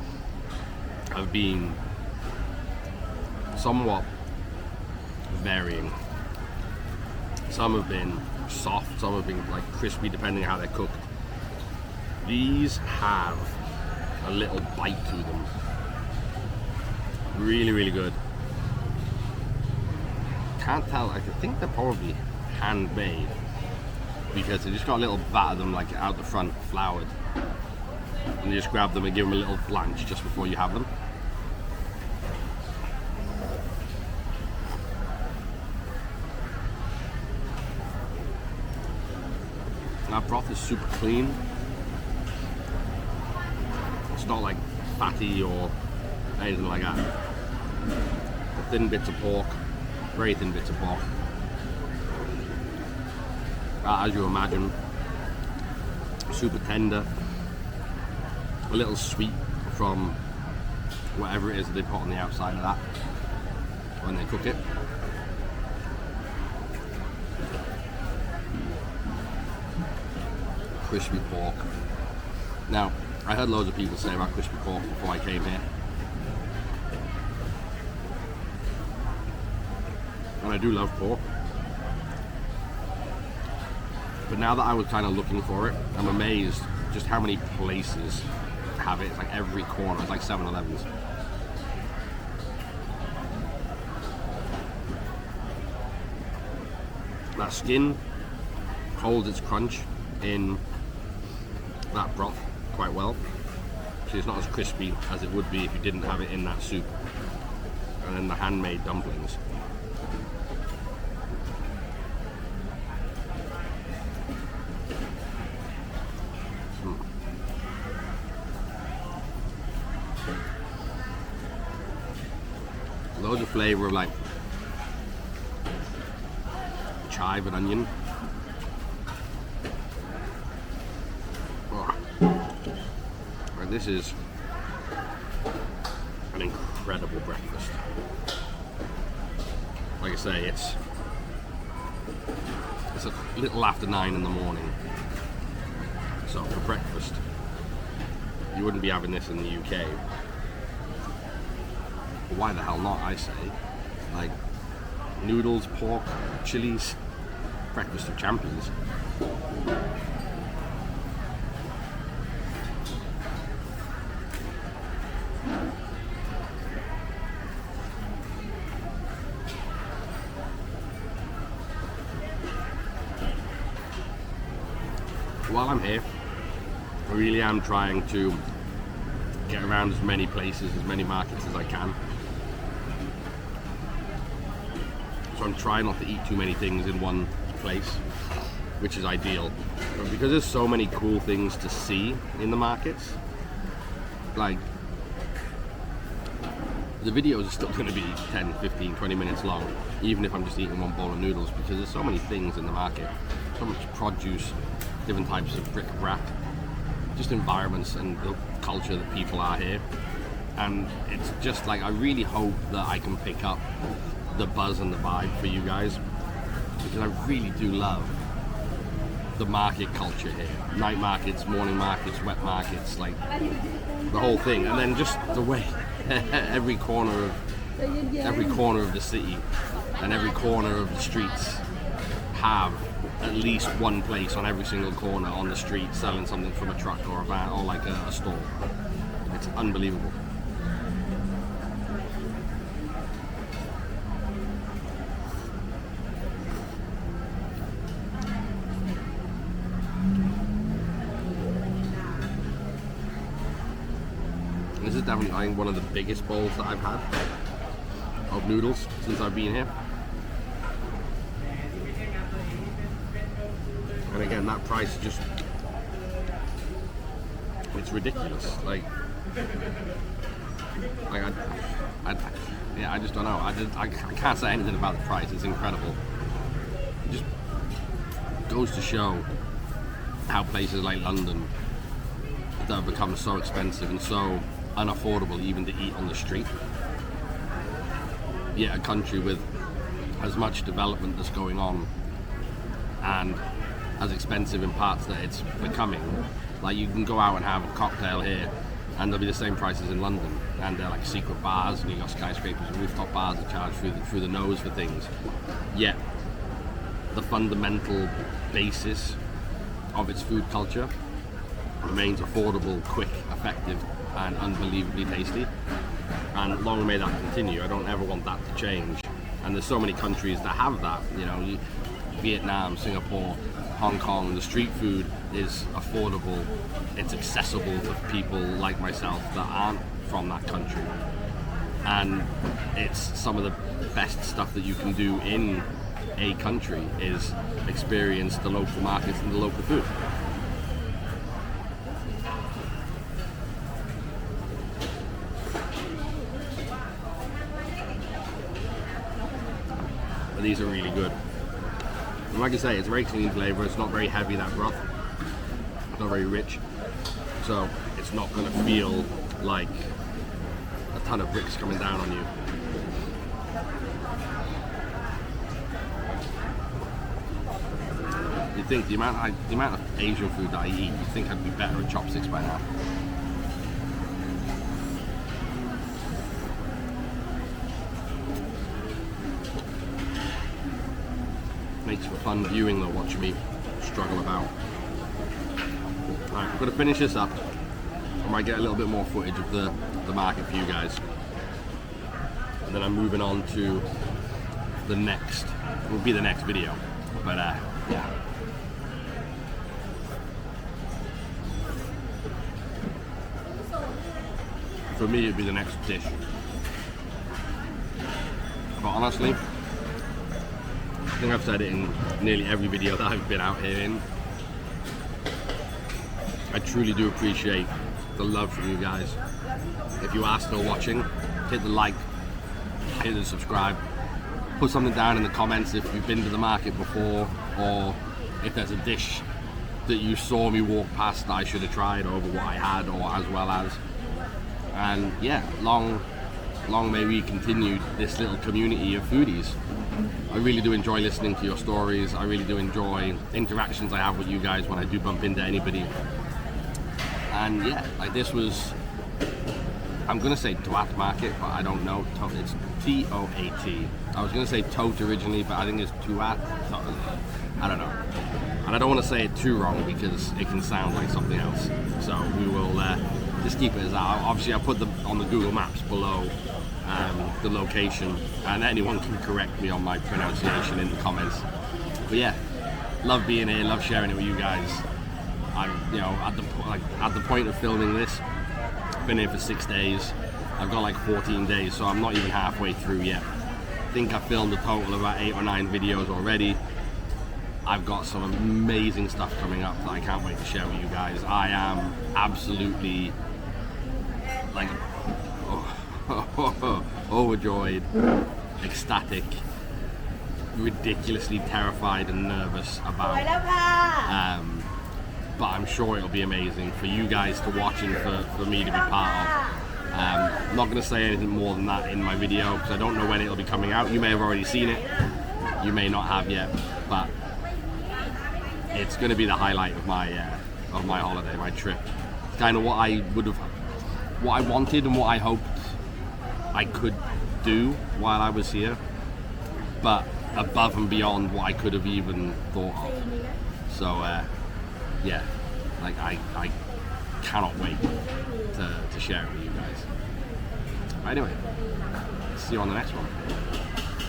have been somewhat varying. Some have been soft, some have been like crispy depending on how they're cooked. These have a little bite to them. Really, really good. Can't tell, I think they're probably handmade because they just got a little vat of them like out the front, floured. And you just grab them and give them a little blanch just before you have them. That broth is super clean. It's not like fatty or anything like that. Thin bits of pork, very thin bits of pork. As you imagine, super tender. A little sweet from whatever it is that they put on the outside of that when they cook it. Crispy pork. Now, I heard loads of people say about crispy pork before I came here. And I do love pork. But now that I was kind of looking for it, I'm amazed just how many places have it. It's like every corner. It's like 7-Elevens. That skin holds its crunch in that broth quite well. So it's not as crispy as it would be if you didn't have it in that soup. And then the handmade dumplings. Loads of flavour of like chive and onion. Oh. And this is an incredible breakfast. Like I say, it's a little after 9 in the morning. So for breakfast, you wouldn't be having this in the UK. Why the hell not, I say. Like noodles, pork, chilies, breakfast of champions. While I'm here, I really am trying to get around as many places, as many markets as I can. So I'm trying not to eat too many things in one place, which is ideal. But because there's so many cool things to see in the markets, like the videos are still going to be 10, 15, 20 minutes long, even if I'm just eating one bowl of noodles, because there's so many things in the market. So much produce, different types of bric-a-brac, just environments and the culture that people are here. And it's just like, I really hope that I can pick up the buzz and the vibe for you guys, because I really do love the market culture here. Night markets, morning markets, wet markets, like the whole thing. And then just the way every corner of the city and every corner of the streets have at least one place on every single corner on the street selling something from a truck or a van or like a stall. It's unbelievable. definitely, I think, one of the biggest bowls that I've had of noodles since I've been here. And again, that price is just, it's ridiculous. Like I just don't know. I can't say anything about the price. It's incredible. It just goes to show how places like London that have become so expensive and so unaffordable even to eat on the street. Yet a country with as much development that's going on and as expensive in parts that it's becoming. Like, you can go out and have a cocktail here and they'll be the same prices in London, and they're like secret bars, and you got skyscrapers and rooftop bars that charge through the nose for things. Yet the fundamental basis of its food culture remains affordable, quick, effective, and unbelievably tasty. And long may that continue. I don't ever want that to change. And there's so many countries that have that. You know, Vietnam, Singapore, Hong Kong. The street food is affordable. It's accessible to people like myself that aren't from that country. And it's some of the best stuff that you can do in a country is experience the local markets and the local food. But these are really good. And like I say, it's very clean flavour. It's not very heavy, that broth. It's not very rich. So it's not going to feel like a ton of bricks coming down on you. You think the amount of Asian food that I eat, you think I'd be better at chopsticks by now. Makes for fun viewing though, watching me struggle about. Alright, I'm going to finish this up. I might get a little bit more footage of the market for you guys. And then I'm moving on to the next, will be the next video. But yeah. For me, it'd be the next dish. But honestly, I think I've said it in nearly every video that I've been out here in. I truly do appreciate the love from you guys. If you are still watching, hit the like, hit the subscribe, put something down in the comments if you've been to the market before, or if there's a dish that you saw me walk past that I should have tried over what I had, or as well as. And yeah, long may we continue this little community of foodies. I really do enjoy listening to your stories. I really do enjoy interactions I have with you guys when I do bump into anybody. And yeah, like this was, I'm gonna say Toat Market, but I don't know. It's T-O-A-T. I was gonna say Tote originally, but I think it's Tuat. I don't know. And I don't want to say it too wrong because it can sound like something else. So we will just keep it as that. Obviously, I put them on the Google Maps below the location, and anyone can correct me on my pronunciation in the comments. But yeah, love being here, love sharing it with you guys. I'm, you know, at the point of filming this, I've been here for 6 days. I've got like 14 days, so I'm not even halfway through yet. I think I've filmed a total of about 8 or 9 videos already. I've got some amazing stuff coming up that I can't wait to share with you guys. I am absolutely like overjoyed, ecstatic, ridiculously terrified and nervous about. But I'm sure it'll be amazing for you guys to watch and for me to be part of. I'm not going to say anything more than that in my video because I don't know when it'll be coming out. You may have already seen it, you may not have yet, but it's going to be the highlight of my holiday, my trip. It's kind of what I wanted and what I hoped I could do while I was here, but above and beyond what I could have even thought of. So yeah, like I cannot wait to share it with you guys. But anyway, see you on the next one.